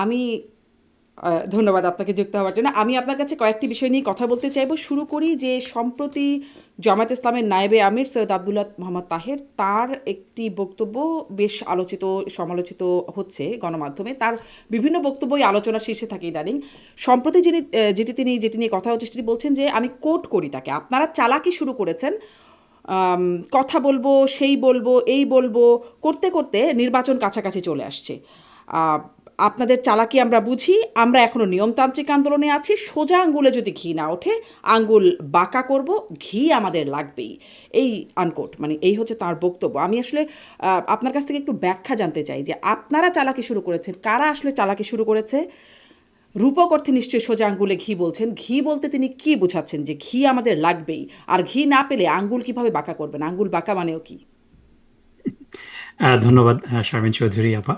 আমি ধন্যবাদ আপনাকে যুক্ত হওয়ার জন্য। আমি আপনার কাছে কয়েকটি বিষয় নিয়ে কথা বলতে চাইব। শুরু করি যে সম্প্রতি জামায়াত ইসলামের নায়েবে আমির সৈয়দ আব্দুল্লাহ মোহাম্মদ তাহের তার একটি বক্তব্য বেশ আলোচিত সমালোচিত হচ্ছে গণমাধ্যমে। তার বিভিন্ন বক্তব্যই আলোচনার শীর্ষে থাকে ইদানিং। সম্প্রতি যেটি নিয়ে কথা হচ্ছে সেটি বলছেন যে, আমি কোট করি তাকে, আপনারা চালাকি শুরু করেছেন, আম, কথা বলবো, সেই বলবো, এই বলবো, করতে করতে নির্বাচন কাছাকাছি চলে আসছে। আহ, আপনাদের চালাকি আমরা বুঝি, আমরা এখনো নিয়মতান্ত্রিক আন্দোলনে আছি, সোজা আঙ্গুলে যদি ঘি না ওঠে আঙ্গুল বাঁকা করব, ঘি আমাদের লাগবেই। এই আনকোট, মানে এই হচ্ছে তার বক্তব্য। আমি আসলে আপনার কাছ থেকে একটু ব্যাখ্যা জানতে চাই যে আপনারা চালাকি শুরু করেছেন, কারা আসলে চালাকি শুরু করেছে? রূপক অর্থে নিশ্চয়ই সোজা আঙ্গুলে ঘি বলছেন, ঘি বলতে তিনি কি বোঝাচ্ছেন যে ঘি আমাদের লাগবেই? আর ঘি না পেলে আঙ্গুল কিভাবে বাঁকা করবেন? আঙ্গুল বাঁকা মানেও কি? ধন্যবাদ শারমিন চৌধুরী আপা,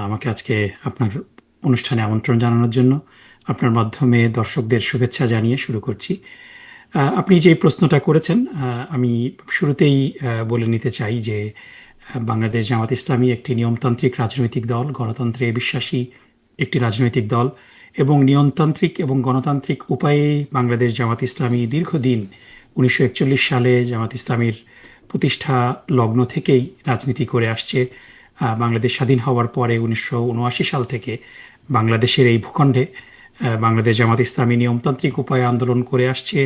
আমাকে আজকে আপনার অনুষ্ঠানে আমন্ত্রণ জানানোর জন্য। আপনার মাধ্যমে দর্শকদের শুভেচ্ছা জানিয়ে শুরু করছি। আপনি যে প্রশ্নটা করেছেন, আমি শুরুতেই বলে নিতে চাই যে বাংলাদেশ জামাত ইসলামী একটি নিয়মতান্ত্রিক রাজনৈতিক দল, গণতন্ত্রে বিশ্বাসী একটি রাজনৈতিক দল, এবং নিয়মতান্ত্রিক এবং গণতান্ত্রিক উপায়ে বাংলাদেশ জামাত ইসলামী দীর্ঘদিন 1941 সালে জামাত ইসলামীর প্রতিষ্ঠা লগ্ন থেকেই রাজনীতি করে আসছে। বাংলাদেশ স্বাধীন হওয়ার পরে 1979 সাল থেকে বাংলাদেশের এই ভূখণ্ডে বাংলাদেশ জামাত ইসলামী নিয়মতান্ত্রিক উপায়ে আন্দোলন করে আসছে,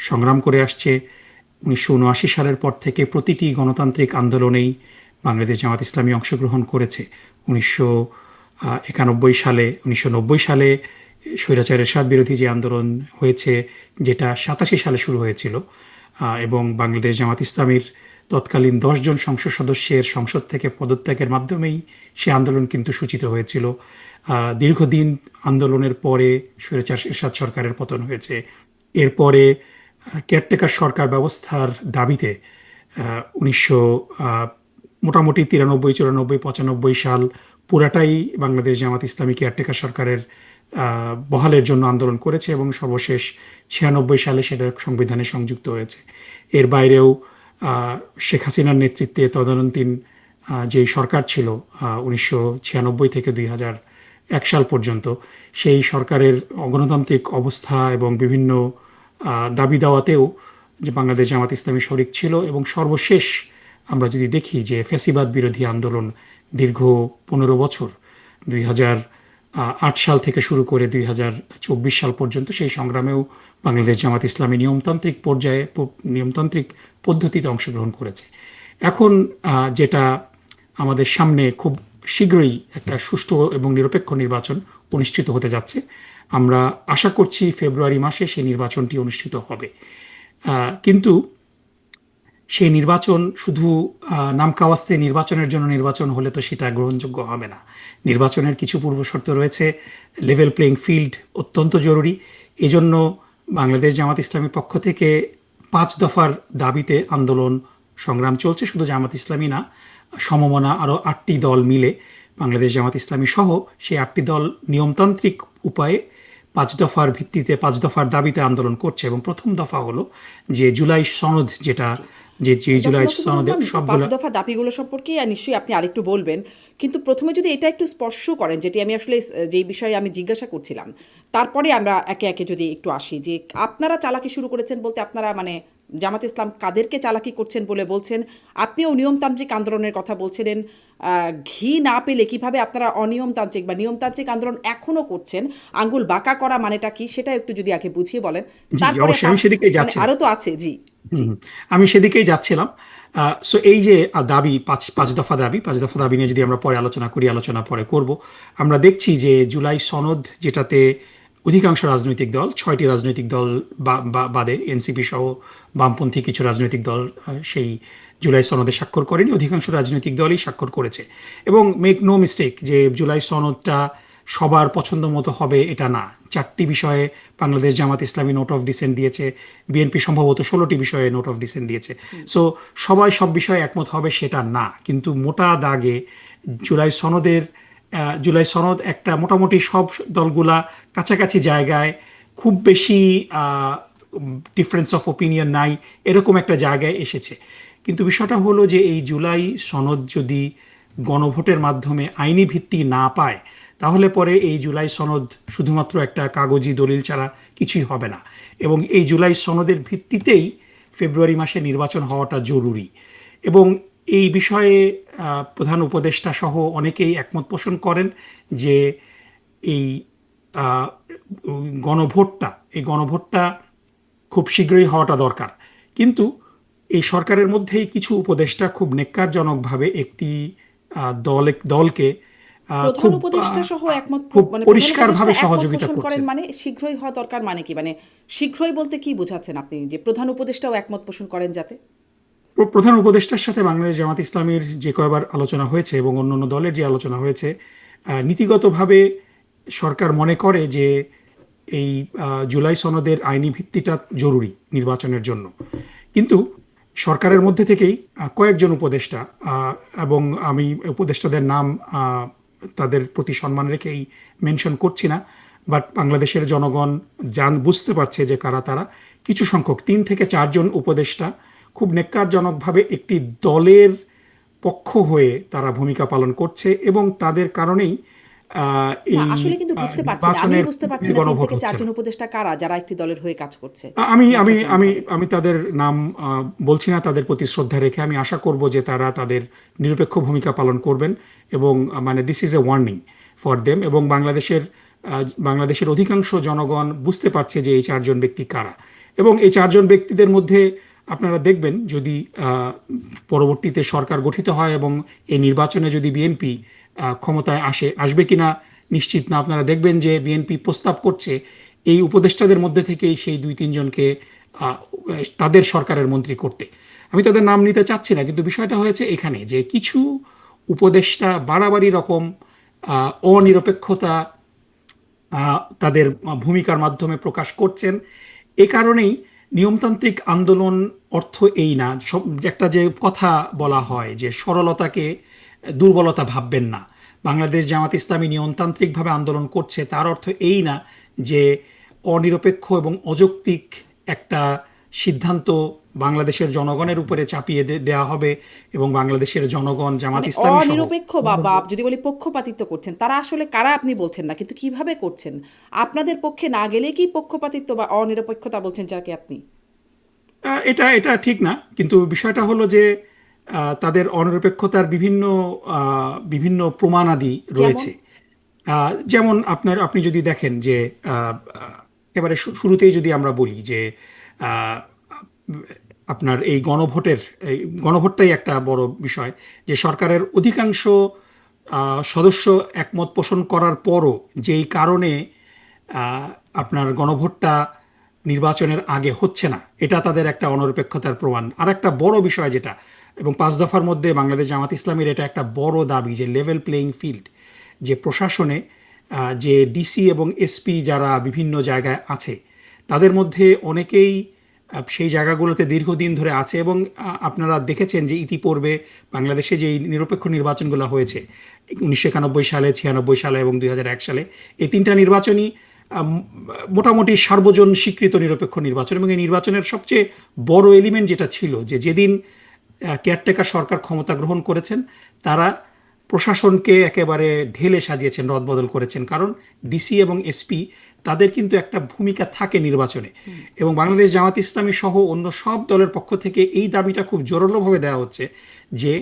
সংগ্রাম করে আসছে। 1979 সালের পর থেকে প্রতিটি গণতান্ত্রিক আন্দোলনেই বাংলাদেশ জামাত ইসলামী অংশগ্রহণ করেছে। 1990 সালে স্বৈরাচার এরশাদ বিরোধী যে আন্দোলন হয়েছে, যেটা 87 সালে শুরু হয়েছিল, এবং বাংলাদেশ জামাত ইসলামীর তৎকালীন 10 জন সংসদ সদস্যের সংসদ থেকে পদত্যাগের মাধ্যমেই সে আন্দোলন কিন্তু সূচিত হয়েছিল। দীর্ঘদিন আন্দোলনের পরে স্বৈরাচার এরশাদ সরকারের পতন হয়েছে। এরপরে কেয়ারটেকার সরকার ব্যবস্থার দাবিতে 1900 মোটামুটি 93, 94, 95 সাল পুরাটাই বাংলাদেশ জামাত ইসলামী কেয়ারটেকার সরকারের বহালের জন্য আন্দোলন করেছে, এবং সর্বশেষ 96 সালে সেটা সংবিধানে সংযুক্ত হয়েছে। এর বাইরেও শেখ হাসিনার নেতৃত্বে তদানীন্তন যে সরকার ছিল 1996 থেকে 2001 সাল পর্যন্ত, সেই সরকারের অগণতান্ত্রিক অবস্থা এবং বিভিন্ন দাবি দাওয়াতেও যে বাংলাদেশ জামাত ইসলামী শরিক ছিল। এবং সর্বশেষ আমরা যদি দেখি যে ফ্যাসিবাদ বিরোধী আন্দোলন দীর্ঘ 15 বছর, 2008 সাল থেকে শুরু করে 2024 সাল পর্যন্ত, সেই সংগ্রামেও বাংলাদেশ জামাত ইসলামী নিয়মতান্ত্রিক পদ্ধতিতে অংশগ্রহণ করেছে। এখন যেটা আমাদের সামনে, খুব শীঘ্রই একটা সুষ্ঠু এবং নিরপেক্ষ নির্বাচন অনুষ্ঠিত হতে যাচ্ছে। আমরা আশা করছি ফেব্রুয়ারি মাসে সেই নির্বাচনটি অনুষ্ঠিত হবে। কিন্তু সেই নির্বাচন শুধু নামকাওয়াস্তে নির্বাচনের জন্য নির্বাচন হলে তো সেটা গ্রহণযোগ্য হবে না। নির্বাচনের কিছু পূর্বশর্ত রয়েছে। লেভেল প্লেইং ফিল্ড অত্যন্ত জরুরি। এজন্য বাংলাদেশ জামাত ইসলামীর পক্ষ থেকে 5 দফার দাবিতে আন্দোলন সংগ্রাম চলছে। শুধু জামাত ইসলামী না, সমমনা আরও 8টি দল মিলে বাংলাদেশ জামাত ইসলামী সহ সেই 8টি দল নিয়মতান্ত্রিক উপায়ে 5 দফার ভিত্তিতে, 5 দফার দাবিতে আন্দোলন করছে। এবং প্রথম দফা হলো যে জুলাই সনদ, যেটা যে জুলাই যথাযথ সনদে ধন্যবাদ। পাঁচ সবগুলো। দফা দাবিগুলো সম্পর্কে নিশ্চয়ই আপনি আরেকটু বলবেন, কিন্তু প্রথমে যদি এটা একটু স্পর্শ করেন, যেটি আমি আসলে যেই বিষয়ে আমি জিজ্ঞাসা করছিলাম, তারপরে আমরা একে একে যদি একটু আসি যে আপনারা চালাকি শুরু করেছেন বলতে আপনারা মানে জামাত ইসলাম কাদেরকে চালাকি করছেন বলে বলছেন? আপনিও নিয়মতান্ত্রিক আন্দোলনের কথা বলছিলেন। ঘি না পেলে কিভাবে আপনারা অনিয়মতান্ত্রিক বা নিয়মতান্ত্রিক আন্দোলন এখনও করছেন? আঙ্গুল বাঁকা করা মানেটা কি সেটা একটু যদি আগে বুঝিয়ে বলেন। জি জি, তারপরে অবশ্যই আমি সেদিকেই মানে যাচ্ছিলাম। আরও তো আছে। জি। জি। হুম, আমি সেদিকেই যাচ্ছিলাম। সো এই যে দাবি, পাঁচ পাঁচ দফা দাবি, 5 দফা দাবি নিয়ে যদি আমরা পরে আলোচনা করি, আলোচনা পরে করব। আমরা দেখছি যে জুলাই সনদ, যেটাতে অধিকাংশ রাজনৈতিক দল, 6টি রাজনৈতিক দল বাদে এনসিপি সহ বামপন্থী কিছু রাজনৈতিক দল সেই জুলাই সনদে স্বাক্ষর করেনি। অধিকাংশ রাজনৈতিক দলই স্বাক্ষর করেছে। এবং মেক নো মিস্টেক, যে জুলাই সনদটা সবার পছন্দ মতো হবে এটা না। 4টি বিষয়ে Bangladesh Jamaat Islami note of dissent দিয়েছে, বিএনপি সম্ভবত 16টি বিষয়ে নোট অফ ডিসেন্ট দিয়েছে। সো সবাই সব বিষয়ে একমত হবে সেটা না, কিন্তু মোটা দাগে জুলাই সনদের জুলাই সনদ একটা মোটামুটি সব দলগুলা কাছাকাছি জায়গায়, খুব বেশি ডিফারেন্স অফ ওপিনিয়ন নাই, এরকম একটা জায়গায় এসেছে। কিন্তু বিষয়টা হলো যে এই জুলাই সনদ যদি গণভোটের মাধ্যমে আইনি ভিত্তি না পায়, তাহলে পরে এই জুলাই সনদ শুধুমাত্র একটা কাগজি দলিল ছাড়া কিছুই হবে না, এবং এই জুলাই সনদের ভিত্তিতেই ফেব্রুয়ারি মাসে নির্বাচন হওয়াটা জরুরি। এবং এই বিষয়ে প্রধান উপদেষ্টা সহ অনেকেই একমত পোষণ করেন যে এই আহ, গণভোটটা খুব শীঘ্রই হওয়াটা দরকার। কিন্তু এই সরকারের মধ্যেই কিছু উপদেষ্টা খুব নেক্কারজনকভাবে একটি দলকে প্রধান খুব উপদেষ্টা সহ একমত খুব মানে প্রধান পরিষ্কারভাবে উপদেষ্টা একমত সহযোগিতা পোষণ করেন করছেন। মানে শীঘ্রই হওয়া দরকার মানে কি, মানে শীঘ্রই বলতে কি বোঝাচ্ছেন আপনি, যে প্রধান উপদেষ্টাও একমত পোষণ করেন যাতে? প্রধান উপদেষ্টার সাথে বাংলাদেশ জামাত ইসলামীর যে কয়বার আলোচনা হয়েছে এবং অন্যান্য দলের যে আলোচনা হয়েছে, নীতিগতভাবে সরকার মনে করে যে এই জুলাই সনদের আইনি ভিত্তিটা জরুরি নির্বাচনের জন্য। কিন্তু সরকারের মধ্যে থেকেই কয়েকজন উপদেষ্টা, এবং আমি উপদেষ্টাদের নাম তাদের প্রতি সম্মান রেখেই মেনশন করছি না, বাট বাংলাদেশের জনগণ বুঝতে পারছে যে কারা তারা, কিছু সংখ্যক 3 থেকে 4 জন উপদেষ্টা খুব নেক্কারজনকভাবে একটি দলের পক্ষ হয়ে তারা ভূমিকা পালন করছে, এবং তাদের কারণেই না এই আসলে কিন্তু বুঝতে পারছি না, আমি নির্বাচনের বুঝতে পারছি না 3 গণভোট থেকে হচ্ছে 4 না। জন উপদেষ্টা কারা যারা একটি দলের হয়ে কাজ করছে আমি আমি আমি নেক্কারজনকভাবে? আমি তাদের নাম বলছি না, তাদের প্রতি শ্রদ্ধা রেখে আমি আশা করব যে তারা তাদের নিরপেক্ষ ভূমিকা পালন করবেন, এবং মানে this is a warning for them. এবং বাংলাদেশের অধিকাংশ জনগণ বুঝতে পারছে যে এই 4 জন ব্যক্তি কারা, এবং এই 4 জন ব্যক্তিদের মধ্যে আপনারা দেখবেন যদি পরবর্তীতে সরকার গঠিত হয় এবং এই নির্বাচনে যদি বিএনপি ক্ষমতায় আসবে কিনা নিশ্চিত না, আপনারা দেখবেন যে বিএনপি প্রস্তাব করছে এই উপদেষ্টাদের মধ্যে থেকেই সেই 2-3 জনকে তাদের সরকারের মন্ত্রী করতে। আমি তাদের নাম নিতে চাচ্ছি না, কিন্তু বিষয়টা হয়েছে এখানে যে কিছু উপদেষ্টা বাড়াবাড়ি রকম অনিরপেক্ষতা তাদের ভূমিকার মাধ্যমে প্রকাশ করছেন। এ কারণেই নিয়মতান্ত্রিক আন্দোলন অর্থ এই না, সব একটা যে কথা বলা হয় যে সরলতাকে দুর্বলতা ভাববেন না, বাংলাদেশ জামাত ইসলামী নিয়মতান্ত্রিকভাবে আন্দোলন করছে তার অর্থ এই না যে অনিরপেক্ষ এবং অযৌক্তিক একটা সিদ্ধান্ত বাংলাদেশের জনগণের উপরে চাপিয়ে দেওয়া হবে, এবং বাংলাদেশের জনগণ জামাত মানে ইসলামী সহ অনিরপেক্ষ বা যদি বলি পক্ষপাতিত্ব করছেন, তারা আসলে কারা আপনি বলছেন না, কিন্তু কিভাবে করছেন? আপনাদের পক্ষে না গেলে কি পক্ষপাতিত্ব বা অনিরপেক্ষতা বলছেন যাকে আপনি? এটা এটা ঠিক না, কিন্তু বিষয়টা হলো যে তাদের অনিরপেক্ষতার বিভিন্ন প্রমাণাদি যেমন? রয়েছে। যেমন আপনি যদি দেখেন যে একেবারে শুরুতেই যদি আমরা বলি যে আহ, আপনার এই গণভোটটাই একটা বড় বিষয়, যে সরকারের অধিকাংশ সদস্য একমত পোষণ করার পরও যেই কারণে আহ, আপনার গণভোটটা নির্বাচনের আগে হচ্ছে না, এটা তাদের একটা অনিরপেক্ষতার প্রমাণ। আর একটা বড় বিষয় যেটা, এবং 5 দফার মধ্যে বাংলাদেশ জামাত ইসলামীর এটা একটা বড় দাবি, যে লেভেল প্লেইং ফিল্ড, যে প্রশাসনে যে ডিসি এবং এসপি যারা বিভিন্ন জায়গায় আছে তাদের মধ্যে অনেকেই সেই জায়গাগুলোতে দীর্ঘদিন ধরে আছে, এবং আপনারা দেখেছেন যে ইতিপূর্বে বাংলাদেশে যে নিরপেক্ষ নির্বাচনগুলো হয়েছে 1991 সালে, 96 সালে এবং 2001 সালে, এই 3টা নির্বাচনই মোটামুটি সার্বজন স্বীকৃত নিরপেক্ষ নির্বাচন। এবং এই নির্বাচনের সবচেয়ে বড় এলিমেন্ট যেটা ছিল যে যেদিন কেয়ারটেকার সরকার ক্ষমতা গ্রহণ করেছেন তারা প্রশাসনকে একেবারে ঢেলে সাজিয়েছেন, রদবদল করেছেন, কারণ ডিসি এবং এসপি তাদের কিন্তু একটা ভূমিকা থাকে নির্বাচনে। এবং বাংলাদেশ জামাত ইসলামী সহ অন্য সব দলের পক্ষ থেকে এই দাবিটা খুব জোরালোভাবে দেওয়া হচ্ছে যে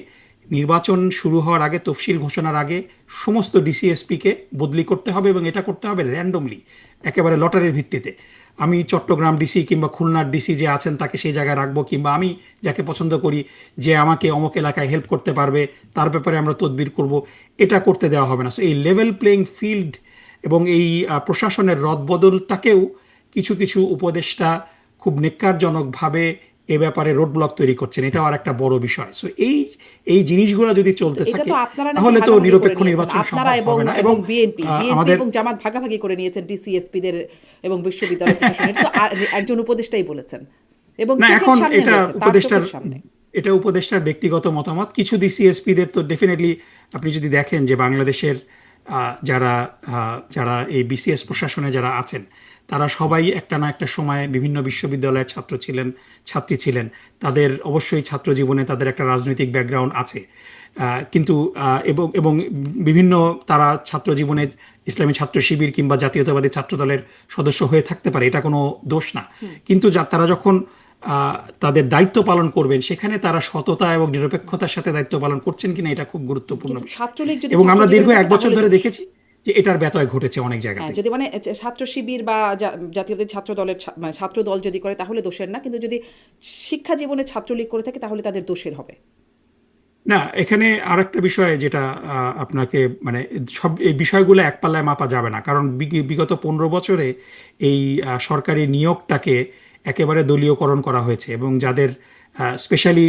নির্বাচন শুরু হওয়ার আগে, তফসিল ঘোষণার আগে সমস্ত ডিসিএসপিকে বদলি করতে হবে, এবং এটা করতে হবে র্যান্ডমলি, একেবারে লটারির ভিত্তিতে। আমি চট্টগ্রাম ডিসি কিংবা খুলনার ডিসি যে আছেন তাকে সেই জায়গায় রাখবো, কিংবা আমি যাকে পছন্দ করি যে আমাকে অমুক এলাকায় হেল্প করতে পারবে তার ব্যাপারে আমরা তদবির করব, এটা করতে দেওয়া হবে না। সো এই লেভেল প্লেইং ফিল্ড এবং এই প্রশাসনের রদবদলটাকেও কিছু কিছু উপদেষ্টা খুব নেক্কারজনকভাবে এ ব্যাপারে রোড ব্লক তৈরি করছেন, এটাও আর একটা বড় বিষয়। সো এই জিনিসগুলো যদি চলতে এটা থাকে তো আপনারা নাকি তাহলে তো ভাগাভাগি করে নিরপেক্ষ নিয়েছেন, নির্বাচন আপনারা সম্ভব এবং হবে না। এবং বিএনপি আমাদের এবং জামাত ভাগাভাগি করে নিয়েছেন ডিসিএসপিদের এবং বিশ্ববিদ্যালয় প্রশাসন, এটা তো একজন উপদেষ্টাই বলেছেন এবং না, চোখের এখন সামনে এটা হয়েছে, তার চোখের সামনে। উপদেষ্টার ব্যক্তিগত মতামত। কিছু ডিসিএসপিদের তো ডেফিনেটলি আপনি যদি দেখেন যে বাংলাদেশের যারা এই বিসিএস প্রশাসনে যারা আছেন তারা সবাই একটা না একটা সময় বিভিন্ন বিশ্ববিদ্যালয়ের ছাত্রী ছিলেন। তাদের অবশ্যই ছাত্র জীবনে তাদের একটা রাজনৈতিক ব্যাকগ্রাউন্ড আছে। কিন্তু এবং এবং বিভিন্ন তারা ছাত্র জীবনে ইসলামী ছাত্র শিবির কিংবা জাতীয়তাবাদী ছাত্র দলের সদস্য হয়ে থাকতে পারে, এটা কোনো দোষ না। কিন্তু তারা যখন তাদের দায়িত্ব পালন করবেন, সেখানে তারা সততা এবং নিরপেক্ষতার সাথে দায়িত্ব পালন করছেন কিনা এটা খুব গুরুত্বপূর্ণ কিন্তু বিষয়। ছাত্রলীগ যদি এবং আমরা ছাত্র দীর্ঘ জীবনে এক থাকে বছর তাহলে ধরে দোষ। দেখেছি যে এটার ব্যত্যয় ঘটেছে অনেক জায়গাতে। যদি মানে ছাত্র শিবির বা জাতীয়তাবাদী ছাত্র দলের মানে ছাত্র দল যদি করে তাহলে দোষের না, কিন্তু যদি শিক্ষা জীবনে ছাত্রলীগ করে থাকে তাহলে তাদের দোষের হবে। না, এখানে আরেকটা বিষয় যেটা আপনাকে মানে সব এই বিষয়গুলো এক পাল্লায় মাপা যাবে না, কারণ বিগত 15 বছরে এই সরকারি নিয়োগটাকে একেবারে দলীয়করণ করা হয়েছে। এবং যাদের স্পেশালি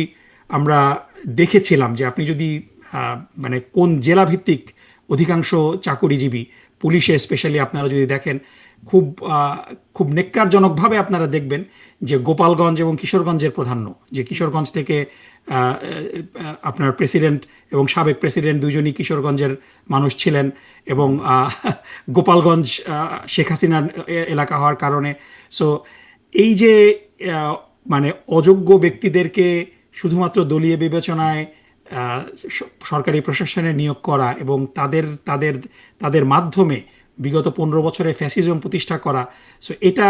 আমরা দেখেছিলাম যে আপনি যদি মানে কোন জেলা ভিত্তিক অধিকাংশ চাকুরিজীবী, পুলিশে স্পেশালি আপনারা যদি দেখেন, খুব খুব নেক্কারজনকভাবে আপনারা দেখবেন যে গোপালগঞ্জ এবং কিশোরগঞ্জের প্রাধান্য, যে কিশোরগঞ্জ থেকে আপনার প্রেসিডেন্ট এবং সাবেক প্রেসিডেন্ট দুজনই কিশোরগঞ্জের মানুষ ছিলেন, এবং গোপালগঞ্জ শেখ হাসিনার এলাকা হওয়ার কারণে। সো এই যে মানে অযোগ্য ব্যক্তিদেরকে শুধুমাত্র দলীয় বিবেচনায় সরকারি প্রশাসনে নিয়োগ করা এবং তাদের তাদের তাদের মাধ্যমে বিগত 15 বছরে ফ্যাসিজম প্রতিষ্ঠা করা, সো এটা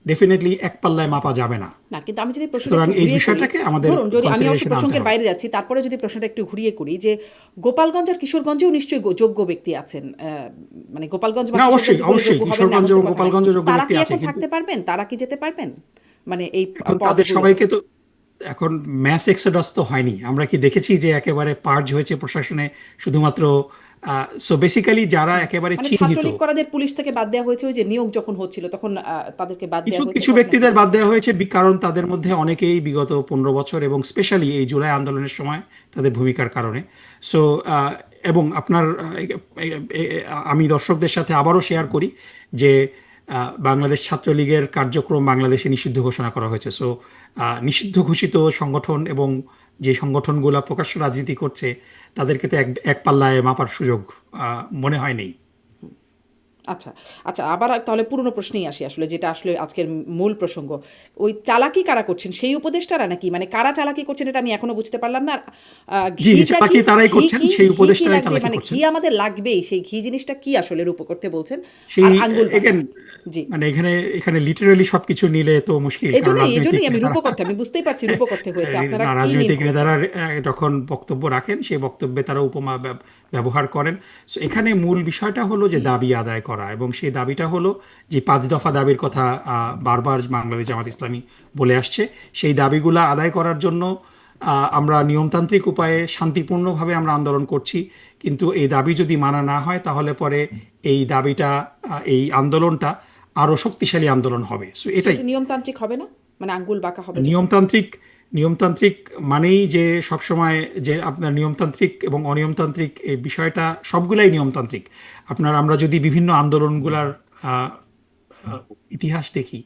ডেফিনেটলি এক পাল্লায় মাপা যাবে না। না, কিন্তু আমি যদি প্রশ্নটা সুতরাং একটু এই ঘুরিয়ে বিষয়টাকে করি, আমাদের ধরুন যদি আমি অবশ্য consideration আনতে প্রসঙ্গের হবে। বাইরে যাচ্ছি, তারপরে যদি প্রশ্নটা একটু ঘুরিয়ে করি যে গোপালগঞ্জ আর কিশোরগঞ্জেও নিশ্চয়ই যোগ্য ব্যক্তি আছেন, মানে গোপালগঞ্জ বা না, অবশ্যই কিশোরগঞ্জ বলে অবশ্যই যোগ্য হবেন না কিশোরগঞ্জ এমন তো এবং কথা নাই। গোপালগঞ্জ যোগ্য তারা ব্যক্তি কি আছে, এখন কিন্তু থাকতে পারবেন? তারা কি যেতে পারবেন মানে এই এখন তাদের পদগুলোতে? সবাইকে তো এখন ম্যাস এক্সোডাস তো হয়নি। আমরা কি দেখেছি যে একেবারে পার্জ হয়েছে প্রশাসনে শুধুমাত্র? সো বেসিক্যালি যারা একেবারে মানে চিহ্নিত, ছাত্রলীগ করাদের পুলিশ থেকে বাদ দেওয়া হয়েছে, ওই যে নিয়োগ যখন হচ্ছিল তখন তাদেরকে বাদ কিছু দেওয়া হয়েছে, কিছু তখন আপনি ব্যক্তিদের বাদ বলছেন। দেওয়া হয়েছে কারণ তাদের মধ্যে অনেকেই বিগত 15 বছর এবং স্পেশালি এই জুলাই আন্দোলনের সময় তাদের ভূমিকার কারণে। সো এবং আপনার আমি দর্শকদের সাথে আবারও শেয়ার করি যে বাংলাদেশ ছাত্রলীগের কার্যক্রম বাংলাদেশে নিষিদ্ধ ঘোষণা করা হয়েছে। সো নিষিদ্ধ ঘোষিত সংগঠন এবং যে সংগঠনগুলো প্রকাশ্য রাজনীতি করছে তাদেরকে তো এক এক পাল্লায় মাপার সুযোগ মনে হয় নেই। আচ্ছা আচ্ছা, আবার তাহলে পুরনো প্রশ্নেই আসি, আসলে যেটা আসলে আজকের মূল প্রসঙ্গ। ওই চালাকি কারা করছেন, সেই উপদেষ্টারা নাকি? মানে কারা চালাকি করছেন এটা আমি এখনো বুঝতে পারলাম না। আর জি জি, ঘিটা চালাকি কি? তারাই ঘি করছেন, কি? সেই ঘি কি উপদেষ্টারাই লাগবে? চালাকি মানে ঘি করছেন। আমাদের লাগবেই, সেই ঘি জিনিসটা কি আসলে রূপ করতে বলছেন? সেই আর আঙ্গুল বাঁকা। এগেন জি, মানে এখানে এখানে লিটারালি সবকিছু নিলে তো মুশকিল, কারণ এজন্যই রাজনৈতিক এজন্যই আমি নেতারা রূপকথা, আমি বুঝতেই পারছি রূপকথে হয়েছে, আপনারা না, কি মিন রাজনৈতিক করছেন? নেতারা যখন বক্তব্য রাখেন সেই বক্তব্যে তারা উপমা ব্যবহার করেন। সো এখানে মূল বিষয়টা হলো যে দাবি আদায় করা, এবং সেই দাবিটা হলো যে 5 দফা দাবির কথা বারবার বাংলাদেশ জামাত আচ্ছা, ইসলামী বলে আসছে। সেই দাবিগুলো আদায় করার জন্য আমরা নিয়মতান্ত্রিক উপায়ে শান্তিপূর্ণভাবে আমরা আন্দোলন করছি। কিন্তু এই দাবি যদি মানা না হয় তাহলে পরে এই দাবিটা এই আন্দোলনটা আরো শক্তিশালী আন্দোলন হবে। সো এটাই সেটা নিয়মতান্ত্রিক হবে না? মানে আঙ্গুল বাঁকা হবে যখন? নিয়মতান্ত্রিক। নিয়মতান্ত্রিক মানেই যে সবসময় যে আপনার নিয়মতান্ত্রিক এবং অনিয়মতান্ত্রিক এই বিষয়টা সবগুলাই নিয়মতান্ত্রিক। আমরা যদি বিভিন্ন আন্দোলনগুলার আহ, আহ, ইতিহাস দেখি,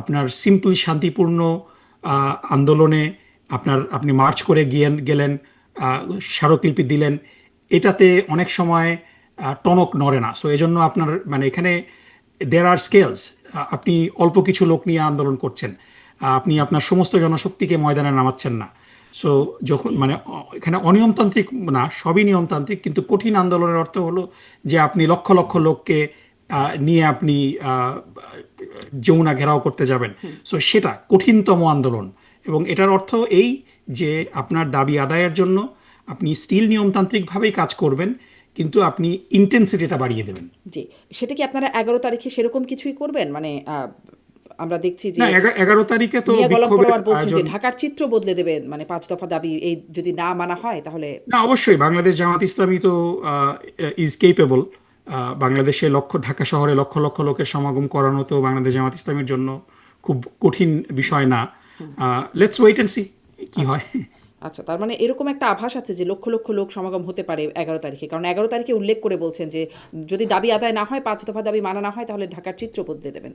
আপনার সিম্পল শান্তিপূর্ণ আন্দোলনে আপনি মার্চ করে গেলেন, আহ, স্মারকলিপি দিলেন, এটাতে অনেক সময় টনক নড়ে না। সো এজন্য আপনার মানে এখানে দেয়ার আর স্কেলস। আপনি অল্প কিছু লোক নিয়ে আন্দোলন করছেন, আপনি আপনার সমস্ত জনশক্তিকে ময়দানে নামাচ্ছেন না। সো যখন মানে এখানে অনিয়মতান্ত্রিক না, সবই নিয়মতান্ত্রিক, কিন্তু কঠিন আন্দোলনের অর্থ হলো যে আপনি লক্ষ লক্ষ লোককে নিয়ে আপনি যমুনা ঘেরাও করতে যাবেন। সো সেটা কঠিনতম আন্দোলন, এবং এটার অর্থ এই যে আপনার দাবি আদায়ের জন্য আপনি স্টিল নিয়মতান্ত্রিকভাবেই কাজ করবেন, কিন্তু আপনি ইন্টেন্সিটিটা বাড়িয়ে দেবেন। জি, সেটা কি আপনারা 11 তারিখে সেরকম কিছুই করবেন? মানে আমরা দেখছি না, যে 11 তারিখে তো মিয়া গোলাম বিক্ষোভের পরোয়ার বলছেন যে আয়োজন। ঢাকার চিত্র বদলে দেবেন, মানে 5 দফা দাবি এই যদি না মানা হয় তাহলে। না, অবশ্যই বাংলাদেশ জামাত ইসলামী তো ইজ কেপেবল। বাংলাদেশে ঢাকা শহরে লক্ষ লক্ষ লোকের সমাগম করানো তো বাংলাদেশ জামাত ইসলামের জন্য খুব কঠিন বিষয় না। লেটস ওয়েট অ্যান্ড সি কি আচ্ছা হয়। আচ্ছা, তার মানে এরকম একটা আভাস আছে যে লক্ষ লক্ষ লোক সমাগম হতে পারে 11 তারিখে, কারণ 11 তারিখে উল্লেখ করে বলছেন যে যদি দাবি আদায় না হয়, 5 দফা দাবি মানা না হয়, তাহলে ঢাকার চিত্র বদলে দেবেন।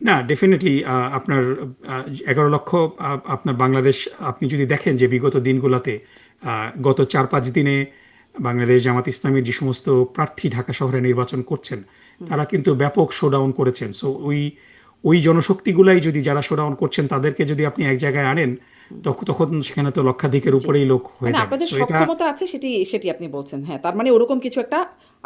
না, ডেফিনেটলি আপনার 11 লক্ষ আপনার বাংলাদেশ, আপনি যদি দেখেন যে বিগত দিনগুলোতে গত 4-5 দিনে বাংলাদেশ জামাত ইসলামীর যে সমস্ত প্রার্থী ঢাকা শহরে নির্বাচন করছেন তারা কিন্তু ব্যাপক শোডাউন করেছেন। সো ওই ওই জনশক্তিগুলাই যদি যারা শোডাউন করছেন তাদেরকে যদি আপনি এক জায়গায় আনেন, তখন তখন সেখানে তো লক্ষাধিকের জি। উপরেই লোক হয়ে মানে যাবে। আপনাদের সো এটা সক্ষমতা আছে, সেটি সেটি আপনি বলছেন। হ্যাঁ, তার মানে ওরকম কিছু একটা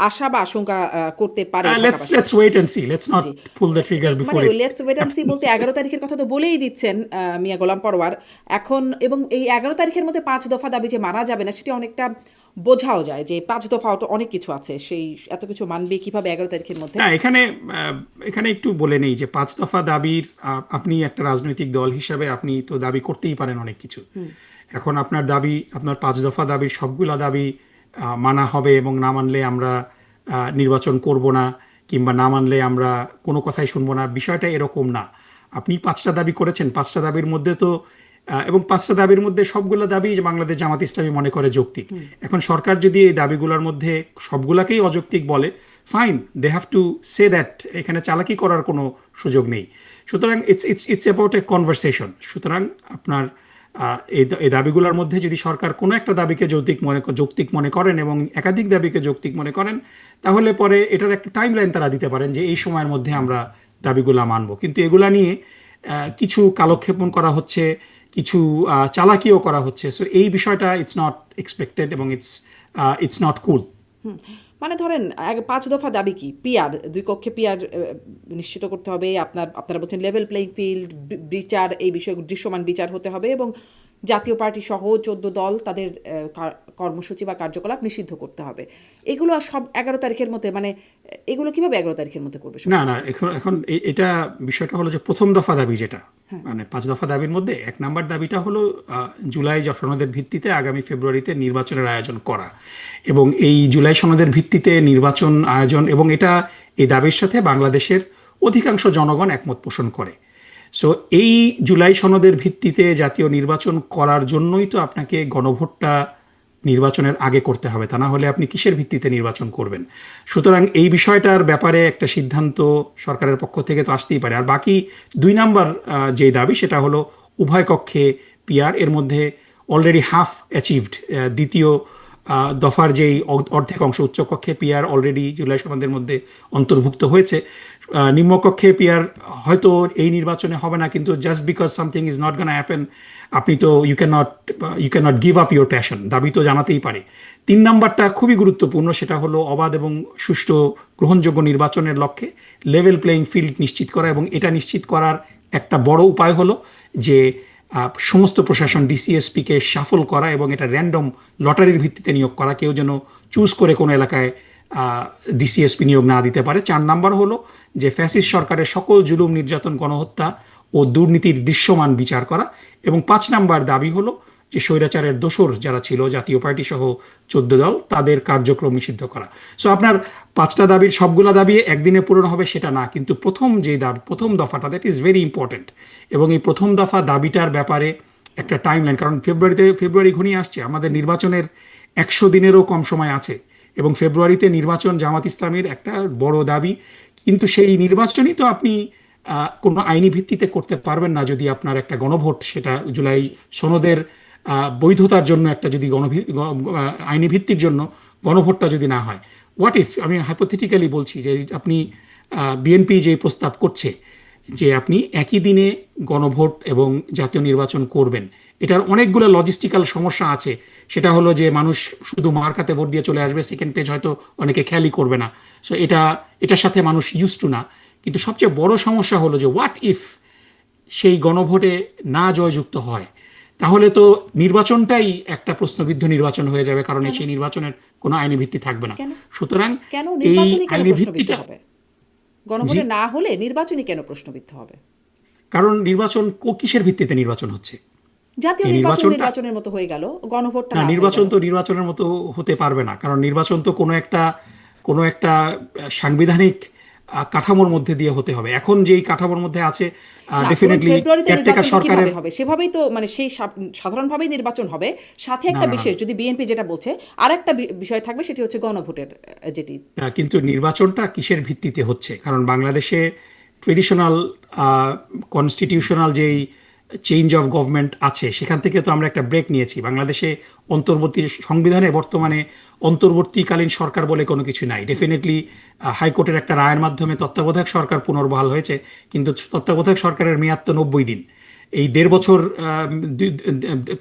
আশা বা আশঙ্কা করতে পারে ঢাকাবাসী। Let's wait and see, let's not জি। পুল দ্য ট্রিগার মানে বিফোর ওই it let's wait and see happens. বলতে 11 তারিখের কথা তো বলেই দিচ্ছেন মিয়া গোলাম পরোয়ার। এখন এবং এই 11 তারিখের মধ্যে 5 দফা দাবি যে মানা যাবে না, সেটি অনেকটা বোঝাও যায় যে 5 দফা অনেক কিছু আছে। সেই এত কিছু মানবে কিভাবে 11 তারিখের মধ্যে? না, এখানে একটু বলে নেই যে 5 দফা দাবির আপনি একটা রাজনৈতিক দল হিসাবে আপনি তো দাবি করতেই পারেন অনেক কিছু। এখন আপনার দাবি, আপনার 5 দফা দাবির সবগুলা দাবি মানা হবে এবং না মানলে আমরা নির্বাচন করব না, কিংবা না মানলে আমরা কোনো কথাই শুনবো না, বিষয়টা এরকম না। আপনি 5টা দাবি করেছেন, 5টা দাবির মধ্যে তো এবং 5টা দাবির মধ্যে সবগুলো দাবি যে বাংলাদেশ জামাত ইসলামী মনে করে যৌক্তিক। এখন সরকার যদি এই দাবিগুলোর মধ্যে সবগুলাকেই অযৌক্তিক বলে, fine, they have to say that, এখানে চালাকি করার কোনো সুযোগ নেই। সুতরাং ইটস অ্যাবাউট এ কনভারসেশন। সুতরাং আপনার এই দাবিগুলোর মধ্যে যদি সরকার কোনো একটা দাবিকে যৌক্তিক মনে করেন এবং একাধিক দাবিকে যৌক্তিক মনে করেন, তাহলে পরে এটার একটা টাইম লাইন তারা দিতে পারেন যে এই সময়ের মধ্যে আমরা দাবিগুলা মানব। কিন্তু এগুলা নিয়ে কিছু কালক্ষেপণ করা হচ্ছে, কিছু চালাকিও করা হচ্ছে। সো এই বিষয়টা ইটস নট এক্সপেক্টেড এবং ইটস নট কুল। মানে ধরেন 5 দফা দাবি কি? পিআর, 2 কক্ষে পিআর নিশ্চিত করতে হবে। আপনারা বলছেন লেভেল প্লেইং ফিল্ড, বিচার, এই বিষয়ে দৃশ্যমান বিচার হতে হবে এবং জাতীয় পার্টি সহ 14 দল তাদের কর্মসূচি বা কার্যকলাপ নিষিদ্ধ করতে হবে। এগুলো সব 11 তারিখের মধ্যে, মানে এগুলো কিভাবে 11 তারিখের মধ্যে করবে না, সরকার? না, এখন এটা বিষয়টা হলো যে প্রথম দফা দাবি যেটা, মানে 5 দফা দাবির মধ্যে 1 নাম্বার দাবিটা হলো জুলাই সনদের ভিত্তিতে আগামী ফেব্রুয়ারিতে নির্বাচনের আয়োজন করা। এবং এই জুলাই সনদের ভিত্তিতে নির্বাচন আয়োজন, এবং এই দাবির সাথে বাংলাদেশের অধিকাংশ জনগণ একমত পোষণ করে। সো এই জুলাই সনদের ভিত্তিতে জাতীয় নির্বাচন করার জন্যই তো আপনাকে গণভোটটা নির্বাচনের আগে করতে হবে, তা না হলে আপনি কিসের ভিত্তিতে নির্বাচন করবেন? সুতরাং এই বিষয়টার ব্যাপারে একটা সিদ্ধান্ত সরকারের পক্ষ থেকে তো আসতেই পারে। আর বাকি 2 নাম্বার যে দাবি, সেটা হলো উভয় কক্ষে পিআর। এর মধ্যে অলরেডি হাফ অ্যাচিভড। দ্বিতীয় দফার যেই অর্ধেক অংশ, উচ্চকক্ষে পিআর অলরেডি জুলাই সনদের মধ্যে অন্তর্ভুক্ত হয়েছে। নিম্নকক্ষে পিআর হয়তো এই নির্বাচনে হবে না, কিন্তু just because something is not gonna happen, আপনি তো you can not give up your passion, দাবি তো জানাতেই পারে। 3 নাম্বারটা খুবই গুরুত্বপূর্ণ, সেটা হলো অবাধ এবং সুষ্ঠু গ্রহণযোগ্য নির্বাচনের লক্ষ্যে লেভেল প্লেইং ফিল্ড নিশ্চিত করা। এবং এটা নিশ্চিত করার একটা বড় উপায় হলো যে সমস্ত প্রশাসন ডিসিএসপিকে সাফল করা এবং এটা র্যান্ডম লটারির ভিত্তিতে নিয়োগ করা, কেউ যেন চুজ করে কোনো এলাকায় ডিসিএসপি নিয়োগ না দিতে পারে। 4 নাম্বার হলো যে ফ্যাসিস্ট সরকারের সকল জুলুম, নির্যাতন, গণহত্যা ও দুর্নীতির দৃশ্যমান বিচার করা। এবং 5 নাম্বার দাবি হলো যে স্বৈরাচারের দোসর যারা ছিল, জাতীয় পার্টি সহ 14 দল, তাদের কার্যক্রম নিষিদ্ধ করা। সো আপনার 5টা দাবির সবগুলা দাবি একদিনে পূরণ হবে সেটা না, কিন্তু প্রথম দফাটা, দ্যাট ইজ ভেরি ইম্পর্টেন্ট। এবং এই প্রথম দফা দাবিটার ব্যাপারে একটা টাইম লাইন, কারণ ফেব্রুয়ারি ঘনিয়ে আসছে, আমাদের নির্বাচনের 100 দিনেরও কম সময় আছে। এবং ফেব্রুয়ারিতে নির্বাচন জামাত ইসলামীর একটা বড় দাবি, কিন্তু সেই নির্বাচনই তো আপনি কোনো আইনি ভিত্তিতে করতে পারবেন না যদি আপনার একটা গণভোট, সেটা জুলাই সনদের বৈধতার জন্য একটা যদি আইনি ভিত্তির জন্য গণভোটটা যদি না হয়। হোয়াট ইফ, আমি হাইপোথেটিক্যালি বলছি যে আপনি বিএনপি যে প্রস্তাব করছে যে আপনি একই দিনে গণভোট এবং জাতীয় নির্বাচন করবেন, এটার অনেকগুলো লজিস্টিক্যাল সমস্যা আছে। সেটা হলো যে মানুষ শুধু মার্কাতে ভোট দিয়ে চলে আসবে, সেকেন্ড পেজ হয়তো অনেকে খেয়ালই করবে না। সো এটার সাথে মানুষ ইউজ টু না। কিন্তু সবচেয়ে বড় সমস্যা হলো যে হোয়াট ইফ সেই গণভোটে না জয়যুক্ত হয়, তাহলে তো নির্বাচনটাই একটা প্রশ্নবিদ্ধ নির্বাচন হয়ে যাবে, কারণ সেই নির্বাচনের কোনো আইনি ভিত্তি থাকবে না। কেন? সুতরাং কেন এই নির্বাচনই কেন আইনি প্রশ্নবিদ্ধ ভিত্তিটা, হবে? গণভোটে না হলে নির্বাচনই কেন প্রশ্নবিদ্ধ হবে? কারণ নির্বাচন কিসের ভিত্তিতে নির্বাচন হচ্ছে? জাতীয় এই নির্বাচন নির্বাচনটা, নির্বাচনের মতো হয়ে গেল, গণভোটটা না, না হয়ে নির্বাচন গেল। তো নির্বাচনের মতো হতে পারবে না, কারণ নির্বাচন তো কোনো একটা সাংবিধানিক কাঠামোর মধ্যে দিয়ে হতে হবে। এখন যেই কাঠামোর মধ্যে আছে, না, ধরুন ডেফিনেটলি ফেব্রুয়ারিতে কেয়ারটেকার নির্বাচনটা সরকারের, কিভাবে হবে? সেভাবেই তো, মানে সেই সাধারণভাবেই নির্বাচন হবে, সাথে না, একটা না, না, বিশেষ, যদি বিএনপি যেটা বলছে, আর একটা বিষয় থাকবে, সেটি হচ্ছে গণভোটের যেটি। কিন্তু নির্বাচনটা কিসের ভিত্তিতে হচ্ছে? কারণ বাংলাদেশে ট্রেডিশনাল কনস্টিটিউশনাল যেই চেঞ্জ অফ গভর্নমেন্ট আছে, সেখান থেকে তো আমরা একটা ব্রেক নিয়েছি। বাংলাদেশে সংবিধানে বর্তমানে অন্তর্বর্তীকালীন সরকার বলে কোনো কিছু নাই। ডেফিনেটলি হাইকোর্টের একটা রায়ের মাধ্যমে তত্ত্বাবধায়ক সরকার পুনর্বহাল হয়েছে, কিন্তু তত্ত্বাবধায়ক সরকারের মেয়াদ তো 90 দিন। এই 1.5 বছর,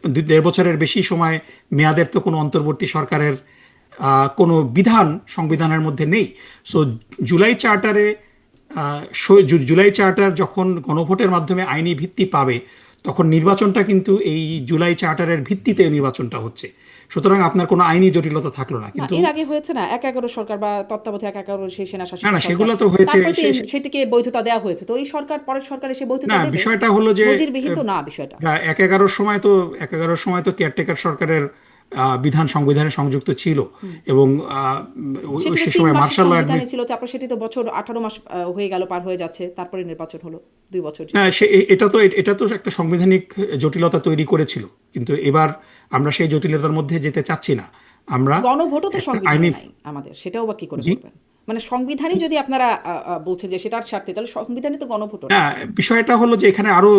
1.5 বছরের বেশি সময় মেয়াদের তো কোনো অন্তর্বর্তী সরকারের কোনো বিধান সংবিধানের মধ্যে নেই। সো জুলাই চার্টারে জুলাই চার্টার যখন গণভোটের মাধ্যমে আইনি ভিত্তি পাবে, তখন নির্বাচনটা কিন্তু এই জুলাই চার্টারের ভিত্তিতে নির্বাচনটা হচ্ছে। সুতরাং আপনার কোনো আইনি জটিলতা থাকলো না। না, কিন্তু এর আগে হয়েছে না ১/১১ সরকার বা তত্ত্বাবধায়ক ১/১১ সেই সেনা শাসিত না না, সরকার, সেগুলো তো হয়েছে। তারপরে তো সেটিকে বৈধতা দেওয়া হয়েছে। তো এই সরকার পরের সরকার এসে বৈধতা না, দেবে, বিষয়টা হলো যে নজিরবিহীন তো না বিষয়টা। ১/১১ সময় তো কেয়ারটেকার সরকারের বিধান সংবিধানে সংযুক্ত ছিল, এবং সেটি তো সে ৩ সময় মাসের মার্শাল ল সংবিধানে ছিল, তারপর সেটি তো বছর ১৮ মাস হয়ে গেল, পার হয়ে যাচ্ছে, তারপরে নির্বাচন হলো ২ বছর। না, এটা তো একটা সাংবিধানিক জটিলতা তৈরি করেছিল, কিন্তু এবার আমরা সেই জটিলতার মধ্যে যেতে চাচ্ছি না। আমরা গণভোটও তো একটা সংবিধানে আইনি নাই আমাদের, সেটাও বা কি করে জি করবেন? মানে সংবিধানই যদি আপনারা বলছেন যে সেটার স্বার্থে, তাহলে সংবিধানে তো গণভোটও না, নাই। বিষয়টা হলো যে এখানে আরো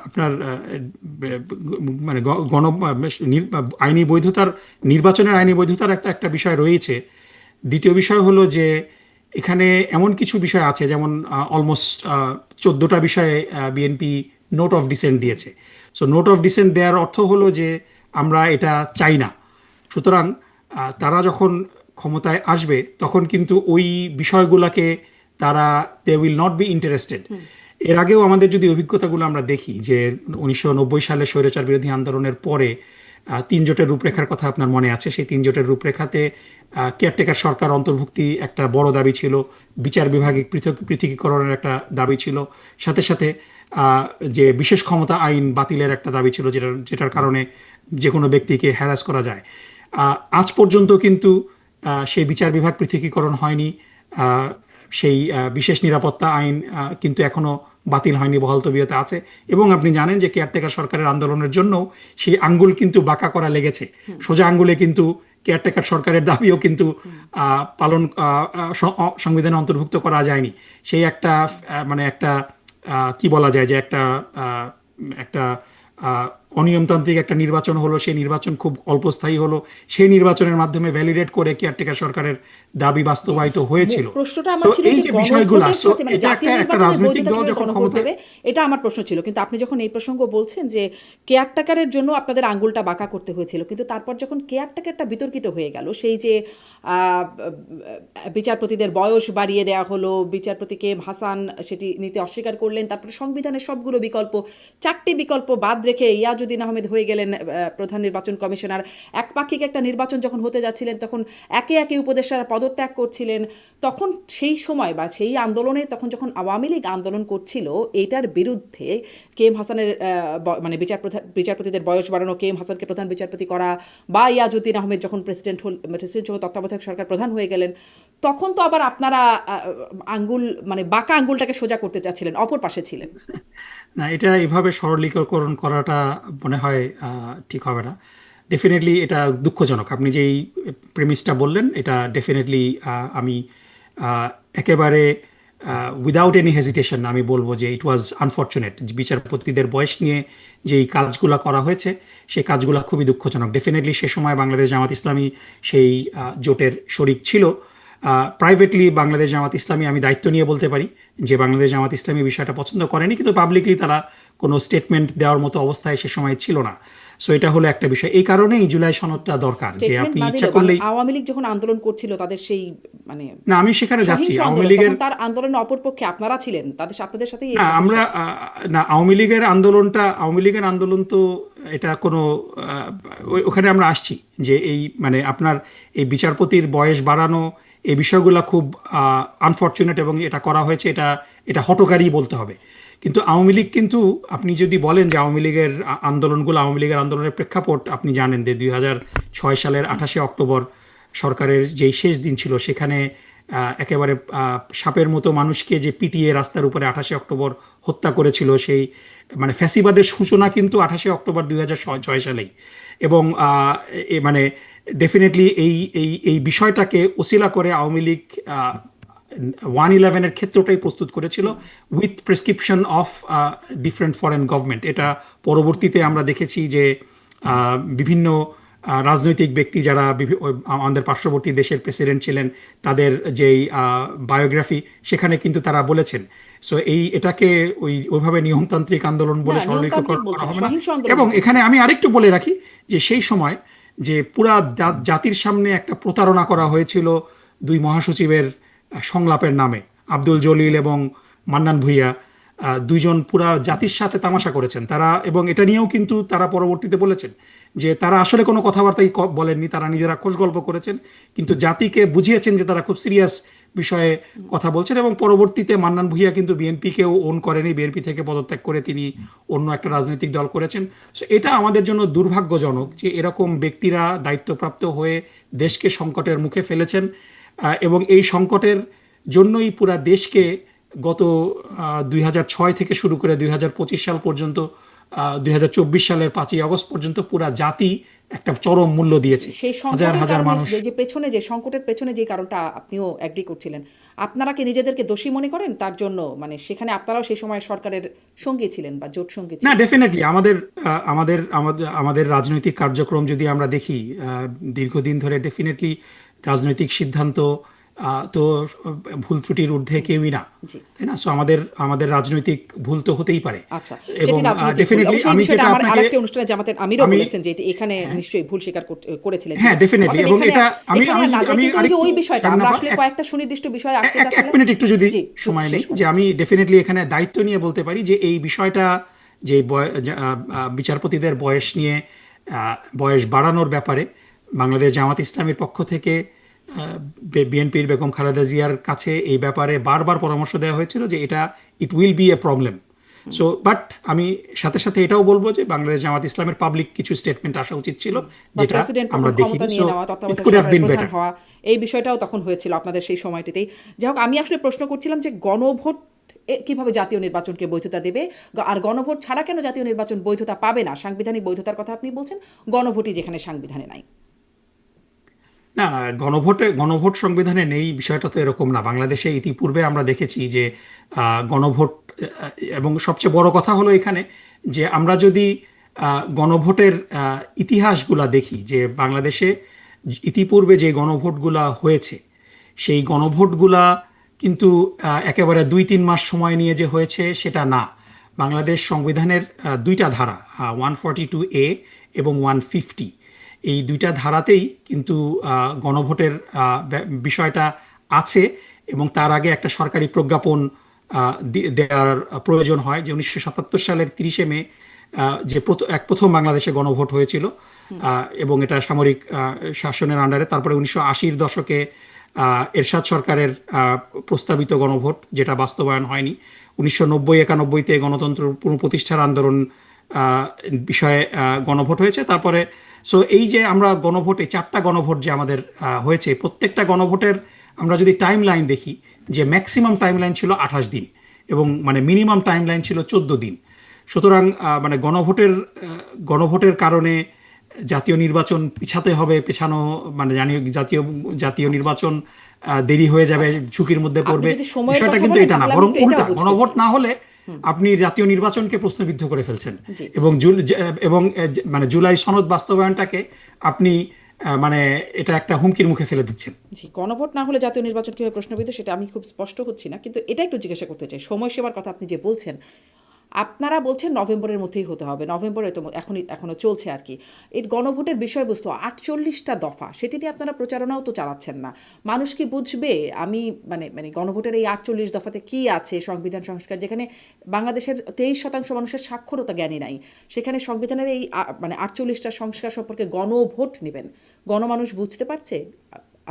আপনার মানে আইনি বৈধতার, নির্বাচনের আইনি বৈধতার একটা একটা বিষয় রয়েছে। দ্বিতীয় বিষয় হলো যে এখানে এমন কিছু বিষয় আছে, যেমন অলমোস্ট 14টা বিষয়ে বিএনপি নোট অফ ডিসেন্ট দিয়েছে। সো নোট অফ ডিসেন্ট দেওয়ার অর্থ হলো যে আমরা এটা চাই না। সুতরাং তারা যখন ক্ষমতায় আসবে, তখন কিন্তু ওই বিষয়গুলোকে তারা they will not be interested. এর আগেও আমাদের যদি অভিজ্ঞতাগুলো আমরা দেখি, যে 1990 সালে স্বৈরাচার বিরোধী আন্দোলনের পরে 3 জোটের রূপরেখার কথা আপনার মনে আছে। সেই 3 জোটের রূপরেখাতে কেয়ারটেকার সরকার অন্তর্ভুক্তি একটা বড় দাবি ছিল, বিচার বিভাগিক পৃথকীকরণের একটা দাবি ছিল, সাথে সাথে যে বিশেষ ক্ষমতা আইন বাতিলের একটা দাবি ছিল, যেটার কারণে যে কোনো ব্যক্তিকে হ্যারাস করা যায়। আজ পর্যন্ত কিন্তু সেই বিচার বিভাগ পৃথকীকরণ হয়নি। সেই বিশেষ নিরাপত্তা আইন কিন্তু এখনো বাতিল হয়নি, বহাল তবিয়তে আছে। এবং আপনি জানেন যে কেয়ারটেকার সরকারের আন্দোলনের জন্য সেই আঙ্গুল কিন্তু বাঁকা করা লেগেছে। সোজা আঙ্গুলে কিন্তু কেয়ারটেকার সরকারের দাবিও কিন্তু পালন সংবিধানে অন্তর্ভুক্ত করা যায়নি। সেই একটা মানে একটা কি বলা যায়, যে একটা একটা অনিয়মতান্ত্রিক একটা নির্বাচন হলো। সেই নির্বাচন খুব অল্পস্থায়ী হলো। সেই নির্বাচনের মাধ্যমে ভ্যালিডেট করে কেয়ারটেকার সরকারের দাবি বাস্তবায়িত হয়েছিল। প্রশ্নটা সো আমার ছিল এই যে যে বিষয়গুলো, গণভোটের সো সাথে, মানে এটা জাতীয় একটা নির্বাচনের রাজনৈতিক বৈধতা দল কিভাবে যখন গণভোট ক্ষমতায়, দেবে, এটা আমার প্রশ্ন ছিল। কিন্তু আপনি যখন এই প্রসঙ্গ বলছেন যে কেয়ারটেকারের জন্য আপনাদের আঙ্গুলটা বাঁকা করতে হয়েছিল, কিন্তু তারপর যখন কেয়ারটেকারটা বিতর্কিত হয়ে গেল, সেই যে বিচারপতিদের বয়স বাড়িয়ে দেওয়া হলো, বিচারপতি কে এম হাসান সেটি নিতে অস্বীকার করলেন, তারপরে সংবিধানের সবগুলো বিকল্প, 4টি বিকল্প বাদ রেখে ইয়াজউদ্দিন আহমেদ হয়ে গেলেন প্রধান নির্বাচন কমিশনার। একপাক্ষিক একটা নির্বাচন যখন হতে যাচ্ছিলেন, তখন একে একে উপদেষ্টারা পদত্যাগ করছিলেন। তখন সেই সময় বা সেই আন্দোলনে, তখন যখন আওয়ামী লীগ আন্দোলন করছিল এইটার বিরুদ্ধে, কে এম হাসানের বিচারপতিদের বয়স বাড়ানো, কে এম হাসানকে প্রধান বিচারপতি করা, বা ইয়াজউদ্দিন আহমেদ যখন প্রেসিডেন্ট সহ তত্ত্বাবধায়ক সরকার প্রধান হয়ে গেলেন, তখন তো আবার আপনারা আঙ্গুল, মানে বাঁকা আঙ্গুলটাকে সোজা করতে চাচ্ছিলেন, অপর পাশে ছিলেন। না, এটা এভাবে সরলীকরণ করাটা মনে হয় ঠিক হবে না। ডেফিনেটলি এটা দুঃখজনক। আপনি যেই প্রেমিসটা বললেন, এটা ডেফিনেটলি আমি একেবারে উইদাউট এনি হেজিটেশন আমি বলবো যে ইট ওয়াজ আনফর্চুনেট। বিচারপতিদের বয়স নিয়ে যেই কাজগুলো করা হয়েছে, সেই কাজগুলো খুবই দুঃখজনক। ডেফিনেটলি সে সময় বাংলাদেশ জামাত ইসলামী সেই জোটের শরিক ছিল। প্রাইভেটলি বাংলাদেশ জামাত ইসলামী, আমি দায়িত্ব নিয়ে বলতে পারি যে বাংলাদেশ জামাত ইসলামী বিষয়টা পছন্দ করেনি, কিন্তু পাবলিকলি তারা কোনো স্টেটমেন্ট দেওয়ার মতো অবস্থায় সে সময় ছিল না। সো এটা হলো একটা বিষয়। এই কারণেই জুলাই সনদটা দরকার, যে স্টেটমেন্ট আপনি না ইচ্ছা দিলেও করলেই। আওয়ামী লীগ যখন আন্দোলন করছিল, তাদের সেই মানে না, আমি সেখানে যাচ্ছি। সহিংস আওয়ামী আন্দোলন, লীগের, তখন তার আন্দোলনের অপরপক্ষে আপনারা ছিলেন, আপনাদের সাথেই এই না আমরা সমস্যা। না, আওয়ামী লীগের আন্দোলন তো এটা কোনো ওখানে আমরা আসছি যে এই মানে আপনার এই বিচারপতির বয়স বাড়ানো, এই বিষয়গুলো খুব আনফর্চুনেট, এবং এটা করা হয়েছে, এটা হঠকারী বলতে হবে। কিন্তু আওয়ামী লীগ কিন্তু, আপনি যদি বলেন যে আওয়ামী লীগের আন্দোলনের প্রেক্ষাপট, আপনি জানেন যে 2006 সালের 28শে অক্টোবর সরকারের যেই শেষ দিন ছিল, সেখানে একেবারে সাপের মতো মানুষকে যে পিটিয়ে রাস্তার উপরে 28শে অক্টোবর হত্যা করেছিল, সেই মানে ফ্যাসিবাদের সূচনা কিন্তু 28শে অক্টোবর 2006 সালেই। এবং মানে ডেফিনেটলি এই বিষয়টাকে ওসিলা করে আওয়ামী লীগ 111-এর ক্ষেত্রটাই প্রস্তুত করেছিল, with prescription of different foreign government. এটা পরবর্তীতে আমরা দেখেছি যে বিভিন্ন রাজনৈতিক ব্যক্তি যারা আমাদের পার্শ্ববর্তী দেশের প্রেসিডেন্ট ছিলেন তাদের যেই বায়োগ্রাফি, সেখানে কিন্তু তারা বলেছেন। সো এটাকে ওইভাবে নিয়মতান্ত্রিক আন্দোলন না বলে সরলীকরণ নিয়মতান্ত্রিক করা বলছেন না, হবে না। সহিংস আন্দোলন এবং বলছেন। এখানে আমি আরেকটু বলে রাখি যে সেই সময় যে পুরা জাতির সামনে একটা প্রতারণা করা হয়েছিল দুই মহাসচিবের সংলাপের নামে, আব্দুল জলিল এবং মান্নান ভূঁইয়া, দুইজন পুরা জাতির সাথে তামাশা করেছেন তারা। এবং এটা নিয়েও কিন্তু তারা পরবর্তীতে বলেছেন যে তারা আসলে কোনো কথাবার্তাই বলেননি, তারা নিজেরা খোশ গল্প করেছেন, কিন্তু জাতিকে বুঝিয়েছেন যে তারা খুব সিরিয়াস বিষয়ে কথা বলছেন। এবং পরবর্তীতে মান্নান ভূঁইয়া কিন্তু বিএনপিকেও ওন করেনি, বিএনপি থেকে পদত্যাগ করে তিনি অন্য একটা রাজনৈতিক দল করেছেন। সো এটা আমাদের জন্য দুর্ভাগ্যজনক যে এরকম ব্যক্তিরা দায়িত্বপ্রাপ্ত হয়ে দেশকে সংকটের মুখে ফেলেছেন। এবং এই সংকটের জন্যই পুরা দেশকে গত 2006 থেকে শুরু করে 2025 সাল পর্যন্ত, 2024 সালের 5ই আগস্ট পর্যন্ত পুরা জাতি একটা চরম মূল্য দিয়েছে। সেই হাজার সংকটের হাজার কারণে মানুষ। যে পেছনে যে সংকটের পেছনে যে কারণটা আপনিও অ্যাগ্রি করছিলেন, আপনারা কি নিজেদেরকে দোষী মনে করেন তার জন্য? মানে সেখানে আপনারাও সেই সময় সরকারের সঙ্গী ছিলেন বা জোট সঙ্গী না, ছিলেন। ডেফিনেটলি আমাদের রাজনৈতিক কার্যক্রম যদি আমরা দেখি দীর্ঘদিন ধরে, ডেফিনেটলি রাজনৈতিক সিদ্ধান্ত তো ভুল ত্রুটির ঊর্ধ্বে কেউই না, জি তাই না? সো আমাদের রাজনৈতিক ভুল তো হতেই পারে। আচ্ছা, এবং সেটি রাজনৈতিক ভুল। ডেফিনেটলি অবশ্যই এই আমি বিষয়টা যেটা আমার আপনাকে আরেকটি অনুষ্ঠানে জামাতের আমিরও আমি বলেছেন যে এখানে নিশ্চয়ই ভুল স্বীকার করেছিলেন হ্যাঁ, তিনি। ডেফিনেটলি। অতএব এবং এখানে এটা আমি এখানে আমি আর না যদি যাই, আমি কিন্তু ওই যে আরেকটু ওই বিষয়টা আমরা স্বামীনাপা, আসলে কয়েকটা সুনির্দিষ্ট বিষয় আসতে এক চাচ্ছিলাম। মিনিট একটু যদি জি সময় নেই, শেষ যে করুন। আমি ডেফিনেটলি এখানে দায়িত্ব নিয়ে বলতে পারি যে এই বিষয়টা যে বিচারপতিদের বয়স নিয়ে বয়স বাড়ানোর ব্যাপারে বাংলাদেশ জামাত ইসলামীর পক্ষ থেকে বিএনপির বেগম খালেদা জিয়ার কাছে এই ব্যাপারে বারবার পরামর্শ দেওয়া হয়েছিল যে it will B A problem. So but আমি সাথে সাথে এটাও বলবো যে বাংলাদেশ জামাত ইসলামের পাবলিক কিছু স্টেটমেন্ট আসা উচিত ছিল, বা যেটা প্রেসিডেন্ট তখন আমরা ক্ষমতা দেখিনি। নিয়ে সো নেওয়া, ইট তত্ত্বাবধায়ক কুড হ্যাভ সরকারের বিন প্রধান বেটার। হওয়া, এই বিষয়টাও তখন হয়েছিল আপনাদের সেই সময়টিতেই। যাই হোক, আমি আসলে প্রশ্ন করছিলাম যে গণভোট কিভাবে জাতীয় নির্বাচনকে বৈধতা দেবে, আর গণভোট ছাড়া কেন জাতীয় নির্বাচন বৈধতা পাবে না? সাংবিধানিক বৈধতার কথা আপনি বলছেন, গণভোটই যেখানে সংবিধানে নাই। না না, গণভোট সংবিধানে নেই বিষয়টা তো এরকম না। বাংলাদেশে ইতিপূর্বে আমরা দেখেছি যে গণভোট, এবং সবচেয়ে বড় কথা হলো এখানে যে আমরা যদি গণভোটের ইতিহাসগুলা দেখি, যে বাংলাদেশে ইতিপূর্বে যে গণভোটগুলা হয়েছে সেই গণভোটগুলা কিন্তু একেবারে 2-3 মাস সময় নিয়ে যে হয়েছে সেটা না। বাংলাদেশ সংবিধানের দুইটা ধারা, 142A এবং 150, এই দুইটা ধারাতেই কিন্তু গণভোটের বিষয়টা আছে। এবং তার আগে একটা সরকারি প্রজ্ঞাপন দেওয়ার প্রয়োজন হয়, যে 1977 সালের 30শে মে যে প্রথম বাংলাদেশে গণভোট হয়েছিল, এবং এটা সামরিক শাসনের আন্ডারে। তারপরে 1980-র দশকে এরশাদ সরকারের প্রস্তাবিত গণভোট, যেটা বাস্তবায়ন হয়নি। 1990-91-তে গণতন্ত্র পুনঃপ্রতিষ্ঠার আন্দোলন বিষয়ে গণভোট হয়েছে। তারপরে সো এই যে আমরা গণভোটে 4টা গণভোট যে আমাদের হয়েছে, প্রত্যেকটা গণভোটের আমরা যদি টাইম লাইন দেখি, যে ম্যাক্সিমাম টাইম লাইন ছিল 28 দিন এবং মানে মিনিমাম টাইম লাইন ছিল 14 দিন। সুতরাং মানে গণভোটের কারণে জাতীয় নির্বাচন পিছাতে হবে, পেছানো মানে জাতীয় নির্বাচন দেরি হয়ে যাবে, ঝুঁকির মধ্যে পড়বে, বিষয়টা কিন্তু এটা না। বরং উল্টা, গণভোট না হলে আপনি জাতীয় নির্বাচনকে প্রশ্নবিদ্ধ করে ফেলছেন। এবং মানে জুলাই সনদ বাস্তবায়নটাকে আপনি মানে এটা একটা হুমকির মুখে ফেলে দিচ্ছেন। জি, গণভোট না হলে জাতীয় নির্বাচন কিভাবে প্রশ্নবিদ্ধ, সেটা আমি খুব স্পষ্ট হচ্ছি না, কিন্তু এটা একটু জিজ্ঞাসা করতে চাই। সময়সীমার কথা আপনি যে বলছেন, আপনারা বলছেন নভেম্বরের মধ্যেই হতে হবে, নভেম্বরে তো এখনো চলছে আর কি। এই গণভোটের বিষয়বস্তু 48টা দফা, সেটি নিয়ে আপনারা প্রচারণাও তো চালাচ্ছেন না। মানুষ কি বুঝবে? আমি মানে গণভোটের এই 48 দফাতে কি আছে? সংবিধান সংস্কার, যেখানে বাংলাদেশের 23% মানুষের সাক্ষরতা জ্ঞানী নাই, সেখানে সংবিধানের এই মানে 48টা সংস্কার সম্পর্কে গণভোট নেবেন, গণমানুষ বুঝতে পারছে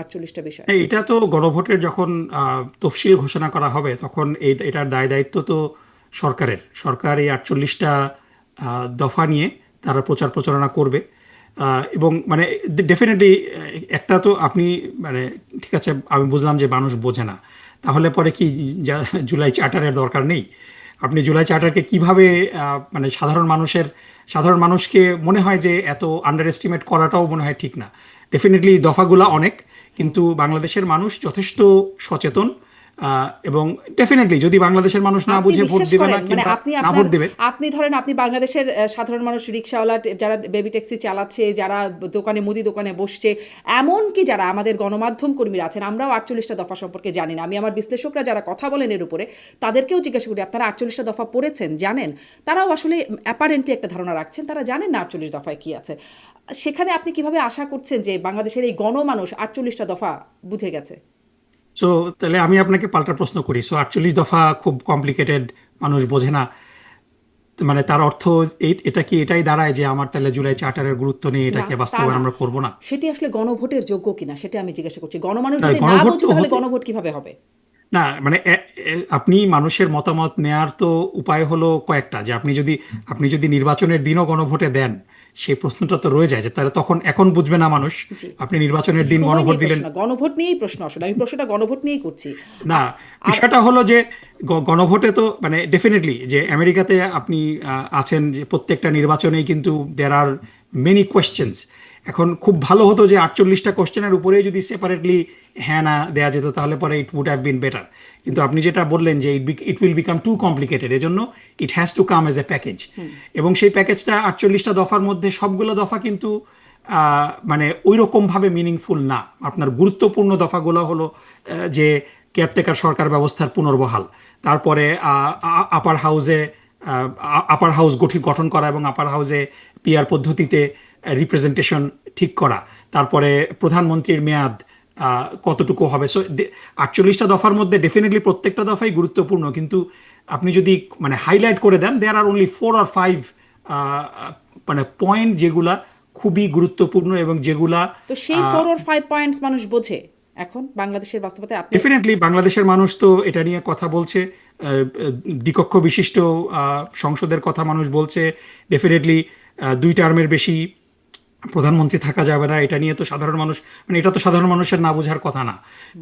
48টা বিষয়? এটা তো গণভোটের যখন তফসিল ঘোষণা করা হবে তখন এটার দায় দায়িত্ব তো সরকার এই 48টা দফা নিয়ে তারা প্রচারণা করবে। এবং মানে ডেফিনেটলি একটা তো আপনি মানে ঠিক আছে, আমি বুঝলাম যে মানুষ বোঝে না, তাহলে পরে কি জুলাই চার্টারের দরকার নেই? আপনি জুলাই চার্টারকে কিভাবে মানে সাধারণ মানুষকে মনে হয় যে এত আন্ডার এস্টিমেট করাটাও মনে হয় ঠিক না। ডেফিনেটলি দফাগুলা অনেক, কিন্তু বাংলাদেশের মানুষ যথেষ্ট সচেতন এবং ডেফিনেটলি যদি বাংলাদেশের মানুষ না আপনি বুঝে ভোট বিশ্বাস দেবে করেন না মানে কিংবা আপনি না আপনার ভোট দেবে, আপনি ধরেন আপনি বাংলাদেশের সাধারণ মানুষ রিক্সাওয়ালা যারা বেবি ট্যাক্সি চালাচ্ছে, যারা দোকানে মুদি দোকানে বসছে, এমনকি যারা আমাদের গণমাধ্যম কর্মীরা আছেন, আমরাও 48টা দফা সম্পর্কে জানি না। আমি আমার বিশ্লেষকরা যারা কথা বলেন এর উপরে তাদেরকেও জিজ্ঞাসা করি আপনারা 48টা দফা পড়েছেন, জানেন? তারাও আসলে অ্যাপারেন্টলি একটা ধারণা রাখছেন, তারা জানেন না 48 দফায় কি আছে। সেখানে আপনি কিভাবে আশা করছেন যে বাংলাদেশের এই গণমানুষ 48টা দফা বুঝে গেছে? সো তাহলে আমি আপনাকে পাল্টা প্রশ্ন করি, সো 48 দফা খুব কমপ্লিকেটেড, মানুষ বোঝে না, মানে তার অর্থ এটা কি এটাই দাঁড়ায় যে আমার তাহলে জুলাই চার্টারের গুরুত্ব নেই, না, এটাকে তা বাস্তবায়ন না। আমরা করব না? সেটি আসলে গণভোটের যোগ্য কিনা সেটা আমি জিজ্ঞাসা করছি। গণমানুষ না, যদি না গণভোট বোঝে তো তাহলে হতে, গণভোট কিভাবে হবে? না মানে আপনি মানুষের মতামত নেয়ার তো উপায় হলো কয়েকটা, যে আপনি যদি নির্বাচনের দিনও গণভোটে দেন, সেই প্রশ্নটা তো রয়ে যায় যে তাহলে তখন এখন বুঝবে না মানুষ, জি, আপনি নির্বাচনের দিন সময় গণভোট নিয়ে দিলেন। প্রশ্ন না, গণভোট নিয়েই প্রশ্ন আসলে। আমি প্রশ্নটা গণভোট নিয়েই করছি। না, আর বিষয়টা হলো যে গণভোটে তো মানে ডেফিনেটলি যে আমেরিকাতে আপনি আছেন যে প্রত্যেকটা নির্বাচনেই কিন্তু দেয়ার আর মেনি কোয়েশ্চেন্স। এখন খুব ভালো হতো যে 48টা কোশ্চেনের উপরে যদি সেপারেটলি হ্যাঁ না দেওয়া যেত, তাহলে পরে it would have been better. কিন্তু আপনি যেটা বললেন যে it will become too complicated, এজন্য it has to come as a package. এবং সেই প্যাকেজটা 48টা দফার মধ্যে সবগুলো দফা কিন্তু মানে ওই রকমভাবে মিনিংফুল না। আপনার গুরুত্বপূর্ণ দফাগুলো হলো যে কেয়ারটেকার সরকার ব্যবস্থার পুনর্বহাল, তারপরে আপার হাউস গঠন করা এবং আপার হাউসে পিআর পদ্ধতিতে রিপ্রেজেন্টেশন ঠিক করা, তারপরে প্রধানমন্ত্রীর মেয়াদ কতটুকু হবে। সো 48টা দফার মধ্যে ডেফিনেটলি প্রত্যেকটা দফাই গুরুত্বপূর্ণ, কিন্তু আপনি যদি মানে হাইলাইট করে দেন, দেয়ার আর অনলি 4 or 5 মানে পয়েন্ট যেগুলা খুবই গুরুত্বপূর্ণ এবং যেগুলা তো সেই 4 or 5 পয়েন্টস মানুষ বোঝে এখন বাংলাদেশের বাস্তবতায়? আপনি ডেফিনেটলি বাংলাদেশের মানুষ তো এটা নিয়ে কথা বলছে, দ্বিকক্ষ বিশিষ্ট সংসদের কথা মানুষ বলছে। ডেফিনেটলি 2 টার্মের বেশি প্রধানমন্ত্রী থাকা যাবে না, এটা নিয়ে তো সাধারণ মানুষ, মানে এটা তো সাধারণ মানুষের না বোঝার কথা না।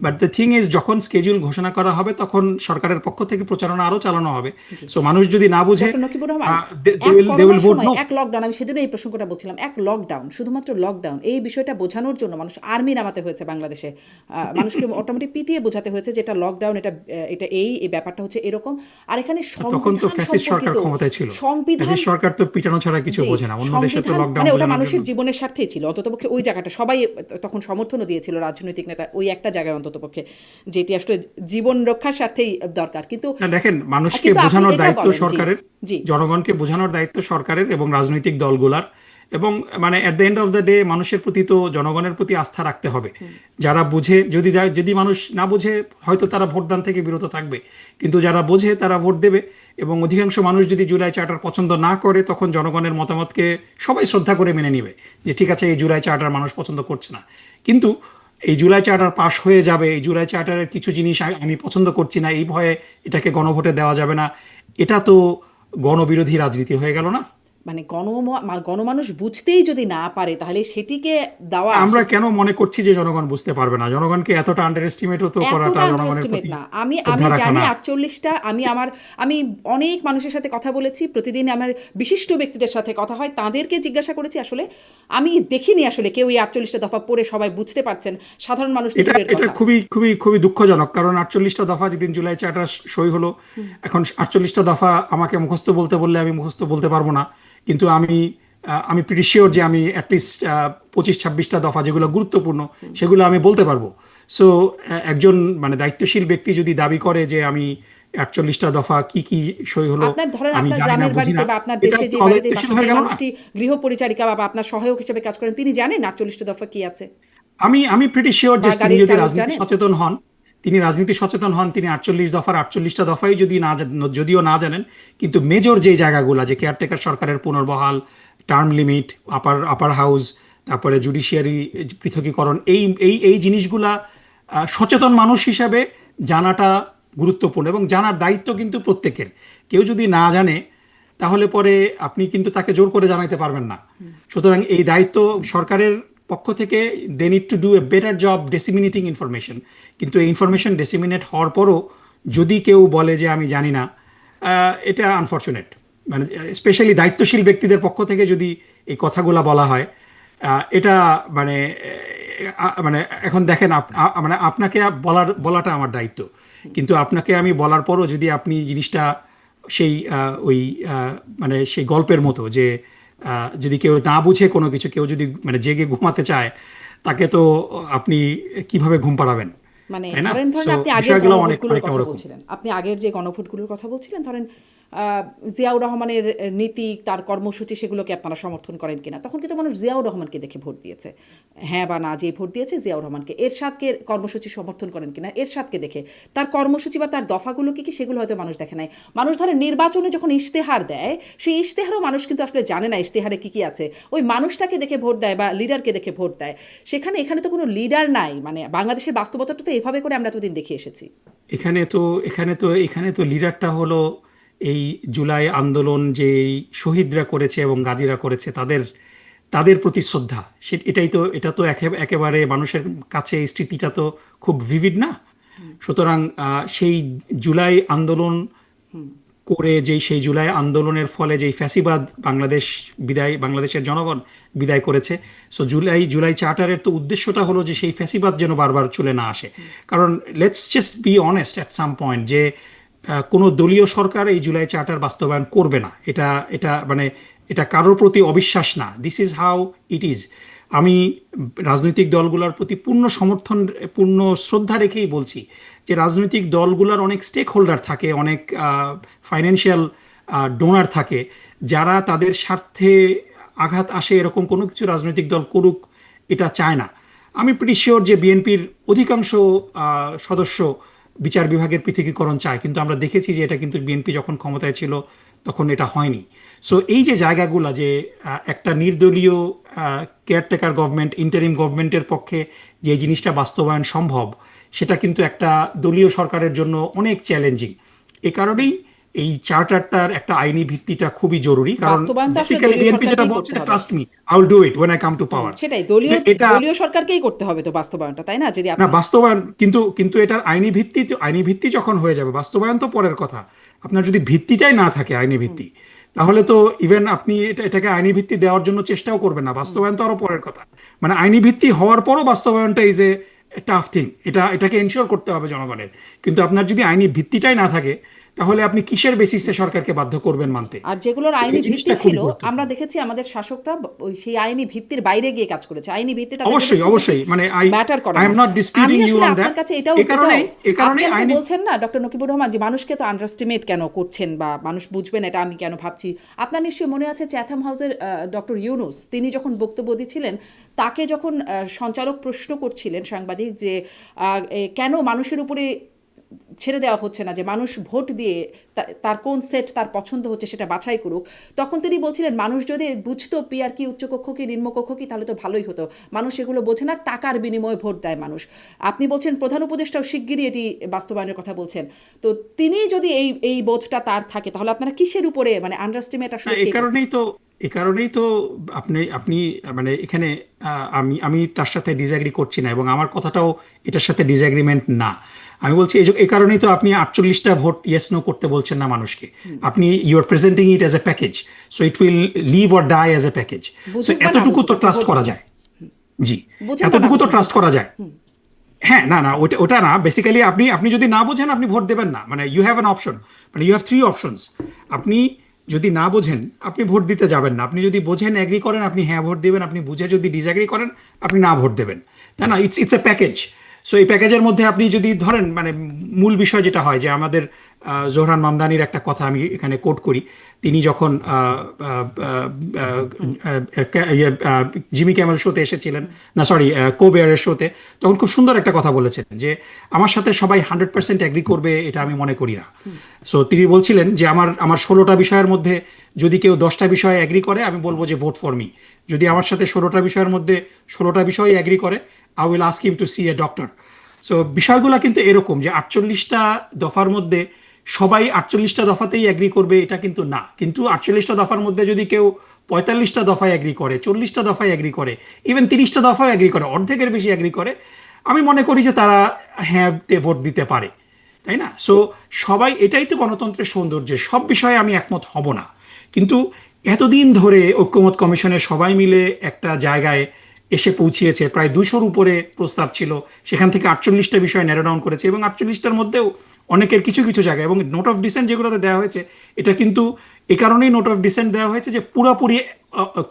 বাট দ্য থিং ইজ, যখন স্কেডিউল ঘোষণা করা হবে তখন সরকারের পক্ষ থেকে প্রচারণা আরও চালানো হবে। জি, সো মানুষ যদি না বুঝে, ডক্টর নকিবুর রহমান, দে এক উইল করোনার ভোট সময় নো। এক লকডাউন, আমি সেদিনও এই প্রসঙ্গটা বলছিলাম, এক লকডাউন, শুধুমাত্র লকডাউন, এই বিষয়টা বোঝানোর জন্য মানুষ আর্মি নামাতে হয়েছে বাংলাদেশে। মানুষকে মোটামুটি পিটিয়ে বোঝাতে হয়েছে যে এটা লকডাউন, এটা এই ব্যাপারটা হচ্ছে এরকম। আর এখানে তখন তো সংবিধান ফ্যাসিস্ট সরকার সম্পর্কিত ক্ষমতায় ছিল, সংবিধান, ফ্যাসিস্ট সরকার তো পিটানো ছাড়া কিছু জি, বোঝে না, অন্য দেশে তো সংবিধান লকডাউন মানে ওটা বোঝানোর মানুষের জন্য। জীবনের স্বার্থেই ছিল অন্ততপক্ষে ওই জায়গাটা। সবাই তখন সমর্থনও দিয়েছিল, রাজনৈতিক নেতা, ওই একটা জায়গায় অন্ততপক্ষে, যেটি আসলে জীবন রক্ষার স্বার্থেই দরকার। কিন্তু না দেখেন, মানুষকে কিন্তু আপনি বোঝানোর এটা দায়িত্ব বলেন, জি, সরকারের, জি, জনগণকে বোঝানোর দায়িত্ব সরকারের এবং রাজনৈতিক দলগুলার। এবং মানে at the end of the day মানুষের প্রতি তো জনগণের প্রতি আস্থা রাখতে হবে। যারা বুঝে, যদি মানুষ না বুঝে হয়তো তারা ভোটদান থেকে বিরত থাকবে, কিন্তু যারা বোঝে তারা ভোট দেবে। এবং অধিকাংশ মানুষ যদি জুলাই চার্টার পছন্দ না করে, তখন জনগণের মতামতকে সবাই শ্রদ্ধা করে মেনে নিবে যে ঠিক আছে, এই জুলাই চার্টার মানুষ পছন্দ করছে না, কিন্তু এই জুলাই চার্টার পাশ হয়ে যাবে, এই জুলাই চার্টারের কিছু জিনিস আমি পছন্দ করছি না, এই ভয়ে এটাকে গণভোটে দেওয়া যাবে না, এটা তো গণবিরোধী রাজনীতি হয়ে গেল না? মানে গণমানুষ বুঝতেই যদি না পারে তাহলে সেটিকে দেওয়া, আমরা কেন মনে করছি যে জনগণ বুঝতে পারবে না? জনগণকে এতটা আন্ডার এস্টিমেটও তো করাটা এতটা জনগণের আন্ডারএস্টিমেট প্রতি না। আমি আমি শ্রদ্ধা রাখা জানি না। 48টা, আমি অনেক মানুষের সাথে কথা বলেছি, প্রতিদিন আমার বিশিষ্ট ব্যক্তিদের সাথে কথা হয়, তাদেরকে জিজ্ঞাসা করেছি, আসলে আমি দেখিনি আসলে কেউ এই 48টা দফা পড়ে সবাই বুঝতে পারছেন, সাধারণ মানুষ তো এটা দূরের এটা কথা। খুবই খুবই খুবই দুঃখজনক, কারণ 48টা দফা যেদিন জুলাই চার্টার সই হলো, এখন 48টা দফা আমাকে মুখস্থ বলতে বললে আমি মুখস্থ বলতে পারবো না, কিন্তু আমি প্রিটি শিওর যে আমি অ্যাটলিস্ট 25-26টা দফা যেগুলো গুরুত্বপূর্ণ সেগুলো আমি বলতে পারবো। সো একজন মানে দায়িত্বশীল ব্যক্তি যদি দাবি করে যে আমি 48টা দফা কি কি সই হলো আপনার ধরেন আমি আপনার জানি না, গ্রামের বুঝি বাড়িতে না, বা আপনার এটা দেশে কি যে বাড়িতে অদায়িত্বশীল বাসা, হয়ে যে গেল না? মানুষটি গৃহ পরিচারিকা বা আপনার সহায়ক হিসেবে কাজ করেন, তিনি জানেন 48টা দফা কি আছে? আমি প্রিটি শিওর বা যে তিনি গাড়ির যদি চালক রাজনীতি জানেন? সচেতন হন, তিনি 48টা দফাই যদি যদিও না জানেন, কিন্তু মেজর যে জায়গাগুলো, যে কেয়ারটেকার সরকারের পুনর্বহাল, টার্ম লিমিট, আপার হাউস, তারপরে জুডিশিয়ারি পৃথকীকরণ, এই এই এই জিনিসগুলা সচেতন মানুষ হিসাবে জানাটা গুরুত্বপূর্ণ এবং জানার দায়িত্ব কিন্তু প্রত্যেকের। কেউ যদি না জানে তাহলে পরে আপনি কিন্তু তাকে জোর করে জানাইতে পারবেন না। সুতরাং এই দায়িত্ব সরকারের পক্ষ থেকে, they need to do a better job disseminating information. কিন্তু এই ইনফরমেশন ডিসিমিনেট হওয়ার পরও যদি কেউ বলে যে আমি জানি না, এটা আনফর্চুনেট। মানে স্পেশালি দায়িত্বশীল ব্যক্তিদের পক্ষ থেকে যদি এই কথাগুলো বলা হয়, এটা মানে মানে এখন দেখেন, মানে আপনাকে বলাটা আমার দায়িত্ব, কিন্তু আপনাকে আমি বলার পরও যদি আপনি জিনিসটা সেই ওই মানে সেই গল্পের মতো যে যদি কেউ না বুঝে কোনো কিছু, কেউ যদি মানে জেগে ঘুমাতে চায়, তাকে তো আপনি কিভাবে ঘুম পাড়াবেন, মানে তাই না? ধরেন সো আপনি আগের বিষয়গুলো অনেক গণভোটগুলোর অনেকটা কথা ওরকম। বলছিলেন, আপনি আগের যে গণভোটগুলোর কথা বলছিলেন, ধরেন জিয়াউর রহমানের নীতি, তার কর্মসূচি, সেগুলোকে আপনারা সমর্থন করেন কিনা? তখন কিন্তু মানুষ জিয়াউর রহমানকে দেখে ভোট দিয়েছে, হ্যাঁ বা না যে ভোট দিয়েছে জিয়াউর রহমানকে। এরশাদকে কর্মসূচি সমর্থন করেন কিনা? এরশাদকে দেখে। তার কর্মসূচি বা তার দফাগুলো কি কি সেগুলো হয়তো মানুষ দেখে নাই। মানুষ ধরেন নির্বাচনে যখন ইশতেহার দেয়, সেই ইশতেহারও মানুষ কিন্তু আসলে জানে না ইশতেহারে কি কি আছে, ওই মানুষটাকে দেখে ভোট দেয় বা লিডারকে দেখে ভোট দেয়। এখানে তো কোনো লিডার নাই, মানে বাংলাদেশের বাস্তবতাটা তো এভাবে করে আমরা এতদিন দেখে এসেছি। এখানে তো লিডারটা হলো এই জুলাই আন্দোলন যে শহীদরা করেছে এবং গাজীরা করেছে, তাদের তাদের প্রতি শ্রদ্ধা। এটা তো একেবারে মানুষের কাছে এই স্মৃতিটা তো খুব ভিভিড না? সুতরাং সেই জুলাই আন্দোলন করে সেই জুলাই আন্দোলনের ফলে যেই ফ্যাসিবাদ বাংলাদেশের জনগণ বিদায় করেছে। সো জুলাই চার্টারের তো উদ্দেশ্যটা হলো যে সেই ফ্যাসিবাদ যেন বারবার চলে না আসে। কারণ let's just be honest at some point যে কোনো দলীয় সরকার এই জুলাই চার্টার বাস্তবায়ন করবে না। এটা মানে এটা কারোর প্রতি অবিশ্বাস না। This is how it is. আমি রাজনৈতিক দলগুলোর প্রতি পূর্ণ সমর্থন, পূর্ণ শ্রদ্ধা রেখেই বলছি যে রাজনৈতিক দলগুলোর অনেক স্টেক হোল্ডার থাকে, অনেক ফাইন্যান্সিয়াল ডোনার থাকে, যারা তাদের স্বার্থে আঘাত আসে এরকম কোনো কিছু রাজনৈতিক দল করুক এটা চায় না। আমি প্রিটি শিওর যে বিএনপির অধিকাংশ সদস্য বিচার বিভাগের পৃথকীকরণ চায়, কিন্তু আমরা দেখেছি যে এটা কিন্তু বিএনপি যখন ক্ষমতায় ছিল তখন এটা হয়নি। সো এই যে জায়গাগুলো যে একটা নির্দলীয় কেয়ারটেকার গভর্নমেন্ট, ইন্টারিম গভর্নমেন্টের পক্ষে যে জিনিসটা বাস্তবায়ন সম্ভব, সেটা কিন্তু একটা দলীয় সরকারের জন্য অনেক চ্যালেঞ্জিং। এ কারণেই এই চার্টারটার একটা আইনি ভিত্তিটা খুবই জরুরি। কারণ বাস্তবায়ন তো আসলে বেসিক্যালি দলীয় বিএনপি যেটা সরকারকেই বলছে করতে যে হবে। Trust me, I will do it when I come to power. সেটাই, এটা দলীয় সরকারকেই করতে হবে তো বাস্তবায়নটা, তাই না? যদি না আপনি বাস্তবায়ন, কিন্তু এটার আইনি ভিত্তি যখন হয়ে যাবে, বাস্তবায়ন তো পরের কথা। আপনার যদি ভিত্তিটাই না থাকে আইনি ভিত্তি, তাহলে তো ইভেন আপনি এটাকে আইনি ভিত্তি দেওয়ার জন্য চেষ্টাও করবেন না। বাস্তবায়ন তো আরো পরের কথা। মানে আইনি ভিত্তি হওয়ার পরও বাস্তবায়নটা ইজ এ টাফ থিং। এটাকে এনশিওর করতে হবে জনগণের। কিন্তু আপনার যদি আইনি ভিত্তিটাই না থাকে, তাহলে আপনি কিসের বেসিসে সরকারকে বাধ্য করবেন মানতে? আর যেগুলোর So, আইনি এই ভিত্তি জিনিসটা ছিল, খুবই গুরুত্বপূর্ণ। আমরা দেখেছি আমাদের শাসকরা সেই আইনি ভিত্তির বাইরে গিয়ে কাজ করেছে। আইনি ভিত্তি তাদের জন্য অবশ্যই খুব বেশি অবশ্যই, মানে আই ম্যাটার করে আই না। এম নট আমি ডিসপিউটিং ইউ আসলে অন দ্যাট। আপনার কাছে এ কারণেই আপনি আমাকে আইনি বলছেন না ডক্টর নকিবুর রহমান, যে মানুষকে তো আন্ডারস্টিমেট কেন করছেন বা মানুষ বুঝবেন এটা আমি কেন ভাবছি। আপনার নিশ্চয়ই মনে আছে চ্যাথাম হাউসের ডক্টর ইউনুস, তিনি যখন বক্তব্য দিচ্ছিলেন, তাকে যখন সঞ্চালক প্রশ্ন করছিলেন, সাংবাদিক, যে কেন মানুষের উপরে ছেড়ে দেওয়া হচ্ছে না, যে মানুষ ভোট দিয়ে তার কোন সেট তার পছন্দ হচ্ছে সেটা বাছাই করুক, তখন তিনি বলছিলেন মানুষ যদি বুঝতো পিআর কি, উচ্চকক্ষ কি, নিম্নকক্ষ কি, তাহলে তো ভালোই হতো। মানুষ এগুলো বোঝে না, টাকার বিনিময়ে ভোট দেয় মানুষ। আপনি বলছেন প্রধান উপদেষ্টাও শিগগিরই এটি বাস্তবায়নের কথা বলছেন। তো তিনি যদি এই বোধটা তার থাকে, তাহলে আপনারা কিসের উপরে মানে আন্ডারস্টিমেট আসলে এই কারণেই তো আপনি আপনি মানে এখানে আমি তার সাথে ডিসএগ্রি করছি না, এবং আমার কথাটাও এটার সাথে ডিসএগ্রিমেন্ট না। আমি বলছি এই কারণেই তো আপনি 48টা ভোট ইয়েস নো করতে বলছেন না মানুষকে। আপনি you are presenting it as a package, so it will live or die as a package. So এতটুকু তো ট্রাস্ট করা যায়। জি, এতটুকু তো ট্রাস্ট করা যায়। হ্যাঁ, না ওটা না। বেসিক্যালি আপনি যদি না বোঝেন আপনি ভোট দেবেন না। মানে ইউ হ্যাভ অ্যান অপশন, মানে ইউ হ্যাভ 3 অপশনস। আপনি যদি না বোঝেন আপনি ভোট দিতে যাবেন না। আপনি যদি বোঝেন, এগ্রি করেন, আপনি হ্যাঁ ভোট দেবেন। আপনি বুঝে যদি ডিসএগ্রি করেন, আপনি না ভোট দেবেন, তাই না? It's a package. সো এই প্যাকেজের মধ্যে আপনি যদি ধরেন, মানে মূল বিষয় যেটা হয় যে আমাদের জোহরান মামদানির একটা কথা আমি এখানে কোট করি। তিনি যখন জিমি ক্যামেল শোতে এসেছিলেন, না সরি, কোবেয়ারের শোতে, তখন খুব সুন্দর একটা কথা বলেছেন যে আমার সাথে সবাই 100% এগ্রি করবে এটা আমি মনে করি না। সো তিনি বলছিলেন যে আমার 16টা বিষয়ের মধ্যে যদি কেউ 10টা বিষয়ে এগ্রি করে, আমি বলবো যে ভোট ফর মি। যদি আমার সাথে 16টা বিষয়ের মধ্যে 16টা বিষয় এগ্রি করে, I will ask him to see a doctor. So বিষয়গুলো কিন্তু এরকম যে 48টা দফার মধ্যে সবাই 48টা দফাতেই এগ্রি করবে এটা কিন্তু না। কিন্তু 48টা দফার মধ্যে যদি কেউ 45টা দফায় এগ্রি করে, 40টা দফায় এগ্রি করে, ইভেন 30টা দফায় এগ্রি করে, অর্ধেকের বেশি এগ্রি করে, আমি মনে করি যে তারা হ্যাঁ তে ভোট দিতে পারে, তাই না? সো সবাই, এটাই তো গণতন্ত্রের সৌন্দর্য। সব বিষয়ে আমি একমত হব না, কিন্তু এতদিন ধরে ঐক্যমত কমিশনে সবাই মিলে একটা জায়গায় এসে পৌঁছিয়েছে। প্রায় 200-র উপরে প্রস্তাব ছিল, সেখান থেকে 48টা বিষয় ন্যারো ডাউন করেছে, এবং 48টার মধ্যেও অনেকের কিছু কিছু জায়গায়, এবং নোট অফ ডিসেন্ট যেগুলোতে দেওয়া হয়েছে, এটা কিন্তু এ কারণেই নোট অফ ডিসেন্ট দেওয়া হয়েছে যে পুরাপুরি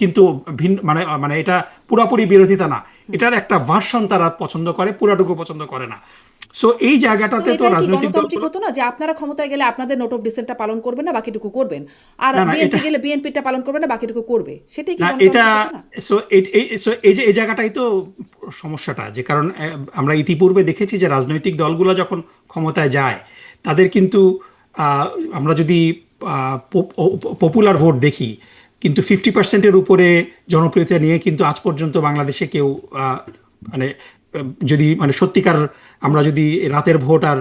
কিন্তু ভিন্ন, মানে মানে এটা পুরাপুরি বিরোধিতা না, এটার একটা ভার্সন তারা পছন্দ করে, পুরাটুকু পছন্দ করে না। সো এই তো জায়গাটাতে তো এটাই কি রাজনৈতিক গণতান্ত্রিক দলগুলো, হতো না যে আপনারা ক্ষমতায় গেলে আপনাদের নোট অফ ডিসেন্টটা পালন করবেন না, বাকিটুকু করবেন, আর না না বিএনপি এটা, গেলে বিএনপিটা পালন করবে না, বাকিটুকু করবে? সেটাই কি না এটা, গণতান্ত্রিক হতো না? সো এই যে এই জায়গাটাই তো সমস্যাটা, যে কারণ আমরা ইতিপূর্বে দেখেছি যে রাজনৈতিক দলগুলো যখন ক্ষমতায় যায়, তাদের কিন্তু আহ, আমরা যদি পপুলার ভোট দেখি, কিন্তু 50%-এর উপরে জনপ্রিয়তা নিয়ে কিন্তু আজ পর্যন্ত বাংলাদেশে কেউ মানে যদি মানে সত্যিকার, আমরা যদি রাতের ভোট আর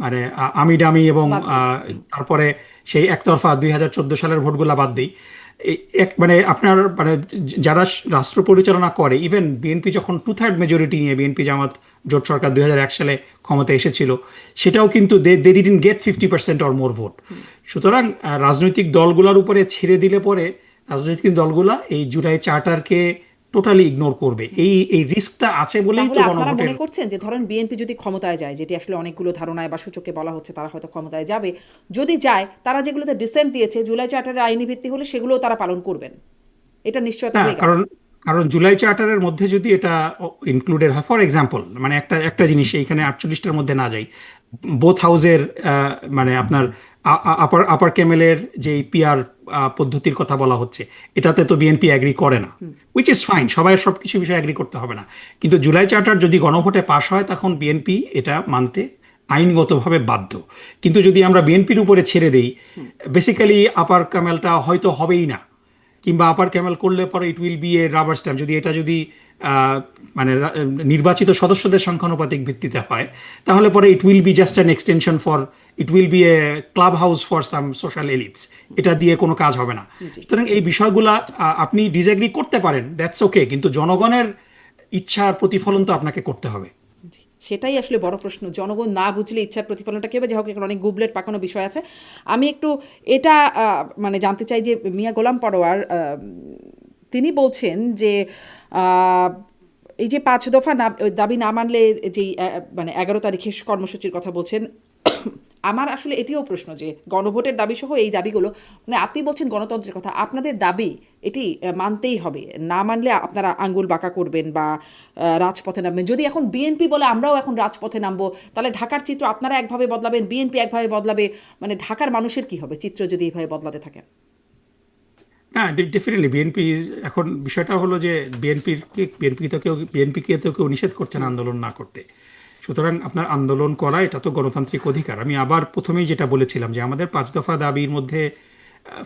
মানে আমি ডামি এবং বাদ দিই। তারপরে সেই একতরফা 2014 সালের ভোটগুলা বাদ দিই, এক মানে আপনার মানে যারা রাষ্ট্র পরিচালনা করে, ইভেন বিএনপি যখন 2/3 মেজরিটি নিয়ে বিএনপি জামাত জোট সরকার 2001 সালে ক্ষমতায় এসেছিল, সেটাও কিন্তু they didn't get 50% or more vote. সুতরাং রাজনৈতিক দলগুলোর উপরে ছেড়ে দিলে পরে রাজনৈতিক দলগুলা এই জুলাই চার্টারকে টোটালি ইগনোর করবে, এই রিস্কটা আছে বলেই তো তাহলে আপনারা গণভোটের। মনে করছেন যে ধরেন বিএনপি যদি ক্ষমতায় যায়, যেটি আসলে অনেকগুলো ধারণায় বা সূচকে বলা হচ্ছে তারা হয়তো ক্ষমতায় যাবে, যদি যায় তারা যেগুলোতে ডিসেন্ট দিয়েছে জুলাই চার্টারের আইনি ভিত্তি হলে সেগুলোও তারা পালন করবেন, এটা নিশ্চয়তা না, হয়ে গেল। কারণ কারণ জুলাই চার্টারের মধ্যে যদি এটা ইনক্লুডেড হয়, ফর এক্সাম্পল মানে একটা একটা জিনিস এইখানে 48টার মধ্যে না যাই, বোথ হাউসের মানে আপনার আপার আপার ক্যামেলের যে পিআর পদ্ধতির কথা বলা হচ্ছে, এটাতে তো বিএনপি অ্যাগ্রি করে না, উইচ ইজ ফাইন, সবাই সব কিছু বিষয়ে অ্যাগ্রি করতে হবে না। কিন্তু জুলাই চার্টার যদি গণভোটে পাশ হয়, তখন বিএনপি এটা মানতে আইনগতভাবে বাধ্য। কিন্তু যদি আমরা বিএনপির উপরে ছেড়ে দেই, বেসিক্যালি আপার ক্যামেলটা হয়তো হবেই না, কিংবা আপার ক্যামেল করলে পরে ইট will B A rubber stamp, যদি এটা যদি মানে নির্বাচিত সদস্যদের সংখ্যানুপাতিক ভিত্তিতে হয়, তাহলে পরে ইট will B just an extension for, it will B A club house for some social elites, এটা দিয়ে কোনো কাজ হবে না। জি। সুতরাং এই বিষয়গুলা আপনি ডিসএগ্রি করতে পারেন, দ্যাটস ওকে, কিন্তু জনগণের ইচ্ছার প্রতিফলন তো আপনাকে করতে হবে। জি, সেটাই আসলে বড় প্রশ্ন, জনগণ না বুঝলে ইচ্ছার প্রতিফলনটা কী হবে? যাই হোক, এখানে অনেক গুবলেট পাকানো বিষয় আছে। আমি একটু এটা মানে জানতে চাই যে মিয়া গোলাম পরোয়ার তিনি বলছেন যে আহ, এই যে 5 দফা দাবি না মানলে যেই মানে 11 তারিখে কর্মসূচির কথা বলছেন, আমার আসলে এটিও প্রশ্ন যে গণভোটের দাবি সহ এই দাবিগুলো, মানে আপনি বলছেন গণতন্ত্রের কথা, আপনাদের দাবি এটি মানতেই হবে, না মানলে আপনারা আঙ্গুল বাঁকা করবেন বা রাজপথে নামবেন। যদি এখন বিএনপি বলে আমরাও এখন রাজপথে নামবো, তাহলে ঢাকার চিত্র আপনারা একভাবে বদলাবেন, বিএনপি একভাবে বদলাবে, মানে ঢাকার মানুষের কি হবে চিত্র যদি এইভাবে বদলাতে থাকেন? না, ডেফিনেটলি বিএনপি, এখন বিষয়টা হলো যে বিএনপিকে তো কেউ নিষেধ করছে না আন্দোলন না করতে। সুতরাং আপনার আন্দোলন করা এটা তো গণতান্ত্রিক অধিকার। আমি আবার প্রথমেই যেটা বলেছিলাম যে আমাদের 5 দফা দাবির মধ্যে,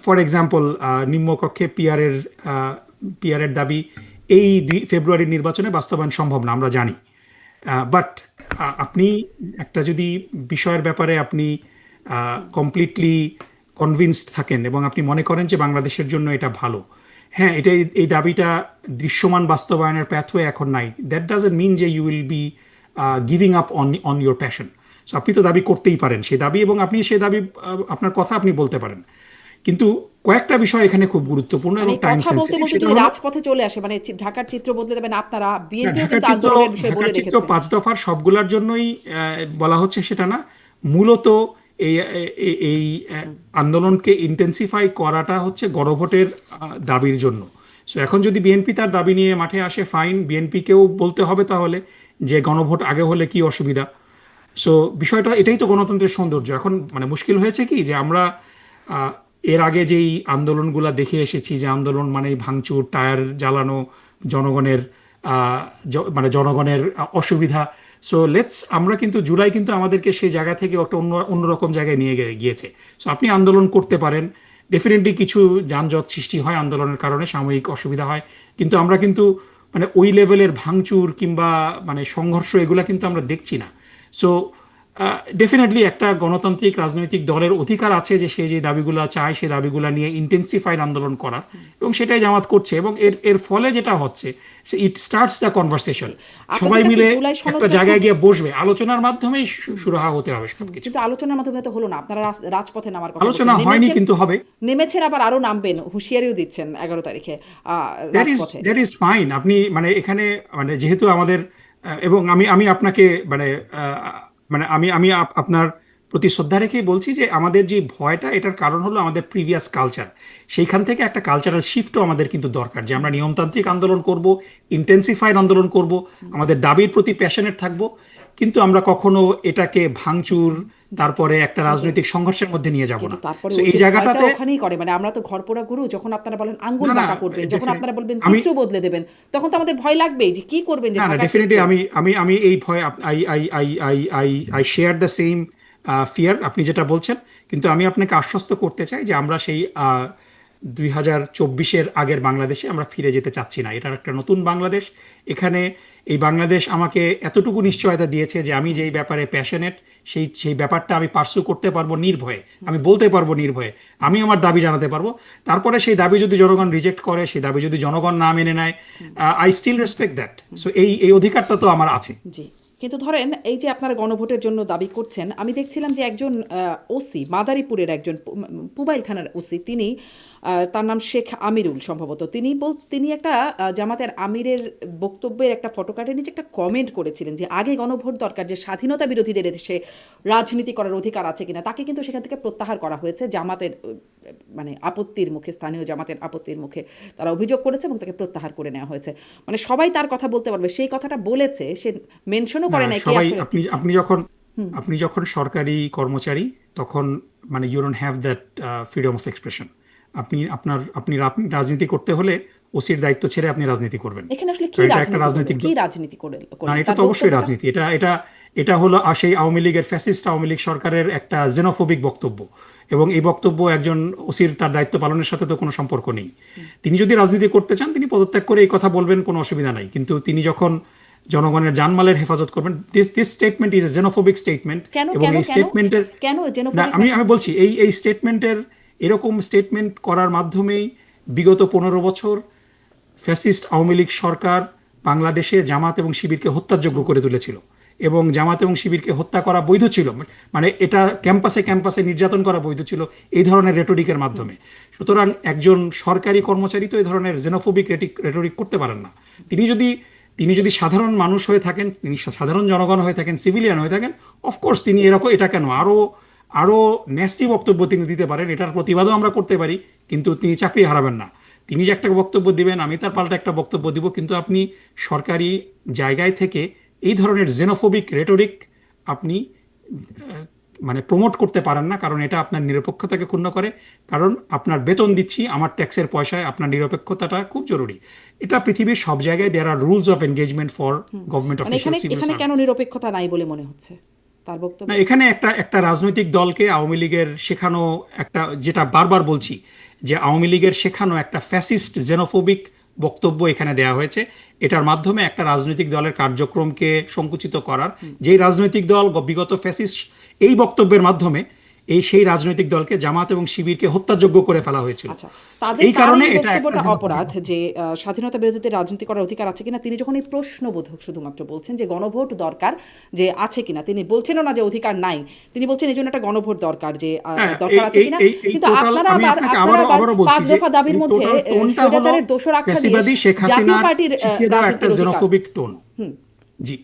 ফর এক্সাম্পল, নিম্নকক্ষে পিআরের দাবি এই ফেব্রুয়ারির নির্বাচনে বাস্তবায়ন সম্ভব না, আমরা জানি। বাট আপনি একটা যদি বিষয়ের ব্যাপারে আপনি কমপ্লিটলি কনভিন্সড থাকেন এবং আপনি মনে করেন যে বাংলাদেশের জন্য এটা ভালো, হ্যাঁ, এটা এই দাবিটা দৃশ্যমান বাস্তবায়নের প্যাথওয়ে এখন নাই, দ্যাট ডাজন্ট মিন যে you will be giving up on your passion. So আপনি তো দাবি করতেই পারেন সেই দাবি, এবং আপনি সেই দাবি আপনার কথা আপনি বলতে পারেন। কিন্তু কয়েকটা বিষয় এখানে খুব গুরুত্বপূর্ণ মানে এবং টাইম কথা বলতে সেন্সিটিভ, বলতে সেটা যদি হলো রাজপথে চলে আসে, মানে ঢাকার চিত্র বদলে দেবেন আপনারা, না, বিএনপিও ঢাকার কিন্তু চিত্র, আন্দোলনের বিষয়ে বলে ঢাকার চিত্র রেখেছে। 5 দফার সবগুলোর জন্যই বলা হচ্ছে সেটা না, মূলত এই এই আন্দোলনকে ইন্টেন্সিফাই করাটা হচ্ছে গণভোটের দাবির জন্য। সো এখন যদি বিএনপি তার দাবি নিয়ে মাঠে আসে, ফাইন, বিএনপিকেও বলতে হবে তাহলে যে গণভোট আগে হলে কি অসুবিধা। সো বিষয়টা এটাই তো গণতন্ত্রের সৌন্দর্য। এখন মানে মুশকিল হয়েছে কি যে আমরা আহ, এর আগে যেই আন্দোলনগুলা দেখে এসেছি, যে আন্দোলন মানে ভাঙচুর, টায়ার জ্বালানো, জনগণের মানে জনগণের অসুবিধা। সো আমরা কিন্তু জুলাই কিন্তু আমাদেরকে সেই জায়গা থেকে একটা অন্যরকম জায়গায় নিয়ে গিয়েছে। সো আপনি আন্দোলন করতে পারেন, ডেফিনেটলি কিছু যানজট সৃষ্টি হয় আন্দোলনের কারণে, সাময়িক অসুবিধা হয়, কিন্তু আমরা কিন্তু মানে ওই লেভেলের ভাঙচুর কিংবা মানে সংঘর্ষ এগুলা কিন্তু আমরা দেখছি না। সো ডেফিনেটলি একটা গণতান্ত্রিক রাজনৈতিক দলের অধিকার আছে যে সে যে দাবিগুলো চায় সেই দাবিগুলো নিয়ে ইন্টেন্সিফাইড আন্দোলন করার, এবং সেটাই জামাত করছে, এবং এর এর ফলে যেটা হচ্ছে ইট স্টার্টস দ্য কনভারসেশন। আপনাদের সবাই কাছে মিলে জুলাই সনদ একটা যখন জায়গায় গিয়ে বসবে, আলোচনার মাধ্যমেই সুরাহা হতে হবে সবকিছু। কিন্তু আলোচনার মাধ্যমে তো হলো না, আপনারা রাজপথে নামার কথা আলোচনা বলছেন, হয়নি কিন্তু হবে। নেমেছেন আবার আরো নামবেন, হুঁশিয়ারিও দিচ্ছেন 11 তারিখে রাজপথে। That is fine. আপনি মানে এখানে মানে যেহেতু আমাদের এবং আমি আমি আপনাকে মানে মানে আমি আপনার প্রতি শ্রদ্ধা রেখেই বলছি যে আমাদের যে ভয়টা, এটার কারণ হলো আমাদের প্রিভিয়াস কালচার। সেইখান থেকে একটা কালচারাল শিফটও আমাদের কিন্তু দরকার, যে আমরা নিয়মতান্ত্রিক আন্দোলন করব, ইন্টেন্সিফাইড আন্দোলন করব, আমাদের দাবির প্রতি প্যাশনেট থাকব, কিন্তু আমরা কখনো এটাকে ভাঙচুর তারপরে একটা রাজনৈতিক সংঘর্ষের মধ্যে নিয়ে যাব কিন্তু না। তারপরে So ওই এই যে ভয়টা জায়গাটাতে ওখানেই করে, মানে আমরা তো ঘরপোড়া গুরু, যখন আপনারা বলেন আঙ্গুল না না বাঁকা করবেন, যখন আপনারা বলবেন আমি চিত্র বদলে দেবেন, তখন তো আমাদের ভয় লাগবেই যে কি করবেন, যে না না ঢাকার চিত্র। ডেফিনেটলি আমি এই ভয় I share the same fear আপনি যেটা বলছেন, কিন্তু আমি আপনাকে আশ্বস্ত করতে চাই যে আমরা সেই 2024-এর আগের বাংলাদেশে আমরা ফিরে যেতে চাচ্ছি না। এটার একটা নতুন বাংলাদেশ। এখানে এই বাংলাদেশ আমাকে এতটুকু নিশ্চয়তা দিয়েছে যে আমি যেই ব্যাপারে প্যাশনেট, সেই ব্যাপারটা আমি পার্সু করতে পারবো নির্ভয়ে, আমি বলতে পারবো নির্ভয়ে, আমি আমার দাবি জানাতে পারবো। তারপরে সেই দাবি যদি জনগণ রিজেক্ট করে, সেই দাবি যদি জনগণ না মেনে নেয়, I still respect that. So এই অধিকারটা তো আমার আছে। জি, কিন্তু ধরেন এই যে আপনারা গণভোটের জন্য দাবি করছেন, আমি দেখছিলাম যে একজন ওসি, মাদারীপুরের একজন পুবাইল থানার ওসি, তিনি তার নাম শেখ আমিরুল সম্ভবত, তিনি একটা জামাতের আমিরের বক্তব্যের একটা ফটোকার্ডের নিচে একটা কমেন্ট করেছিলেন যে আগে গণভোট দরকার, যে স্বাধীনতা বিরোধীদের দেশে রাজনীতি করার অধিকার আছে কিনা। তাকে কিন্তু সেখান থেকে প্রত্যাহার করা হয়েছে জামাতের মানে আপত্তির মুখে, স্থানীয় জামাতের আপত্তির মুখে তারা অভিযোগ করেছে এবং তাকে প্রত্যাহার করে নেওয়া হয়েছে। মানে সবাই তার কথা বলতে পারবে, সেই কথাটা বলেছে, সে মেনশনও করে নাই কি সবাই আসলে। আপনি যখন সরকারি কর্মচারী, তখন মানে you don't have that freedom of expression. আপনি রাজনীতি করতে হলে ওসির দায়িত্ব ছেড়ে আপনি রাজনীতি করবেন। এখানে আসলে কি এটা একটা রাজনীতি, রাজনৈতিক কি রাজনীতি করে না, এটা তো অবশ্যই রাজনীতি। এটা হলো সেই আওয়ামী লীগের ফ্যাসিস্ট আওয়ামী লীগ সরকারের একটা জেনোফোবিক বক্তব্য, এবং এই বক্তব্য একজন ওসির তার দায়িত্ব পালনের সাথে তো কোনো সম্পর্ক নেই। তিনি যদি রাজনীতি করতে চান, তিনি পদত্যাগ করে এই কথা বলবেন, কোনো অসুবিধা নাই। কিন্তু তিনি যখন জনগণের জানমালের হেফাজত করবেন, this statement is a xenophobic statement. কেন এবং এই স্টেটমেন্টের কেন না, জেনোফোবিক? আমি বলছি এই স্টেটমেন্টের, এরকম স্টেটমেন্ট করার মাধ্যমেই বিগত 15 বছর ফ্যাসিস্ট আওয়ামী লীগ সরকার বাংলাদেশে জামাত এবং শিবিরকে হত্যাযোগ্য করে তুলেছিল, এবং জামাত এবং শিবিরকে হত্যা করা বৈধ ছিল, মানে এটা ক্যাম্পাসে ক্যাম্পাসে নির্যাতন করা বৈধ ছিল এই ধরনের রেটরিকের মাধ্যমে। সুতরাং একজন সরকারি কর্মচারী তো এই ধরনের জেনোফোবিক রেটরিক করতে পারেন না। তিনি যদি সাধারণ মানুষ হয়ে থাকেন, তিনি সাধারণ জনগণ হয়ে থাকেন, সিভিলিয়ান হয়ে থাকেন, অফকোর্স তিনি এরকম, এটা কেন আরো ন্যাস্টি বক্তব্য তিনি দিতে পারেন, এটার প্রতিবাদও আমরা করতে পারি, কিন্তু তিনি চাকরি হারাবেন না। তিনি যে একটা বক্তব্য দিবেন, আমি তার পাল্টা একটা বক্তব্য দিব, কিন্তু আপনি সরকারি জায়গায় থেকে এই ধরনের জেনোফোবিক রেটরিক আপনি মানে প্রমোট করতে পারেন না, কারণ এটা আপনার নিরপেক্ষতাকে ক্ষুণ্ণ করে। কারণ আপনার বেতন দিচ্ছি আমার ট্যাক্সের পয়সায়, আপনার নিরপেক্ষতাটা খুব জরুরি। এটা পৃথিবীর সব জায়গায় there are rules of engagement for government officials. এখানে কেন নিরপেক্ষতা নাই বলে মনে হচ্ছে তার বক্তব্য? না, এখানে একটা রাজনৈতিক দলকে আওয়ামী লীগের শেখানো একটা, যেটা বারবার বলছি, যে আওয়ামী লীগের শেখানো একটা ফ্যাসিস্ট জেনোফোবিক বক্তব্য এখানে দেওয়া হয়েছে। এটার মাধ্যমে একটা রাজনৈতিক দলের কার্যক্রমকে সংকুচিত করার, যেই রাজনৈতিক দল বিগত ফ্যাসিস্ট এই বক্তব্যের মাধ্যমে সেই রাজনৈতিক দলকে জামাত এবং শিবিরকে হত্যাযোগ্য করে ফেলা হয়েছিল। আচ্ছা, তাদের এই কারণে এই এটা বক্তব্যটা একটা অপরাধ যে স্বাধীনতা বিরোধীদের রাজনীতি করার অধিকার আছে কিনা। তিনি যখন এই প্রশ্নবোধক শুধুমাত্র বলছেন যে গণভোট দরকার, যে আছে কিনা, তিনি বলছেনও না যে অধিকার নাই, তিনি বলছেন এই জন্য একটা গণভোট দরকার, যে দরকার আছে কিনা। কিন্তু আপনারা আবার 5 দফা দাবির মধ্যে স্বৈরাচারের দোষর আখ্যা দিয়ে জাতীয় পার্টির রাজনীতির জেনোফোবিক টোন। জি,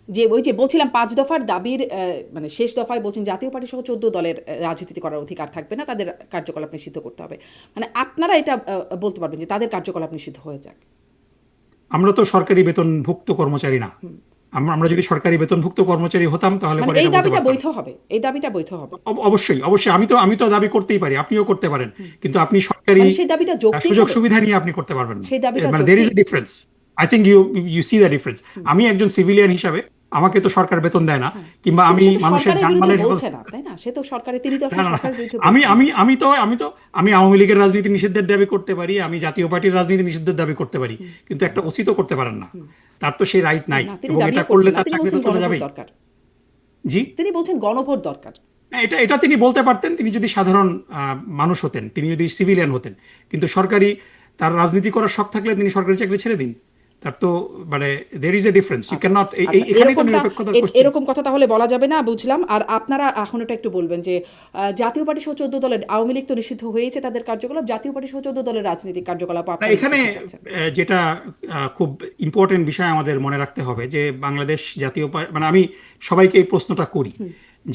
যে ওই যে বলছিলাম 5 দফার দাবির মানে শেষ দফায় বলছেন জাতীয় পার্টি সহ 14 দলের রাজনীতি করার অধিকার থাকবে না, তাদের কার্যকলাপ নিষিদ্ধ করতে হবে। মানে আপনারা এটা বলতে পারবেন যে তাদের কার্যকলাপ নিষিদ্ধ হয়ে যাক? আমরা তো সরকারি বেতনভুক্ত কর্মচারী না। আমরা যদি সরকারি বেতনভুক্ত কর্মচারী হতাম, তাহলে মানে এই দাবিটা বৈধ হবে, এই দাবিটা বৈধ হবে। অবশ্যই আমি তো দাবি করতেই পারি, আপনিও করতে পারেন, কিন্তু আপনি সরকারি সেই দাবিটা যৌক্তিক সুযোগ সুবিধা নিয়ে আপনি করতে পারবেন না। সেই দাবিটা মানে there is a difference. I think you see the difference. আমি একজন সিভিলিয়ান হিসাবে, আমাকে তো সরকার বেতন দেয় না, কিংবা আমি মানুষের জানমালের বলছে না, তাই না? সে তো সরকারি, তিনি তো সরকারের বিরুদ্ধে আমি আওয়ামী লীগের রাজনীতি নিষিদ্ধের দাবি করতে পারি, আমি জাতীয় পার্টির রাজনীতি নিষিদ্ধের দাবি করতে পারি, কিন্তু একটা ওসি তো করতে পারেন না, তার তো সেই রাইট নাই, এবং এটা করলে তার চাকরি তো চলে যাবেই। জি, তিনি বলছেন গণভোট দরকার। না, এটা এটা তিনি বলতে পারতেন, তিনি যদি সাধারণ মানুষ হতেন, তিনি যদি সিভিলিয়ান হতেন। কিন্তু সরকারি, তার রাজনীতি করার শখ থাকলে তিনি সরকারি চাকরি ছেড়ে দিন। তার তো মানে there is a difference, you আচ্ছা ক্যান নট। আচ্ছা, এখানেই তো নিরপেক্ষতার কোশ্চেন। এরকম কথা তাহলে বলা যাবে না, বুঝলাম। আর আপনারা এখন এটা একটু বলবেন যে জাতীয় পার্টি সহ 14 দলের, আওয়ামী লীগ তো নিষিদ্ধ হয়েছে তাদের কার্যকলাপ, জাতীয় পার্টি সহ 14 দলের রাজনৈতিক কার্যকলাপ না, আপনারা এখানে নিষিদ্ধ চাচ্ছেন। যেটা খুব ইম্পর্টেন্ট বিষয় আমাদের মনে রাখতে হবে যে বাংলাদেশ জাতীয় মানে আমি সবাইকে এই প্রশ্নটা করি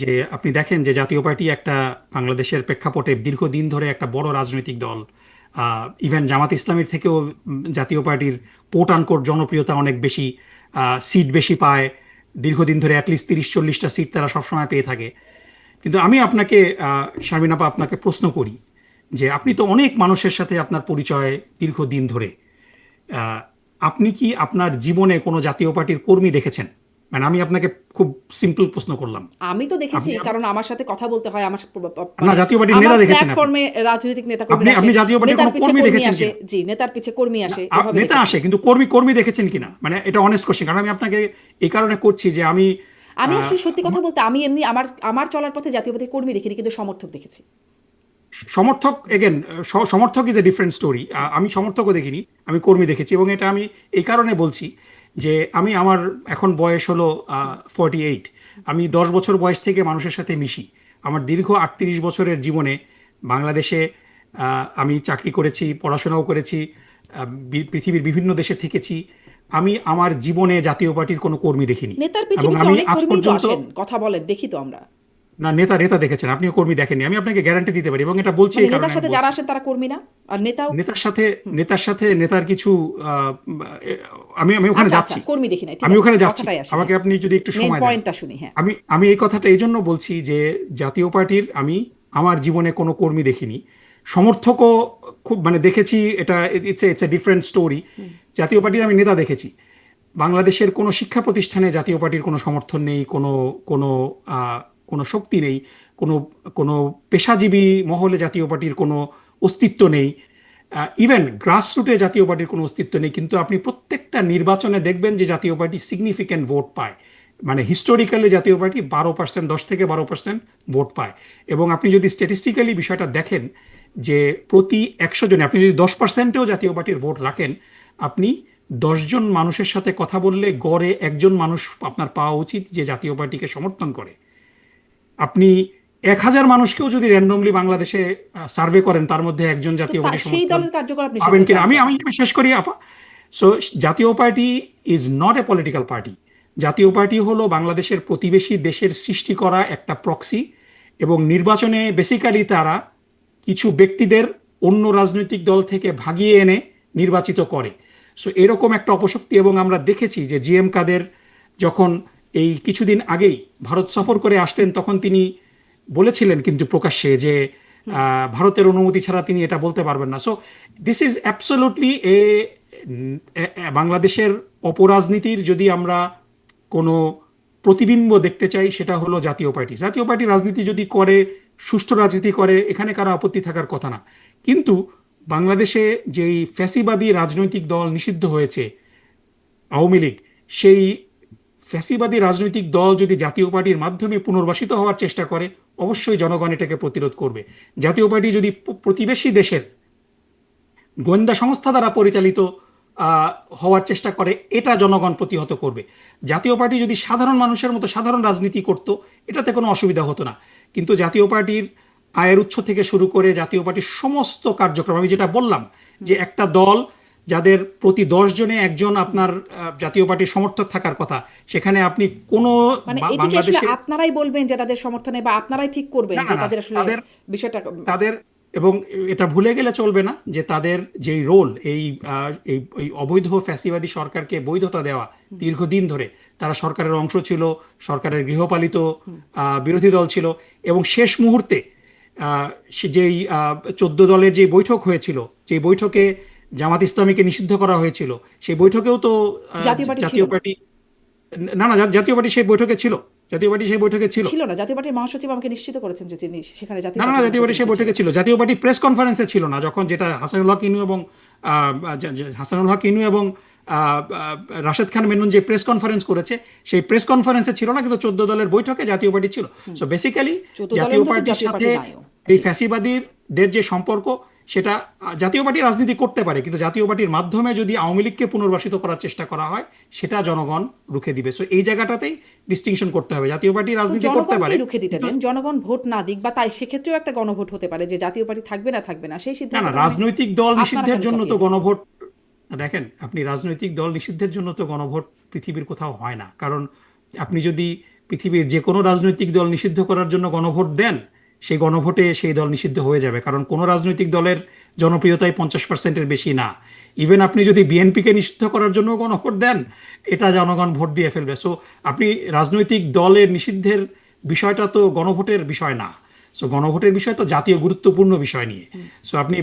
যে আপনি দেখেন যে জাতীয় পার্টি একটা বাংলাদেশের প্রেক্ষাপটে দীর্ঘদিন ধরে একটা বড় রাজনৈতিক দল। ইভেন জামাত ইসলামীর থেকেও জাতীয় পার্টির কোট আনকোট জনপ্রিয়তা অনেক বেশি, সিট বেশি পায় দীর্ঘদিন ধরে, অ্যাটলিস্ট 30-40টা সিট তারা সবসময় পেয়ে থাকে। কিন্তু আমি আপনাকে, শারমিন আপা, আপনাকে প্রশ্ন করি যে আপনি তো অনেক মানুষের সাথে আপনার পরিচয় দীর্ঘদিন ধরে, আহ, আপনি কি আপনার জীবনে কোনো জাতীয় পার্টির কর্মী দেখেছেন? মানে আমি আপনাকে খুব সিম্পল প্রশ্ন করলাম। আমি তো দেখেছি, আপনি কারণ আমার সাথে কথা বলতে হয়, আমার না, মানে জাতীয় পার্টির আমার নেতা দেখেছেন আপনি? প্ল্যাটফর্মে রাজনৈতিক নেতা কর্মী আপনি আসে, আপনি জাতীয় পার্টির নেতার কোনো পিছে কর্মী কর্মী দেখেছেন আসে, কিনা? জি, নেতার পিছে কর্মী আসে, এভাবে নেতা দেখেছি। আসে, কিন্তু কর্মী কর্মী দেখেছেন কিনা? মানে এটা অনেস্ট কোশ্চেন, কারণ আমি আপনাকে এই কারণে করছি যে আমি আমি আহ, আসলে সত্যি কথা বলতে, আমি এমনি আমার আমার চলার পথে জাতীয় পার্টির কর্মী দেখিনি, কিন্তু সমর্থক দেখেছি। সমর্থক, এগেন, সমর্থক ইজ এ ডিফারেন্ট স্টোরি। আমি সমর্থকও দেখিনি, আমি কর্মী দেখেছি। এবং এটা আমি এই কারণে বলছি যে আমার এখন বয়স হলো 48। আমি 10 বছর বয়স থেকে মানুষের সাথে মিশি। আমার দীর্ঘ 38 বছরের জীবনে বাংলাদেশে আমি চাকরি করেছি, পড়াশোনাও করেছি, পৃথিবীর বিভিন্ন দেশে থেকেছি। আমি আমার জীবনে জাতীয় পার্টির কোনো কর্মী দেখিনি। নেতার পিছে এবং পিছে আমি অনেক আজ কর্মী তো পর্যন্ত, আসেন, কথা বলেন, দেখি তো আমরা। না, নেতা নেতা দেখেছেন, আপনিও কর্মী দেখেননি, আমি আপনাকে গ্যারান্টি দিতে পারি। এবং এটা বলছি মানে এই কারণে নেতার আমি সাথে যারা বলছি, আসেন তারা কর্মী না, আর নেতাও। নেতার সাথে নেতার কিছু আহ, আমি আমি ওখানে আচ্ছা আচ্ছা, যাচ্ছি, কর্মী দেখি নাই, ঠিক আমি আছে, ওখানে যাচ্ছি। কথাটাই আসে, আমাকে হ্যাঁ। আপনি যদি একটু মেন সময় দেন। পয়েন্টটা শুনি, হ্যাঁ। আমি এই কথাটা এই জন্য বলছি যে জাতীয় পার্টির আমি আমার জীবনে কোনো কর্মী দেখিনি। সমর্থকও খুব মানে দেখেছি, এটা ইটস এ ডিফারেন্ট স্টোরি। জাতীয় পার্টির আমি নেতা দেখেছি। বাংলাদেশের কোনো শিক্ষা প্রতিষ্ঠানে জাতীয় পার্টির কোনো সমর্থন নেই, কোনো কোনো কোনো শক্তি নেই, কোনো কোনো পেশাজীবী মহলে জাতীয় পার্টির কোনো অস্তিত্ব নেই, ইভেন গ্রাসরুটে জাতীয় পার্টির কোনো অস্তিত্ব নেই। কিন্তু আপনি প্রত্যেকটা নির্বাচনে দেখবেন যে জাতীয় পার্টি সিগনিফিক্যান্ট ভোট পায়। মানে হিস্টোরিক্যালি জাতীয় পার্টি 12%, 10 থেকে 12% ভোট পায়। এবং আপনি যদি স্ট্যাটিস্টিক্যালি বিষয়টা দেখেন যে প্রতি 100 জনে আপনি যদি 10%ও জাতীয় পার্টির ভোট রাখেন, আপনি 10 জন মানুষের সাথে কথা বললে গড়ে একজন মানুষ আপনার পাওয়া উচিত যে জাতীয় পার্টিকে সমর্থন করে। আপনি 1000 মানুষকেও যদি র্যান্ডমলি বাংলাদেশে সার্ভে করেন, তার মধ্যে একজন তো জাতীয় পার্টি সেই সমর্থন দলের কার্যকলাপ পাবেন নিষিদ্ধ কিনা, চান আমি কেন? আমি আমি শেষ করি আপা। সো জাতীয় party is not a political party. জাতীয় পার্টি হলো বাংলাদেশের প্রতিবেশী দেশের সৃষ্টি করা একটা প্রক্সি। এবং নির্বাচনে বেসিক্যালি তারা কিছু ব্যক্তিদের অন্য রাজনৈতিক দল থেকে ভাগিয়ে এনে নির্বাচিত করে। সো এরকম একটা অপশক্তি। এবং আমরা দেখেছি যে জি এম কাদের যখন এই কিছুদিন আগেই ভারত সফর করে আসলেন, তখন তিনি বলেছিলেন কিন্তু প্রকাশ্যে যে ভারতের অনুমতি ছাড়া তিনি এটা বলতে পারবেন না। সো দিস ইজ অ্যাবসোলুটলি বাংলাদেশের অপরাজনীতির যদি আমরা কোনো প্রতিবিম্ব দেখতে চাই, সেটা হলো জাতীয় পার্টি। জাতীয় পার্টি রাজনীতি যদি করে, সুষ্ঠু রাজনীতি করে, এখানে কারো আপত্তি থাকার কথা না। কিন্তু বাংলাদেশে যেই ফ্যাসিবাদী রাজনৈতিক দল নিষিদ্ধ হয়েছে, আওয়ামী লীগ, সেই ফ্যাসিবাদী রাজনৈতিক দল যদি জাতীয় পার্টির মাধ্যমে পুনর্বাসিত হওয়ার চেষ্টা করে, অবশ্যই জনগণ এটাকে প্রতিরোধ করবে। জাতীয় পার্টি যদি প্রতিবেশী দেশের গোয়েন্দা সংস্থা দ্বারা পরিচালিত হওয়ার চেষ্টা করে, এটা জনগণ প্রতিহত করবে। জাতীয় পার্টি যদি সাধারণ মানুষের মতো সাধারণ রাজনীতি করত, এটাতে কোনো অসুবিধা হতো না। কিন্তু জাতীয় পার্টির আয়ের উৎস থেকে শুরু করে জাতীয় পার্টির সমস্ত কার্যক্রম, আমি যেটা বললাম যে একটা দল যাদের প্রতি 10 জনে একজন আপনার জাতীয় পার্টির সমর্থক থাকার কথা, সেখানে আপনি কোনো মানে এটি কি আসলে বাংলাদেশে, আপনারাই বলবেন যে তাদের সমর্থনে, বা আপনারাই ঠিক করবেন না যে না না, তাদের আসলে তাদের বিষয়টা? তাদের এবং এটা ভুলে গেলে চলবে না যে তাদের যেই রোল, এই এই অবৈধ ফ্যাসিবাদী সরকারকে বৈধতা দেওয়া, দীর্ঘদিন ধরে তারা সরকারের অংশ ছিল, সরকারের গৃহপালিত বিরোধী দল ছিল। এবং শেষ মুহূর্তে যেই 14 দলের যে বৈঠক হয়েছিল, যে বৈঠকে জামাত ইসলামীকে নিষিদ্ধ করা হয়েছিল, সেই বৈঠকেও তো জাতীয় পার্টি ছিল জাতীয় না? পার্টি, না না, জাতীয় পার্টি সেই বৈঠকে ছিল, জাতীয় পার্টি সেই বৈঠকে ছিল। ছিল না, জাতীয় পার্টির মহাসচিব আমাকে নিশ্চিত করেছেন যে তিনি সেখানে জাতীয় না না না, পার্টির কোনো জাতীয় পার্টি সেই প্রতিনিধি বৈঠকে ছিলেন। ছিল, জাতীয় পার্টি প্রেস কনফারেন্সে ছিল না, যখন যেটা হাসানুল হক ইনু এবং রাশেদ খান মেনন যে প্রেস কনফারেন্স করেছে সেই প্রেস কনফারেন্সে ছিল না, কিন্তু 14 দলের বৈঠকে জাতীয় পার্টি ছিল। সো বেসিক্যালি 14 দলের জাতীয় মধ্যে তো পার্টির জাতীয় সাথে পার্টি নাইও। এই ফ্যাসিবাদীদের যে সম্পর্ক, সেটা জাতীয় পার্টি রাজনীতি করতে পারে, কিন্তু জাতীয় পার্টির মাধ্যমে যদি আওয়ামী লীগকে পুনর্বাসিত করার চেষ্টা করা হয় সেটা জনগণ রুখে দিবে। সো এই জায়গাটাতেই ডিস্টিংশন করতে হবে। জাতীয় পার্টি রাজনীতি করতে পারে, জনগণকে রুখে দিতে দেন, জনগণ ভোট না দিক, বা তাই সেক্ষেত্রেও একটা গণভোট হতে পারে যে জাতীয় পার্টি থাকবে না থাকবে না, সেই না সিদ্ধান্ত না, রাজনৈতিক দল আপনারা নিষিদ্ধের কেন জন্য তো চাপিয়ে দেন? গণভোট, দেখেন আপনি রাজনৈতিক দল নিষিদ্ধের জন্য তো গণভোট পৃথিবীর কোথাও হয় না। কারণ আপনি যদি পৃথিবীর যে কোনো রাজনৈতিক দল নিষিদ্ধ করার জন্য গণভোট দেন, সেই গণভোটে সেই দল নিষিদ্ধ হয়ে যাবে, কারণ কোনো রাজনৈতিক দলের জনপ্রিয়তাই 50%-এর বেশি না। ইভেন আপনি যদি বিএনপিকে নিষিদ্ধ করার জন্য গণভোট দেন, এটা জনগণ ভোট দিয়ে ফেলবে। সো আপনি রাজনৈতিক দলের নিষিদ্ধের বিষয়টা তো গণভোটের বিষয় না। সো গণভোটের বিষয় তো জাতীয় গুরুত্বপূর্ণ বিষয় নিয়ে। সো আপনি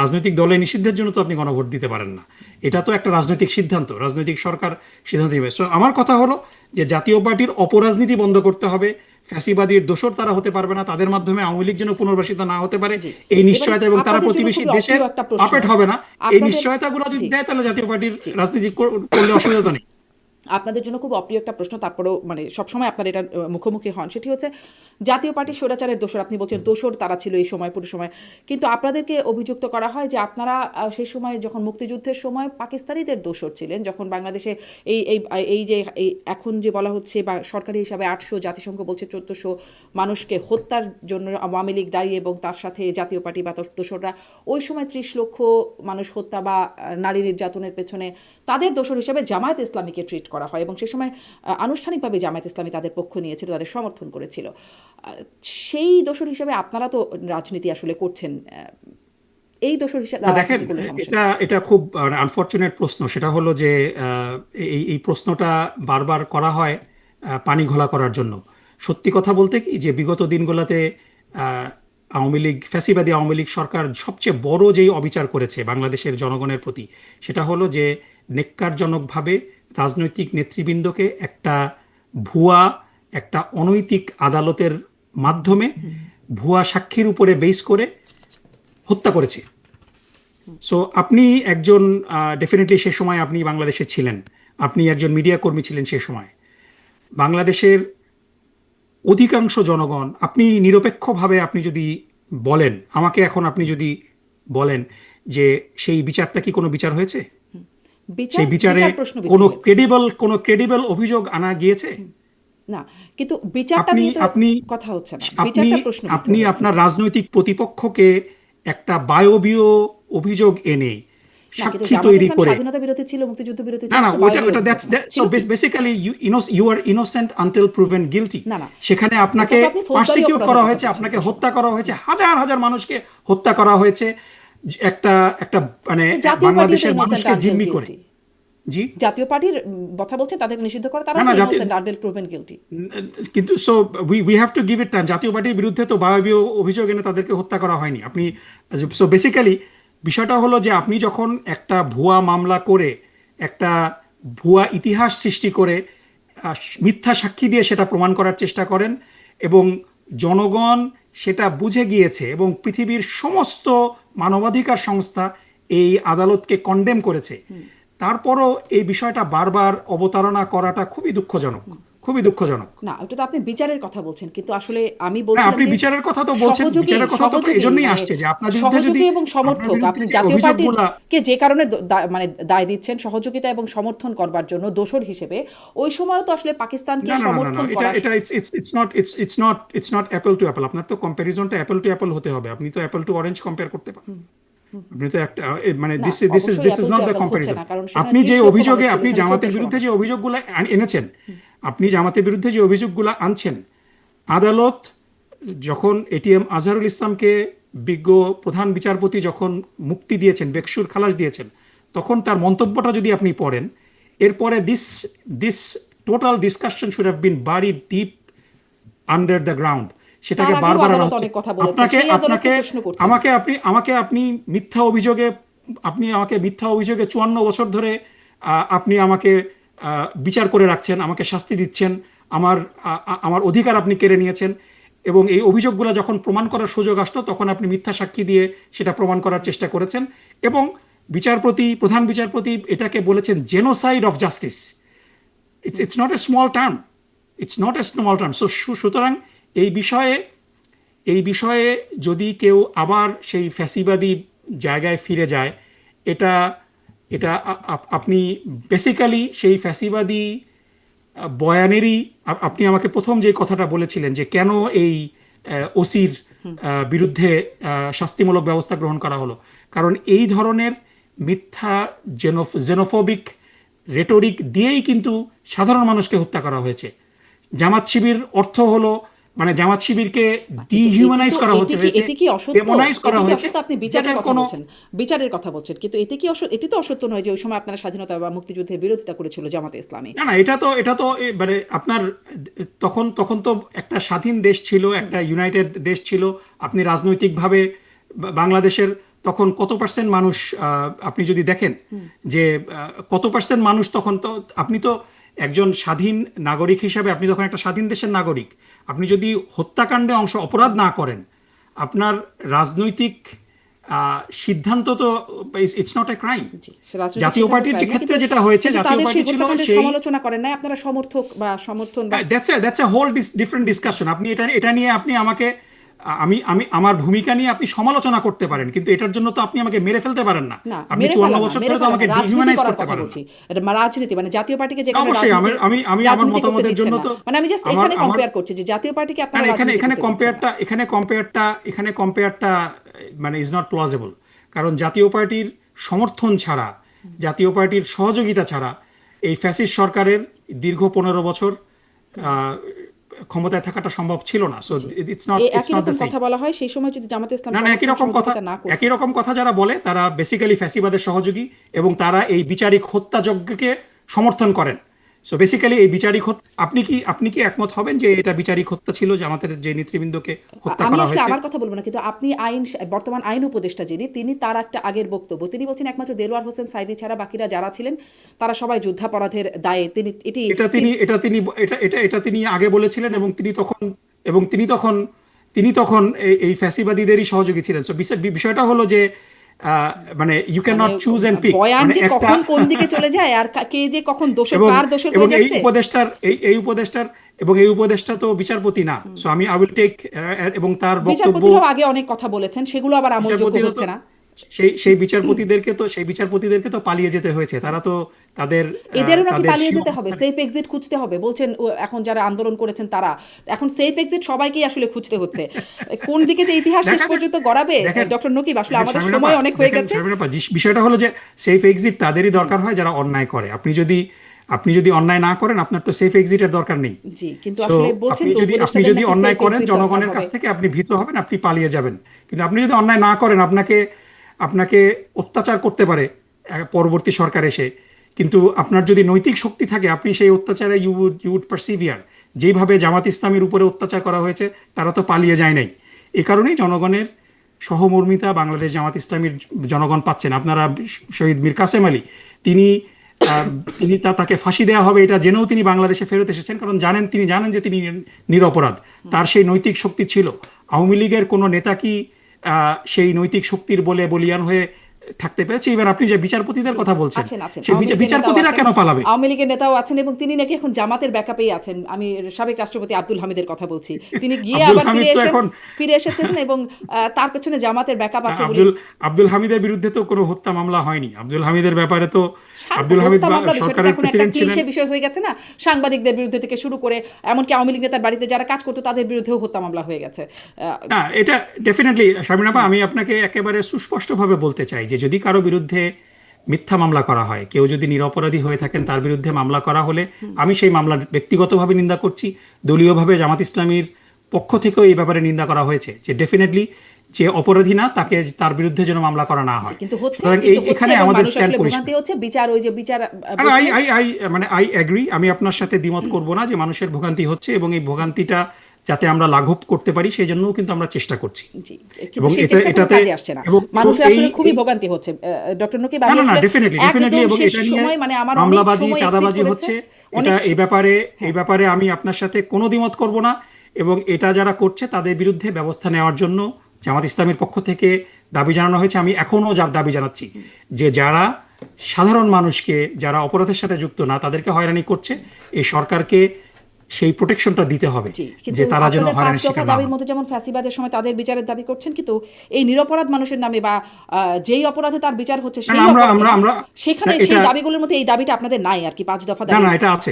রাজনৈতিক দলের নিষিদ্ধের জন্য তো আপনি গণভোট দিতে পারেন না। এটা তো একটা রাজনৈতিক সিদ্ধান্ত, রাজনৈতিক সরকার সিদ্ধান্ত নেবে। সো আমার কথা হলো যে জাতীয় পার্টির অপরাজনীতি বন্ধ করতে হবে। ফ্যাসিবাদীর দোসর তারা হতে পারবে না, তাদের মাধ্যমে আওয়ামী লীগ যেন পুনর্বাসিত না হতে পারে জি। এই এবার নিশ্চয়তা, এবং তারা আপনাদের জন্য প্রতিবেশী খুবই দেশের অপ্রিয় একটা প্রশ্ন। পাপেট হবে না, এই আপনাদের নিশ্চয়তাগুলো যদি জি দেয় তাহলে জাতীয় পার্টির জি রাজনীতি করলে অসুবিধা তো নেই। আপনাদের জন্য খুব অপ্রিয় একটা প্রশ্ন, তারপরেও মানে সবসময় আপনারা এটা মুখোমুখি হন, সেটি হচ্ছে জাতীয় পার্টি স্বৈরাচারের দোসর। আপনি বলছেন দোসর তারা ছিল এই সময়, পুরো সময়, কিন্তু আপনাদেরকে অভিযুক্ত করা হয় যে আপনারা সেই সময় যখন মুক্তিযুদ্ধের সময় পাকিস্তানিদের দোসর ছিলেন, যখন বাংলাদেশে এই এই এই যে এই এখন যে বলা হচ্ছে বা সরকারি হিসাবে 800, জাতিসংঘ বলছে 1400 মানুষকে হত্যার জন্য আওয়ামী লীগ দায়ী, এবং তার সাথে জাতীয় পার্টি বা দোসররা ওই সময় 30 লক্ষ মানুষ হত্যা বা নারী নির্যাতনের পেছনে তাদের দোসর হিসেবে জামায়াত ইসলামীকে ট্রিট করা হয়, এবং সে সময় আনুষ্ঠানিকভাবে জামায়াত ইসলামী তাদের পক্ষ নিয়েছিল, তাদের সমর্থন করেছিল। সেই দোসর হিসেবে আপনারা তো রাজনীতি আসলে করছেন, এই দোসর হিসেবে না দেখেন, রাজনীতি করলে সমস্যা এটা এটা খুব আনফরচুনেট প্রশ্ন। সেটা হলো যে এই প্রশ্নটা বারবার করা হয় পানি ঘোলা করার জন্য। সত্যি কথা বলতে কি, যে বিগত দিনগুলোতে আওয়ামী লীগ, ফ্যাসিবাদী আওয়ামী লীগ সরকার সবচেয়ে বড় যেই অবিচার করেছে বাংলাদেশের জনগণের প্রতি, সেটা হলো যে নেক্কারজনকভাবে রাজনৈতিক নেতৃবৃন্দকে একটা ভুয়া, একটা অনৈতিক আদালতের মাধ্যমে ভুয়া সাক্ষীর উপরে বেস করে হত্যা করেছে। সো আপনি একজন, ডেফিনেটলি সে সময় আপনি বাংলাদেশে ছিলেন, আপনি একজন মিডিয়া কর্মী ছিলেন সে সময়। বাংলাদেশের অধিকাংশ জনগণ, আপনি নিরপেক্ষভাবে আপনি যদি বলেন আমাকে, এখন আপনি যদি বলেন যে সেই বিচারটা কি কোনো বিচার হয়েছে, বিচার সেই বিচারে বিচার প্রশ্নবিদ্ধ কোনো হয়েছে। ক্রেডিবল অভিযোগ আনা গিয়েছে? না, কিন্তু বিচারটা আপনি নিয়ে তো আপনি কথা হচ্ছে না, আপনি বিচারটা প্রশ্নবিদ্ধ আপনি হয়েছে। আপনার রাজনৈতিক প্রতিপক্ষকে একটা বায়বীয় অভিযোগ এনে না, কিন্তু সাক্ষী জামাত তৈরি ইসলাম করে, স্বাধীনতা বিরোধী ছিল, মুক্তিযুদ্ধ বিরোধী না ছিল, না, তো ওটা বায়বীয় ওটা অভিযোগ না সো ছিল কি? Basically you are innocent until proven guilty. না না, সেখানে ওটা আপনাকে তো আপনি ফৌজদারি পারসিকিউট অপরাধের করা কথা হয়েছে, বলছেন আপনাকে প্রশ্ন। হত্যা করা হয়েছে, হাজার হাজার মানুষকে হত্যা করা হয়েছে, একটা একটা মানে তো জাতীয় পার্টি তো বাংলাদেশের ইনোসেন্ট মানুষকে আনটিল জিম্মি করে। গিলটি। জি, জাতীয় পার্টির কথা বলছেন, তাদেরকে নিষিদ্ধ করা, তারা না তো না, ইনোসেন্ট আনটিল প্রুভেন গিলটি। কিন্তু so we have to give it time. জাতীয় পার্টির বিরুদ্ধে তো বায়বীয় অভিযোগ এনে তাদেরকে হত্যা করা হয়নি। আপনি সো বেসিক্যালি বিষয়টা হলো যে আপনি যখন একটা ভুয়া মামলা করে, একটা ভুয়া ইতিহাস সৃষ্টি করে, মিথ্যা সাক্ষী দিয়ে সেটা প্রমাণ করার চেষ্টা করেন, এবং জনগণ সেটা বুঝে গিয়েছে, এবং পৃথিবীর সমস্ত মানবাধিকার সংস্থা এই আদালতকে কন্ডেম করেছে, তারপরও এই বিষয়টা বারবার অবতারণা করাটা খুবই দুঃখজনক, খুবই দুঃখজনক। না, ওটা তো আপনি বিচারের কথা বলছেন, কিন্তু আসলে আমি হ্যাঁ, বলছিলাম আপনি যে বিচারের কথা তো বলছেন, বিচারের কথা তো এই জন্যই আসছে যে আপনার বিরুদ্ধে যদি, সহযোগী এবং আপনার সমর্থক, বিরুদ্ধে আপনি যে জাতীয় অভিযোগগুলা, পার্টিকে যে কারণে মানে দায় দিচ্ছেন সহযোগিতা এবং সমর্থন করবার জন্য দোসর হিসেবে, ওই সময়ও তো আসলে পাকিস্তানকে না না না না না, সমর্থন এটা করা। এটা it's not apple to apple. আপনার তো কম্প্যারিজনটা অ্যাপল টু অ্যাপল হতে হবে। আপনি তো অ্যাপল টু অরেঞ্জ কম্পেয়ার করতে পারেন। আপনি তো একটা মানে না, দিস অবশ্যই is Apple not to the Apple হচ্ছে কম্প্যারিজন। না, কারণ সেখানে আপনি যে 30 লক্ষ মানুষ অভিযোগে, ছিল, আপনি এখানে জামাতের 1400 বিরুদ্ধে মানুষ। যে অভিযোগগুলো এনেছেন, আপনি জামাতের বিরুদ্ধে যে অভিযোগগুলো আনছেন, আদালত যখন এটিএম আজহারুল ইসলামকে বিজ্ঞ প্রধান বিচারপতি যখন মুক্তি দিয়েছেন, বেকসুর খালাস দিয়েছেন, তখন তার মন্তব্যটা যদি আপনি পড়েন, এরপরে this total discussion should have been buried deep under the ground. সেটাকে তার আগেও বারবার আনা আদালত হচ্ছে। অনেক কথা বলেছে, আপনাকে সেই আদালতকে আপনাকে প্রশ্ন করছেন। আপনি মিথ্যা অভিযোগে, আপনি আমাকে মিথ্যা অভিযোগে 54 বছর ধরে আপনি আমাকে বিচার করে রাখছেন, আমাকে শাস্তি দিচ্ছেন, আমার অধিকার আপনি কেড়ে নিয়েছেন, এবং এই অভিযোগগুলো যখন প্রমাণ করার সুযোগ আসতো তখন আপনি মিথ্যা সাক্ষী দিয়ে সেটা প্রমাণ করার চেষ্টা করেছেন, এবং প্রধান বিচারপতি এটাকে বলেছেন genocide of justice. It's not a small term, so সুতরাং এই বিষয়ে যদি কেউ আবার সেই ফ্যাসিবাদী জায়গায় ফিরে যায়, এটা এটা আপনি বেসিক্যালি সেই ফ্যাসিবাদী বয়ানেরই আপনি আমাকে প্রথম যে কথাটা বলেছিলেন যে কেন এই ওসির বিরুদ্ধে শাস্তিমূলক ব্যবস্থা গ্রহণ করা হলো, কারণ এই ধরনের মিথ্যা জেনোফোবিক রেটরিক দিয়েই কিন্তু সাধারণ মানুষকে হত্যা করা হয়েছে। জামাত শিবির অর্থ হলো মানে জামাত শিবিরকে ডিহিউম্যানাইজ করা হয়েছে, এটি কি অসত্য? ডেমোনাইজ করা হয়েছে। আপনি বিচারের কথা বলছেন, কিন্তু এটি তো অসত্য নয় যে ওই সময় আপনারা স্বাধীনতা বা মুক্তিযুদ্ধের বিরোধিতা করেছিল জামাতে ইসলামী। না, এটা তো মানে আপনার তখন তো একটা স্বাধীন দেশ ছিল, একটা ইউনাইটেড দেশ ছিল। আপনি রাজনৈতিকভাবে বাংলাদেশের তখন কত পার্সেন্ট মানুষ, আপনি যদি দেখেন যে কত পার্সেন্ট মানুষ তখন, তো আপনি তো একজন স্বাধীন নাগরিক হিসাবে আপনি তখন একটা স্বাধীন দেশের নাগরিক। আপনি যদি হত্যাকাণ্ডে অপরাধ না করেন, আপনার রাজনৈতিক সিদ্ধান্ত তো ইটস নট এ ক্রাইম। জাতীয় পার্টির যে ক্ষেত্রে যেটা হয়েছে, জাতীয় পার্টি ছিল সেই সমালোচনা করেন না আপনারা, সমর্থক বা সমর্থন, that's a whole different discussion. আপনি এটা নিয়ে আপনি আমাকে আমার ভূমিকা নিয়ে আপনি সমালোচনা করতে পারেন, কিন্তু এটার জন্য তো আপনি আমাকে মেরে ফেলতে পারেন না। আপনি 54 বছর ধরে তো আমাকে ডিহিউম্যানাইজ করতে পারেন না। রাজনীতি মানে জাতীয় পার্টিকে যে অবশ্যই আমি আমার মতামতের জন্য তো মানে আমি জাস্ট এখানে কম্পেয়ার করছি যে জাতীয় পার্টিকে আপনারা এখানে কম্পেয়ারটা মানে ইজ নট প্লজিবল। কারণ জাতীয় পার্টির সমর্থন ছাড়া, জাতীয় পার্টির সহযোগিতা ছাড়া এই ফ্যাসিস্ট সরকারের দীর্ঘ 15 বছর ক্ষমতায় থাকাটা সম্ভব ছিল না। So it's not the same কথা বলা হয় সেই সময় যদি জামাতে ইসলাম না, একই রকম কথা যারা বলে তারা বেসিক্যালি ফ্যাসিবাদের সহযোগী এবং তারা এই বিচারিক হত্যাযজ্ঞকে সমর্থন করেন। সো বেসিক্যালি এই বিচারিক আপনি কি একমত হবেন যে এটা বিচারিক হত্যা ছিল, যে আমাদের যে নেতৃবৃন্দকে হত্যা করা হয়েছে? আমার কথা বলবো না, কিন্তু আপনি বর্তমান আইন উপদেষ্টা তিনি তার একটা আগের বক্তব্য তিনি বলছেন একমাত্র দেলোয়ার হোসেন সাঈদী ছাড়া বাকিরা যারা ছিলেন তারা সবাই যুদ্ধাপরাধের দায়ে এটা তিনি আগে বলেছিলেন এবং তিনি তখন এই ফ্যাসিবাদীদেরই সহযোগী ছিলেন। সো বিষয়টা হলো যে মানে you can not choose and pick, মানে কখন কোন দিকে চলে যায় আর কে যে কখন দোষর কার দোষর হয়ে যাচ্ছে। এই উপদেষ্টা তো বিচারপতি না। সো আমি আই উইল টেক, এবং তার বক্তব্য আগে অনেক কথা বলেছেন, সেগুলো আবার আমলযোগ্য হচ্ছে না। সেই বিচারপতিদেরকে তো পালিয়ে যেতে হয়েছে। তারা তো এদেরও নাকি পালিয়ে যেতে হবে, সেফ এক্সিট খুঁজতে হবে বলছেন এখন যারা আন্দোলন করেছেন তারা। এখন সেফ এক্সিট সবাইকেই আসলে খুঁজতে হচ্ছে। কোন দিকে যে ইতিহাস শেষ পর্যন্ত গড়াবে ডক্টর নকিব, আসলে আমাদের সময় অনেক হয়ে গেছে। বিষয়টা হলো যে সেফ এক্সিট তাদেরই দরকার হয় যারা অন্যায় করে। আপনি যদি অন্যায় না করেন আপনার তো সেফ এক্সিটের দরকার নেই। জি, কিন্তু আসলে বলছেন আপনি যদি অন্যায় করেন জনগণের কাছ থেকে আপনি ভীত হবেন, আপনি পালিয়ে যাবেন। কিন্তু আপনি যদি অন্যায় না করেন আপনাকে অত্যাচার করতে পারে পরবর্তী সরকার এসে, কিন্তু আপনার যদি নৈতিক শক্তি থাকে আপনি সেই অত্যাচারে ইউ উড পারসিভিয়ার। যেইভাবে জামাত ইসলামের উপরে অত্যাচার করা হয়েছে তারা তো পালিয়ে যায় নাই। এ কারণেই জনগণের সহমর্মিতা বাংলাদেশ জামাত ইসলামীর জনগণ পাচ্ছেন। আপনারা শহীদ মীর কাসেম আলী তাকে ফাঁসি দেওয়া হবে এটা জেনেও তিনি বাংলাদেশে ফেরত এসেছেন, কারণ তিনি জানেন যে তিনি নিরপরাধ। তার সেই নৈতিক শক্তি ছিল। আওয়ামী লীগের কোনো নেতা কি সেই নৈতিক শক্তির বলে বলিয়ান হয়ে থাকতে পেরেছে? এবার আপনি যে বিচারপতিদের কথা বলছেন, সেই বিচারপতিরা কেন পালাবে? আওয়ামী লীগের নেতাও আছেন এবং তিনি নাকি এখন জামাতের ব্যাকআপেই আছেন। আমি সাবেক রাষ্ট্রপতি আব্দুল হামিদের কথা বলছি। তিনি গিয়ে আবার ফিরে এসেছেন এবং তার পেছনে জামাতের ব্যাকআপ আছে। আব্দুল হামিদের বিরুদ্ধে তো কোনো হত্যা মামলা হয়নি। আব্দুল হামিদের ব্যাপারে তো আব্দুল হামিদ সরকারের প্রেসিডেন্ট ছিলেন। সেই বিষয় হয়ে গেছে না, সাংবাদিকদের বিরুদ্ধে থেকে শুরু করে এমনকি আওয়ামী লীগ নেতার বাড়িতে যারা কাজ করতো তাদের বিরুদ্ধেও হত্যা মামলা হয়ে গেছে। না, এটা ডেফিনেটলি শারমিন আপা, আমি আপনাকে একেবারে সুস্পষ্টভাবে বলতে চাই যে যদি কারো বিরুদ্ধে মিথ্যা মামলা করা হয়, কেউ যদি নিরপরাধী হয়ে থাকেন তার বিরুদ্ধে মামলা করা হলে আমি সেই মামলার ব্যক্তিগতভাবে নিন্দা করছি। দলীয়ভাবে জামাত ইসলামীর পক্ষ থেকেও এই ব্যাপারে নিন্দা করা হয়েছে যে ডেফিনেটলি যে অপরাধী না তার বিরুদ্ধে যেন মামলা করা না হয়। এখানে আমাদের স্ট্যান্ড পরিষ্কার। আই এগ্রি, আমি আপনার সাথে দ্বিমত করব না যে মানুষের ভোগান্তি হচ্ছে এবং এই ভোগান্তিটা যাতে আমরা লাঘব করতে পারি সেই জন্যও কিন্তু আমরা চেষ্টা করছি। এবং এটাতে মানুষের আসলে খুবই ভোগান্তি হচ্ছে ডক্টর নকিব। ডেফিনেটলি এবং এটা নিয়ে মামলাবাজি চাঁদাবাজি হচ্ছে। এই ব্যাপারে আমি আপনার সাথে কোনো দ্বিমত করব না এবং এটা যারা করছে তাদের বিরুদ্ধে ব্যবস্থা নেওয়ার জন্য জামাত ইসলামের পক্ষ থেকে দাবি জানানো হয়েছে, আমি এখনও দাবি জানাচ্ছি যে যারা সাধারণ মানুষকে, যারা অপরাধের সাথে যুক্ত না, তাদেরকে হয়রানি করছে, এই সরকারকে সেই প্রোটেকশনটা দিতে হবে জি, কিন্তু যে তারা যেন আপনাদের 5 হয়রানির দফা শিকার না দাবির হয়। মধ্যে যেমন ফ্যাসিবাদের সময় তাদের বিচারের দাবি করছেন, কিন্তু এই নিরপরাধ মানুষের নামে বা যেই অপরাধে তার বিচার হচ্ছে না, সেই না, আমরা অপরাধে আমরা না, আমরা সেখানে না, সেই এটা দাবিগুলোর মধ্যে এই দাবিটা আপনাদের নাই আর কি, 5 দফা না, দাবির না, মধ্যে।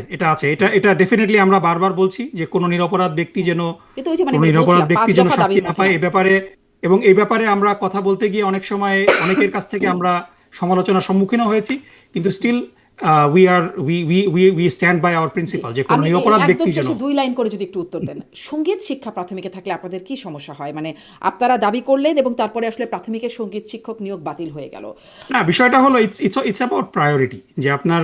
এটা ডেফিনেটলি আমরা বারবার বলছি যে কোনো নিরপরাধ ব্যক্তি যেন, কিন্তু ওই যে মানে কোনো নিরপরাধ বলছিলাম 5 ব্যক্তি যেন দফা শাস্তি দাবির না মধ্যে পায় নাই। এ ব্যাপারে, এবং এই ব্যাপারে আমরা কথা বলতে গিয়ে অনেক সময় অনেকের কাছ থেকে আমরা সমালোচনার সম্মুখীনও হয়েছি, কিন্তু still we stand by our জি, প্রিন্সিপাল যে কোনো আমি নিরপরাধ একদম ব্যক্তি যেন। শেষে 2 লাইন করে যদি একটু উত্তর দেন। সঙ্গীত শিক্ষা প্রাথমিকে থাকলে আপনাদের কি সমস্যা হয়? মানে আপনারা দাবি করলেন এবং তারপরে আসলে প্রাথমিকের সঙ্গীত শিক্ষক নিয়োগ বাতিল হয়ে গেল। না, বিষয়টা হলো ইটস অ্যাবাউট প্রায়োরিটি, যে আপনার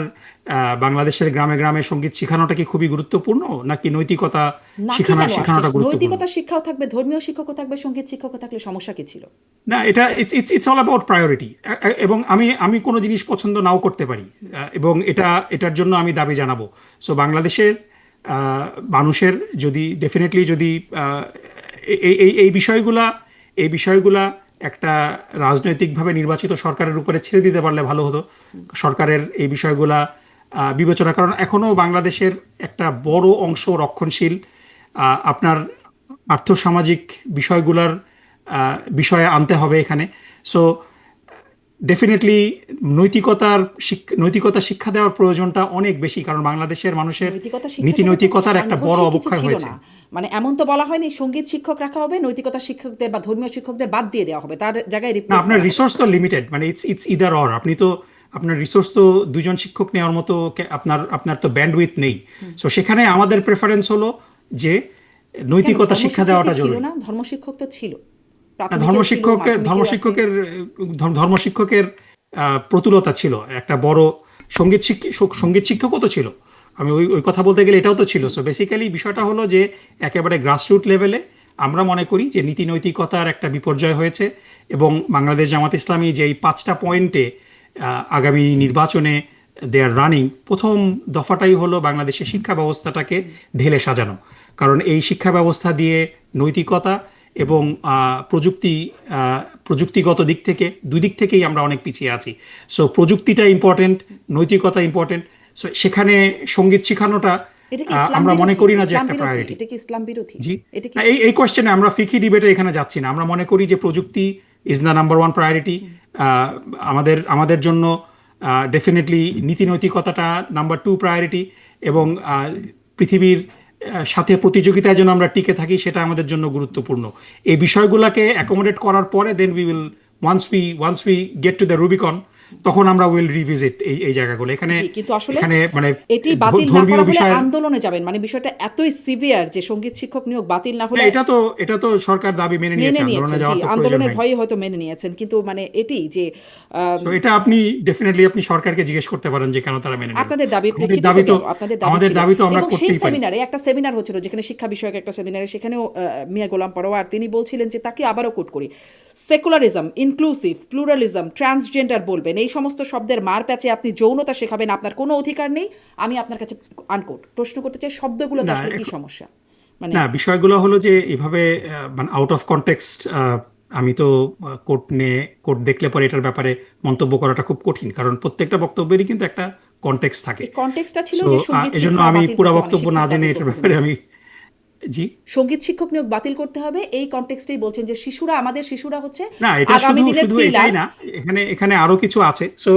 বাংলাদেশের গ্রামে গ্রামে সঙ্গীত শেখানোটা কি খুবই গুরুত্বপূর্ণ, নাকি নৈতিকতা নাকি কেন আসছে? শেখানোটা গুরুত্বপূর্ণ? নৈতিকতা শিক্ষাও থাকবে, ধর্মীয় শিক্ষকও থাকবে, সঙ্গীত শিক্ষকও থাকলে সমস্যা কি ছিল? না, এটা ইটস অল অ্যাবাউট প্রায়োরিটি। এবং আমি কোনো জিনিস পছন্দ নাও করতে পারি, এবং এটার জন্য আমি দাবি জানাবো। সো বাংলাদেশের মানুষের যদি ডেফিনেটলি যদি এই বিষয়গুলা একটা রাজনৈতিকভাবে নির্বাচিত সরকারের উপরে ছেড়ে দিতে পারলে ভালো হতো। সরকারের এই বিষয়গুলা বিবেচনা, কারণ এখনো বাংলাদেশের একটা বড় অংশ রক্ষণশীল, আপনার আর্থসামাজিক বিষয়গুলার বিষয়ে আনতে হবে এখানে। সো ডেফিনেটলি নৈতিকতা শিক্ষা দেওয়ার প্রয়োজনটা অনেক বেশি, কারণ বাংলাদেশের মানুষের নৈতিকতা শিক্ষার নীতি সাথে তো নৈতিকতার একটা বড় সাংঘর্ষিক কিছু অবক্ষয় ছিল হয়েছে। না। মানে এমন তো বলা হয়নি সঙ্গীত শিক্ষক রাখা হবে, নৈতিকতা শিক্ষকদের বা ধর্মীয় শিক্ষকদের বাদ দিয়ে দেওয়া হবে, তার জায়গায় না, রিপ্লেস আপনার করা হবে। রিসোর্স তো লিমিটেড, মানে ইটস ইদার অর। আপনার রিসোর্স তো দুজন শিক্ষক নেওয়ার মতো আপনার তো ব্যান্ডউইথ নেই। সো সেখানে আমাদের প্রেফারেন্স হলো যে কেন নৈতিকতা শিক্ষা ধর্মশিক্ষক কি দেওয়াটা ছিল জরুরি। না? ধর্মশিক্ষক তো ছিল, না, প্রাথমিকেও ছিল, মাধ্যমিকেও আছে। ধর্মশিক্ষকের প্রতুলতা ছিল একটা বড়। সঙ্গীত শিক্ষকও তো ছিল। আমি ওই ওই কথা বলতে গেলে এটাও তো ছিল। সো বেসিক্যালি বিষয়টা হলো যে একেবারে গ্রাসরুট লেভেলে আমরা মনে করি যে নীতি নৈতিকতার একটা বিপর্যয় হয়েছে, এবং বাংলাদেশ জামাত ইসলামী যে এই 5টা পয়েন্টে আগামী নির্বাচনে দে আর রানিং, প্রথম দফাটাই হলো বাংলাদেশের শিক্ষা ব্যবস্থাটাকে ঢেলে সাজানো। কারণ এই শিক্ষা ব্যবস্থা দিয়ে নৈতিকতা এবং প্রযুক্তিগত দিক থেকে, দুই দিক থেকেই আমরা অনেক পিছিয়ে আছি। সো প্রযুক্তিটা ইম্পর্টেন্ট, নৈতিকতা ইম্পর্টেন্ট। সো সেখানে সঙ্গীত শেখানোটা এটা কি ইসলাম আমরা মনে বিরোধী? করি না যে ইসলাম একটা বিরোধী? প্রায়োরিটি। এটা কি ইসলাম বিরোধী? জি, এটা কি না, এই কোয়েশ্চেনে আমরা ফিকি ডিবেটে এখানে যাচ্ছি না। আমরা মনে করি যে প্রযুক্তি is the number one priority আমাদের জন্য। ডেফিনেটলি নীতি নৈতিকতাটা নাম্বার 2 প্রায়োরিটি, এবং পৃথিবীর সাথে প্রতিযোগিতায় যেন আমরা টিকে থাকি সেটা আমাদের জন্য গুরুত্বপূর্ণ। এই বিষয়গুলোকে অ্যাকোমোডেট করার পরে then we will, once we get to the Rubicon, তখন আমরা উইল রিভিজিট এই জায়গাগুলো। এখানে জি, কিন্তু আসলে এখানে মানে এটি বাতিল না ধর্মীয় করা হলে বিষয়ের। আন্দোলনে যাবেন, মানে বিষয়টা এতই সিভিয়ার যে সঙ্গীত শিক্ষক নিয়োগ বাতিল না না, হলে এটা তো সরকার দাবি মেনে নিয়েছে, মেনে আন্দোলনে নিয়েছেন। জি, যাওয়ার তো প্রয়োজন আন্দোলনের নাই। ভয়ে হয়তো মেনে নিয়েছেন, কিন্তু মানে এটি যে সো এটা আপনি ডেফিনেটলি আপনি সরকারকে জিজ্ঞেস করতে পারেন যে কেন তারা মেনে নিল। আপনাদের দাবির আমাদের প্রেক্ষিতে দাবি তো গেল, আপনাদের দাবি আমাদের ছিল। দাবি তো আমরা এবং সেই করতেই পারি। সেমিনারে একটা সেমিনার হচ্ছিল, যেখানে শিক্ষা বিষয়ক একটা সেমিনারে, সেখানেও মিয়া গোলাম পরোয়ার তিনি বলছিলেন যে, তাকে আবারও কোট করি, সেকুলারিজম, ইনক্লুসিভ, প্লুরালিজম, ট্রান্সজেন্ডার বলবেন, এই সমস্ত শব্দের মার প্যাচে আপনি যৌনতা শেখাবেন, আপনার কোনো অধিকার নেই। আমি আপনার কাছে আনকোট প্রশ্ন করতে চাই, শব্দগুলোতে না, আসলে কি সমস্যা? মানে না, বিষয়গুলো হলো যে এভাবে মানে আউট অফ কনটেক্সট, আমি তো কোর্ট দেখলে পরে এটার ব্যাপারে মন্তব্য করাটা খুব কঠিন, কারণ প্রত্যেকটা বক্তব্যেরই কিন্তু একটা কনটেক্সট থাকে। এই কনটেক্সটটা ছিল সো যে সঙ্গীত এজন্য শিক্ষা আমি বাতিল পুরো করতে, মানে বক্তব্য না শিক্ষক জেনে বাতিল এটার করতে হবে। ব্যাপারে আমি। জি, সঙ্গীত শিক্ষক নিয়োগ বাতিল করতে হবে, এই কনটেক্সটেই বলছেন যে আমাদের শিশুরা হচ্ছে না, এটা আগামী শুধু দিনের শুধু পিলার। এটাই না, এখানে আরো কিছু আছে। সো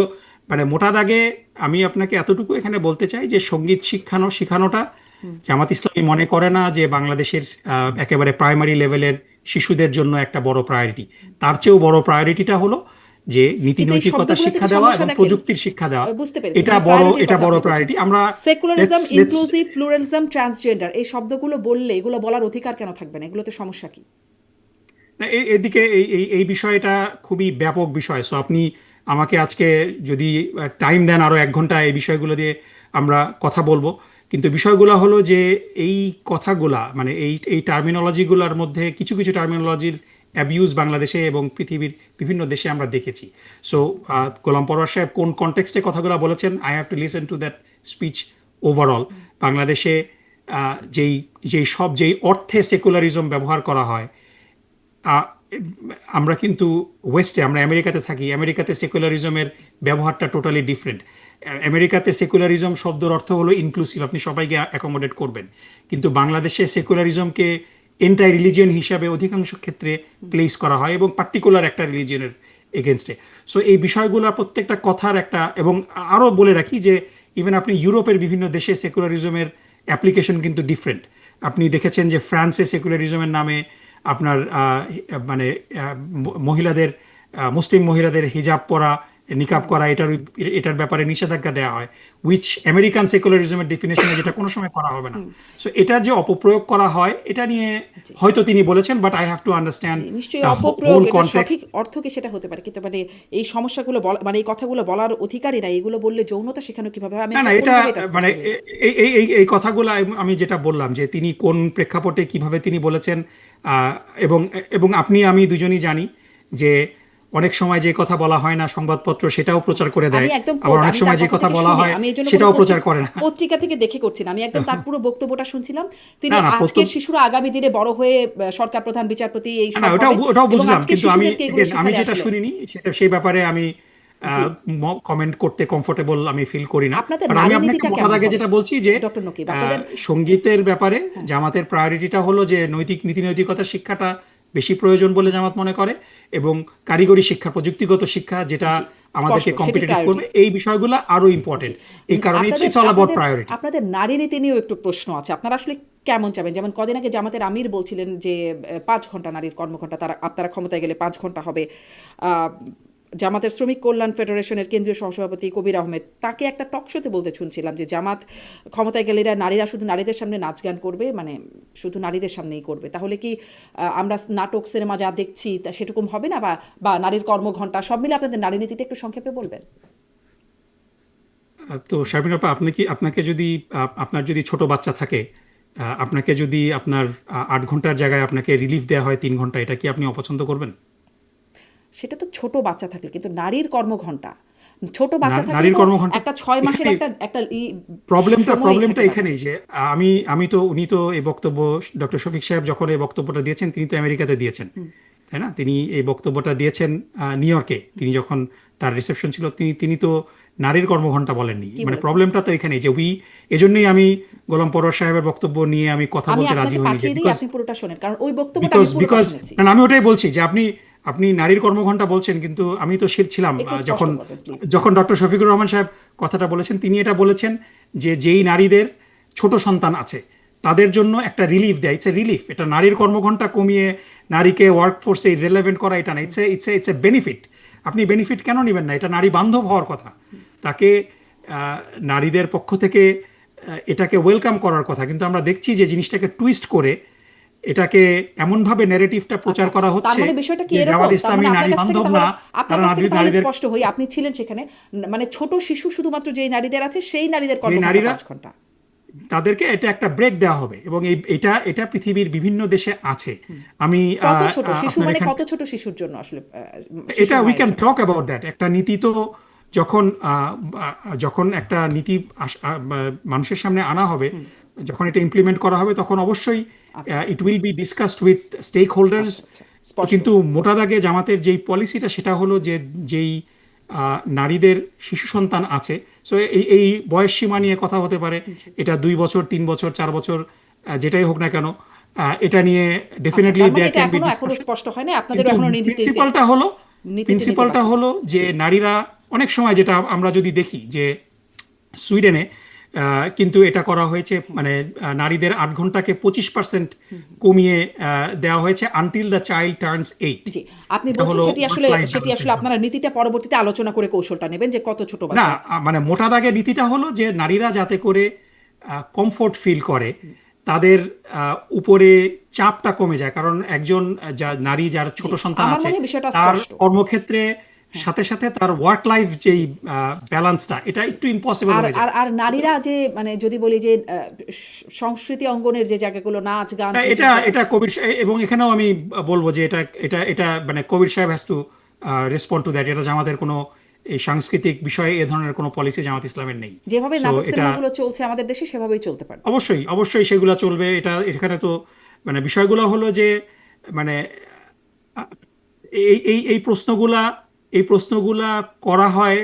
মানে মোটা দাগে আমি আপনাকে এতটুকু এখানে বলতে চাই যে সঙ্গীত শেখানোটা জামাত ইসলামী মনে করে না যে বাংলাদেশের একেবারে প্রাইমারি লেভেলের শিশুদের জন্য একটা বড় প্রায়োরিটি। তার চেয়েও বড় প্রায়োরিটিটা হলো যে নীতি কিন্তু এই নৈতিকতার শব্দগুলো শিক্ষা থেকে দেওয়া সমস্যা এবং দেখেন। প্রযুক্তির শিক্ষা দেওয়া। বুঝতে পেরেছি, এটা মানে বড় priority-র এটা কথা বড় আপনি বলছেন। প্রায়োরিটি। আমরা secularism, let's inclusive, pluralism, transgender, এই শব্দগুলো বললে এগুলো বলার অধিকার কেন থাকবে না? এগুলোতে সমস্যা কি? না, এদিকে এই বিষয়টা খুবই ব্যাপক বিষয়। সো আপনি আমাকে আজকে যদি টাইম দেন আরো 1 ঘন্টা এই বিষয়গুলো দিয়ে আমরা কথা বলবো। কিন্তু বিষয়গুলো হলো যে এই কথাগুলা মানে এই টার্মিনোলজিগুলোর মধ্যে কিছু কিছু টার্মিনোলজির অ্যাবিউজ বাংলাদেশে এবং পৃথিবীর বিভিন্ন দেশে আমরা দেখেছি। সো গোলাম পরোয়ার সাহেব কোন কনটেক্সটে কথাগুলো বলেছেন, I have to listen to that speech overall. বাংলাদেশে যেই অর্থে সেকুলারিজম ব্যবহার করা হয়, আমরা কিন্তু ওয়েস্টে, আমরা আমেরিকাতে থাকি, আমেরিকাতে সেকুলারিজমের ব্যবহারটা টোটালি ডিফারেন্ট। আমেরিকাতে সেকুলারিজম শব্দের অর্থ হলো ইনক্লুসিভ, আপনি সবাইকে অ্যাকোমোডেট করবেন, কিন্তু বাংলাদেশে সেকুলারিজমকে এন্টাই রিলিজিয়ন হিসাবে অধিকাংশ ক্ষেত্রে প্লেস করা হয় এবং পার্টিকুলার একটা রিলিজিয়নের এগেনস্টে। সো এই বিষয়গুলোর প্রত্যেকটা কথার একটা, এবং আরও বলে রাখি যে ইভেন আপনি ইউরোপের বিভিন্ন দেশে সেকুলারিজমের অ্যাপ্লিকেশন কিন্তু ডিফারেন্ট। আপনি দেখেছেন যে ফ্রান্সে সেকুলারিজমের নামে আপনার মানে মহিলাদের, মুসলিম মহিলাদের হিজাব পরা, নিকাব করা, এটার ব্যাপারে নিষেধাজ্ঞা দেওয়া হয়, উইচ আমেরিকান সেকুলারিজমের ডেফিনেশনে যেটা কোনো সময় করা হবে না। সো এটার যে অপপ্রয়োগ করা হয় এটা নিয়ে হয়তো তিনি বলেছেন, but I have to understand নিশ্চয়ই দ্য অপপ্রয়োগ, হোল এটা কনটেক্সট। সঠিক অর্থ কি সেটা হতে পারে, কিন্তু মানে এই সমস্যাগুলো মানে এই কথাগুলো বলার অধিকারই নাই, এগুলো বললে যৌনতা শেখানো কিভাবে হয়? আমি না না, এটা কোনোভাবে এটা মানে স্পষ্ট হই। এই কথাগুলো আমি যেটা বললাম যে তিনি কোন প্রেক্ষাপটে কিভাবে তিনি বলেছেন, আহ, এবং এবং আমি দুজনই জানি যে অনেক সময় যে কথা বলা হয় না সংবাদপত্র সেটাও প্রচার করে আমি দেয়, একদম আবার অনেক আমি সময় তার যে কথা কথা থেকে বলা শুনি, হয় আমি এই জন্য কোনো সেটাও প্রচার করে না। পত্রিকা থেকে দেখে করছি না, আমি একদম তার পুরো বক্তব্যটা শুনছিলাম। তিনি না না, আজকের শিশুরা আগামী দিনে বড় হয়ে সরকার প্রধান, বিচারপতি এই না সব ওটাও হবে, ওটাও এবং বুঝলাম, আজকের কিন্তু শিশুদেরকে এগুলো আমি শেখালে যেটা আসলে শুনিনি সেটা, সেই ব্যাপারে আমি জি। কমেন্ট করতে কমফোর্টেবল আমি ফিল করি না। আপনাদের বাট আমি নারী আপনাকে নীতিটা মোটা কেমন দাগে হবে যেটা বলছি যে ডক্টর নকিব? আপনাদের সঙ্গীতের ব্যাপারে জামাতের প্রায়োরিটিটা হলো যে নীতি নৈতিকতার শিক্ষাটা বেশি প্রয়োজন বলে জামাত মনে করে, এবং কারিগরি শিক্ষা, প্রযুক্তিগত শিক্ষা, যেটা জি, আমাদেরকে স্পষ্ট সেটি কম্পিটিটিভ প্রায়োরিটি। করবে, এই বিষয়গুলো আরো ইম্পর্টেন্ট। এই কারণে আপনাদের ইটস অল অ্যাবাউট আপনাদের প্রায়োরিটি। আপনাদের নারী নীতি নিয়েও একটু প্রশ্ন আছে, আপনারা আসলে কেমন চাবেন? যেমন কদিন আগে জামাতের আমির বলছিলেন যে 5 ঘন্টা নারীর কর্মঘণ্টা, আপনারা ক্ষমতায় গেলে 5 ঘন্টা হবে। আহ, জামাতের শ্রমিক কল্যাণ ফেডারেশনের কেন্দ্রীয় সহসভাপতি কবির আহমেদ, তাকে একটা টক শোতে বলতে শুনছিলাম যে জামাত ক্ষমতায় গেলে নারীরা শুধু নারীদের সামনে নাচ গান করবে, মানে শুধু নারীদের সামনেই করবে। তাহলে কি আমরা নাটক সিনেমা যা দেখছি তা সেরকম হবে না? বা নারীর কর্মঘণ্টা সব মিলে আপনাদের নারী নীতিটা একটু সংক্ষেপে বলবেন। তো শারমিন আপা, আপনাকে যদি আপনার যদি ছোট বাচ্চা থাকে, আপনাকে যদি আপনার 8 ঘন্টার জায়গায় আপনাকে রিলিফ দেওয়া হয় 3 ঘন্টা, এটা কি আপনি অপছন্দ করবেন? সেটা তো ছোট বাচ্চা থাকলে, কিন্তু নারীর কর্মঘণ্টা, ছোট বাচ্চা থাকলে নারীর তো কর্মঘণ্টা একটা 6 মাসের এখানে একটা একটা প্রবলেমটা সময় থাকে তাদের। এখানেই যে উনি তো এই বক্তব্য, ডক্টর শফিক সাহেব যখন এই বক্তব্যটা দিয়েছেন তিনি তো আমেরিকাতে দিয়েছেন, তাই না? তিনি এই বক্তব্যটা দিয়েছেন নিউ ইয়র্কে, তিনি যখন তার রিসেপশন ছিল, তিনি তো নারীর কর্মঘণ্টা বলেননি। কি মানে বলেছেন? প্রবলেমটা তো এখানেই যে এজন্যই আমি গোলাম পরোয়ার সাহেবের বক্তব্য নিয়ে আমি কথা আমি বলতে রাজি আপনাকে হইনি, যে পাঠিয়ে দিই, বিকজ আপনি পুরোটা শোনেন, কারণ ওই বক্তব্যটা বিকজ আমি পুরোটা বিকজ শুনেছি। না, আমি ওটাই বলছি যে আপনি নারীর কর্মঘণ্টা বলছেন, কিন্তু আমি তো ছিলাম একটু স্পষ্ট যখন করবেন প্লিজ। ডক্টর শফিকুর রহমান সাহেব কথাটা বলেছেন, তিনি এটা বলেছেন যে যেই নারীদের ছোট সন্তান আছে তাদের জন্য একটা রিলিফ দেয়, ইটস এ রিলিফ। এটা নারীর কর্মঘণ্টা কমিয়ে নারীকে ওয়ার্ক ফোর্সে রিলেভেন্ট করা এটা না, ইটস এ বেনিফিট। আপনি বেনিফিট কেন নেবেন না? এটা নারী বান্ধব হওয়ার কথা। তাকে নারীদের পক্ষ থেকে এটাকে ওয়েলকাম করার কথা, কিন্তু আমরা দেখছি যে জিনিসটাকে টুইস্ট করে এটাকে এমনভাবে ন্যারেটিভটা প্রচার আচ্ছা, করা তার হচ্ছে মানে বিষয়টা কি যে এরকম? জামাত তার ইসলামী মানে আপনার নারী কাছ থেকে বান্ধব তাহলে না, আপনার তারা কাছ থেকে তাহলে নারীদের, স্পষ্ট হই, আপনি ছিলেন সেখানে, মানে ছোট শিশু শুধুমাত্র যেই নারীদের আছে সেই নারীদের যে কর্মঘণ্টা নারীরা 5 ঘন্টা। তাদেরকে এটা একটা ব্রেক দেওয়া হবে, এবং এটা পৃথিবীর বিভিন্ন দেশে আছে। আমি কত ছোট শিশু, আপনার মানে এখান কত ছোট শিশুর জন্য আসলে, এটা শিশুর উই মায়ের ক্যান জন্য? Talk about that. একটা নীতি তো যখন যখন একটা নীতি মানুষের সামনে আনা হবে, যখন এটা ইমপ্লিমেন্ট করা হবে, তখন অবশ্যই আচ্ছা it will be discussed with stakeholders. আচ্ছা আচ্ছা, স্পষ্ট। কিন্তু মোটা দাগে জামাতের যেই পলিসিটা সেটা হলো যে যেই নারীদের শিশু সন্তান আছে, সো এই বয়স সীমা নিয়ে কথা হতে পারে, জি। এটা 2 বছর, 3 বছর, 4 বছর, যেটাই হোক না কেন, এটা নিয়ে আচ্ছা, ডেফিনেটলি তার মানে দেয়ার এটা ক্যান বি এখনো ডিসকাশন। স্পষ্ট হয় না, আপনাদেরও কিন্তু এখনো নীতিতে নিতে প্রিন্সিপালটা বাকি। হলো যে নারীরা অনেক সময়, যেটা আমরা যদি দেখি যে সুইডেনে কিন্তু এটা করা হয়েছে, মানে নারীদের 8 ঘন্টাকে 25% কমিয়ে দেওয়া হয়েছে আনটিল দ্য চাইল্ড টার্নস 8। জি, আপনি এটা বলছেন হলো সেটি ওয়ার্ক আসলে লাইফ ব্যালেন্সের জন্য। আপনারা নীতিটা পরবর্তীতে আলোচনা করে কৌশলটা নেবেন যে কত ছোট না, বাচ্চা। মানে মোটা দাগে নীতিটা হলো যে নারীরা যাতে করে কমফোর্ট ফিল করে, তাদের উপরে চাপটা কমে যায়, কারণ একজন নারী যার ছোট জি, সন্তান আমার আছে, মনে হয় বিষয়টা তার স্পষ্ট। কর্মক্ষেত্রে সাথে সাথে তার ওয়ার্ক লাইফ যেই ব্যালেন্সটা, এটা একটু ইম্পসিবল আর হয়ে যায়। আর আর নারীরা যে, মানে যদি বলি যে সংস্কৃতি অঙ্গনের যে জায়গাগুলো, নাচ গান, সেই এটা জায়গা- এটা কবির এবং এখানেও আমি বলবো যে এটা এটা এটা মানে কবির সাহেব has to respond to that. এটা জামাতের কোনো এই সাংস্কৃতিক বিষয়ে এ ধরনের কোনো পলিসি জামাত ইসলামের নেই। যেভাবে সো নাটক এটা সিনেমাগুলো চলছে আমাদের দেশে সেভাবেই চলতে পারে। অবশ্যই সেগুলো চলবে। এটা এখানে তো মানে বিষয়গুলো হলো যে মানে এই প্রশ্নগুলা করা হয়।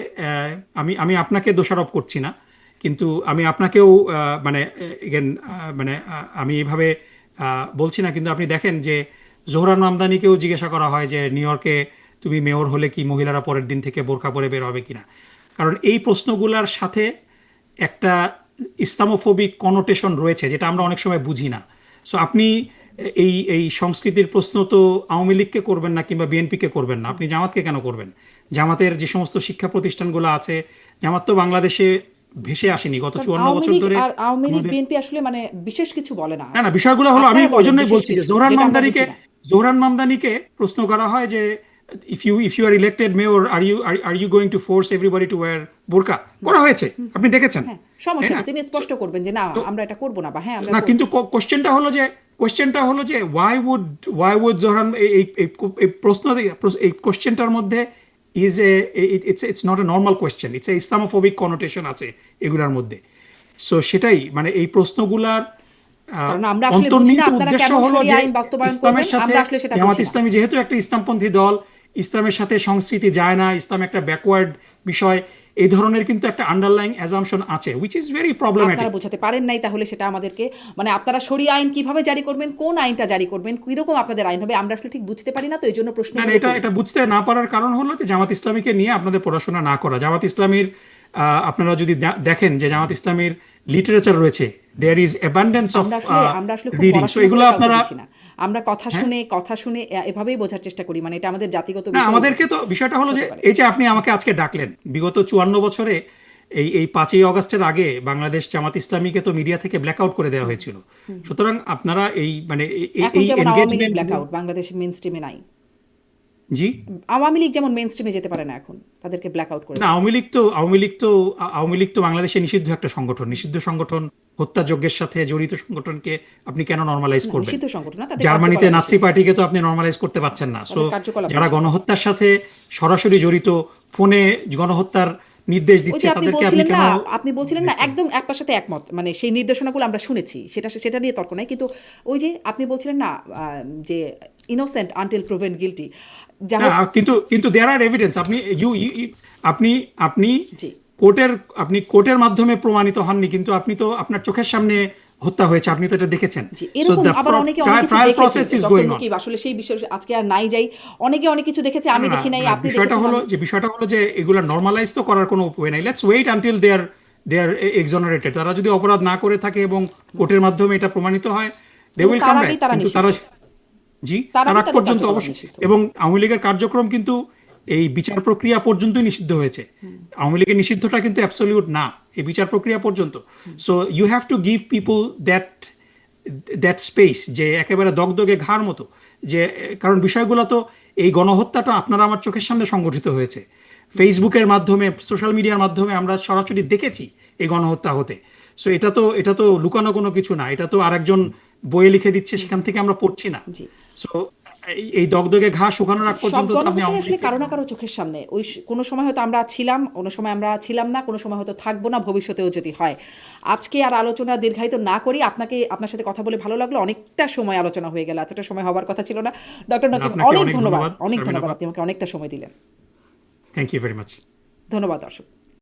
আমি আপনাকে দোষারোপ করছি না, কিন্তু আমি আপনাকেও মানে এগেন মানে আমি এইভাবে বলছি না, কিন্তু আপনি দেখেন যে জোহরান মামদানিকেও জিজ্ঞাসা করা হয় যে নিউ ইয়র্কে তুমি মেয়র হলে কি মহিলারা পরের দিন থেকে বোরকা পরে বের হবে কিনা। কারণ এই প্রশ্নগুলার সাথে একটা ইসলামোফোবিক কনোটেশন রয়েছে, যেটা আমরা অনেক সময় বুঝি না। সো আপনি এই এই সংস্কৃতির প্রশ্ন তো আওয়ামী লীগকে করবেন না কিংবা বিএনপিকে করবেন না, আপনি জামাতকে কেন করবেন? জামাতের যে সমস্ত শিক্ষা প্রতিষ্ঠানগুলো আছে, জামাত তো বাংলাদেশে ভেসে আসেনি গত কারণ 54 আওয়ামী বছর লীগ ধরে। আর আওয়ামী লীগ আমাদের বিএনপি আসলে মানে বিশেষ কিছু বলে না। না না, বিষয়গুলো হলো, আমি আপনারা ওই বলেন জন্যই বিশেষ বলছি যে কিছু, যেটা আমরা বুঝি না। জোহরান মামদানিকে প্রশ্ন করা হয় যে if you are elected mayor, are you going to force everybody to wear burqa, করা হয়েছে, আপনি দেখেছেন, হ্যাঁ, তাই সমস্যা না? নেই, তিনি স্পষ্ট করবেন যে না আমরা এটা করব না, বা হ্যাঁ আমরা না, করব। কিন্তু কোশ্চেনটা হলো যে ওয়াই উড জোহরান এই প্রশ্ন এই কোশ্চেনটার মধ্যে is a it's not a normal question, it's a Islamophobic connotation আছে এগুলার মধ্যে। সো সেটাই মানে এই প্রশ্নগুলার কারণ আমরা আসলে বুঝি না অন্তর্নিহিত আপনারা উদ্দেশ্য কেমন হলো শরিয়া যে আইন বাস্তবায়ন করবেন, ইসলামের সাথে আমরা আসলে সেটা জামাত বুঝি না। ইসলামী যেহেতু একটা ইসলামপন্থী দল, ইসলামের সাথে সংস্কৃতি যায় না, ইসলাম একটা ব্যাকওয়ার্ড বিষয়, এই ধরনের কিন্তু একটা আন্ডারলাইং অ্যাজাম্পশন আছে, উইচ ইজ ভেরি প্রবলেমেটিক। আপনারা বোঝাতে পারেন নাই, তাহলে সেটা আমাদেরকে মানে আপনারা শরিয়া আইন কিভাবে জারি করবেন, কোন আইনটা জারি করবেন, কিরকম আপনাদের আইন হবে, আমরা আসলে ঠিক বুঝতে পারি না, তো এই জন্য না প্রশ্ন না, এটা এটা বুঝতে না পারার কারণ হলো যে জামাত ইসলামীকে নিয়ে আপনাদের পড়াশোনা না করা। জামাত ইসলামীর আপনারা যদি দেখেন যে জামাত ইসলামীর লিটারেচার রয়েছে, দেয়ার ইজ অ্যাবান্ডেন্স অফ আমরা আসলে খুব রিডিং। সো পড়াশোনা এগুলো করে কাউকে আপনারা, দিচ্ছি না, আমরা কথা শুনে এভাবেই বোঝার চেষ্টা করি, মানে এটা আমাদের জাতিগত না, বিষয় আমাদেরকে তো বিষয়টা হলো যে হতে পারে। এই যে আপনি আমাকে আজকে ডাকলেন, বিগত 54 বছরে এই 5ই অগস্টের আগে বাংলাদেশ জামাত ইসলামীকে তো মিডিয়া থেকে ব্ল্যাকআউট করে দেওয়া হয়েছিল। সুতরাং আপনারা এই মানে এখন এই যেমন আওয়ামী লীগ এনগেজমেন্ট। ব্ল্যাকআউট বাংলাদেশ মেইন স্ট্রিমে নাই, জি। আওয়ামী লীগ যেমন মেইন স্ট্রিমে যেতে পারে না, এখন তাদেরকে ব্ল্যাকআউট করে না, দেওয়া। আওয়ামী লীগ তো বাংলাদেশে নিষিদ্ধ একটা সংগঠন, নিষিদ্ধ সংগঠন, হত্যাযজ্ঞের সাথে জড়িত সংগঠনকে আপনি কেন নর্মালাইজ না, করবেন? নিষিদ্ধ সংগঠন না, তাদের জার্মানিতে কার্যকলাপ নাৎসি নিষিদ্ধ। পার্টিকে তো আপনি নর্মালাইজ করতে পারছেন না। সো তাদের কার্যকলাপ যারা নিষিদ্ধ। গণহত্যার সাথে সরাসরি জড়িত, ফোনে গণহত্যার নির্দেশ ওই দিচ্ছে, যে আপনি তাদেরকে আপনি বলছিলেন কেন না, একদম একটার সাথে একমত, মানে সেই নির্দেশনাগুলো আমরা শুনেছি, সেটা নিয়ে তর্ক নাই, কিন্তু ওই যে আপনি বলছিলেন না যে ইনোসেন্ট আনটিল প্রুভেন গিলটি, যা না, হোক। কিন্তু দেয়ার আর এভিডেন্স। আপনি আপনি আপনি জি, কোর্টের মাধ্যমে প্রমাণিত হননি, কিন্তু আপনি তো আপনার চোখের সামনে হত্যা হয়েছে, আপনি তো এটা দেখেছেন। জি, সো এরকম দ্য আবার অনেকে অনেক কিছু ট্রায়াল দেখেছে, process is doctor going on. Nakib আসলে সেই বিষয়ে আজকে আর নাই যাই, অনেকে অনেক কিছু দেখেছে, আমি দেখি নাই, আপনি বিষয়টা দেখেছেন। হলো যে এগুলা নর্মালাইজ তো করার কোনো উপায় নাই। লেটস ওয়েট আনটিল দে আর এক্সোনারেটেড। তারা যদি অপরাধ না করে থাকে এবং কোর্টের মাধ্যমে এটা প্রমাণিত হয়, দে উইল কাম তার ব্যাক। আগেই তারা কিন্তু নিষিদ্ধ, তারা, জি, তার তার আগেই আগ তাদের পর্যন্ত কার্যকলাপ অবশ্যই। নিষিদ্ধ। এবং আওয়ামী লীগের কার্যক্রম কিন্তু এই বিচার প্রক্রিয়া পর্যন্তই নিষিদ্ধ হয়েছে। আওয়ামী লীগের নিষিদ্ধটা কিন্তু অ্যাবসলিউট না, এই বিচার প্রক্রিয়া পর্যন্ত। So you have to give people that space, যে একেবারে দগদগে ঘাড় মতো, যে কারণ বিষয়গুলো তো, এই গণহত্যাটা আপনারা আমার চোখের সামনে সংগঠিত হয়েছে, ফেসবুকের মাধ্যমে, সোশ্যাল মিডিয়ার মাধ্যমে আমরা সরাসরি দেখেছি এই গণহত্যা হতে। সো এটা তো লুকানো কোনো কিছু না, এটা তো আরেকজন বইয়ে লিখে দিচ্ছে, সেখান থেকে আমরা পড়ছি না। জি, সো এই দগদগে ঘাস শুকানোর আগ সব পর্যন্ত তো আপনি গণহত্যাই আওয়ামী আসলে লীগকে- কারো না কারো চোখের সামনে, ওই কোনো সময় হয়তো আমরা ছিলাম, কোনো সময় আমরা ছিলাম না, কোনো সময় হয়তো থাকবো না, ভবিষ্যতেও যদি হয়। আজকে আর আলোচনা দীর্ঘায়িত না করি, আপনার সাথে কথা বলে ভালো লাগলো, অনেকটা সময় আলোচনা হয়ে গেল, এতটা সময় হওয়ার কথা ছিল না। ডক্টর নকিব, আপনাকে অনেক অনেক ধন্যবাদ, ধন্যবাদ, অনেক শারমিন ধন্যবাদ, আপা। আপনি আমাকে অনেকটা সময় দিলেন। Thank you very much. ধন্যবাদ দর্শক।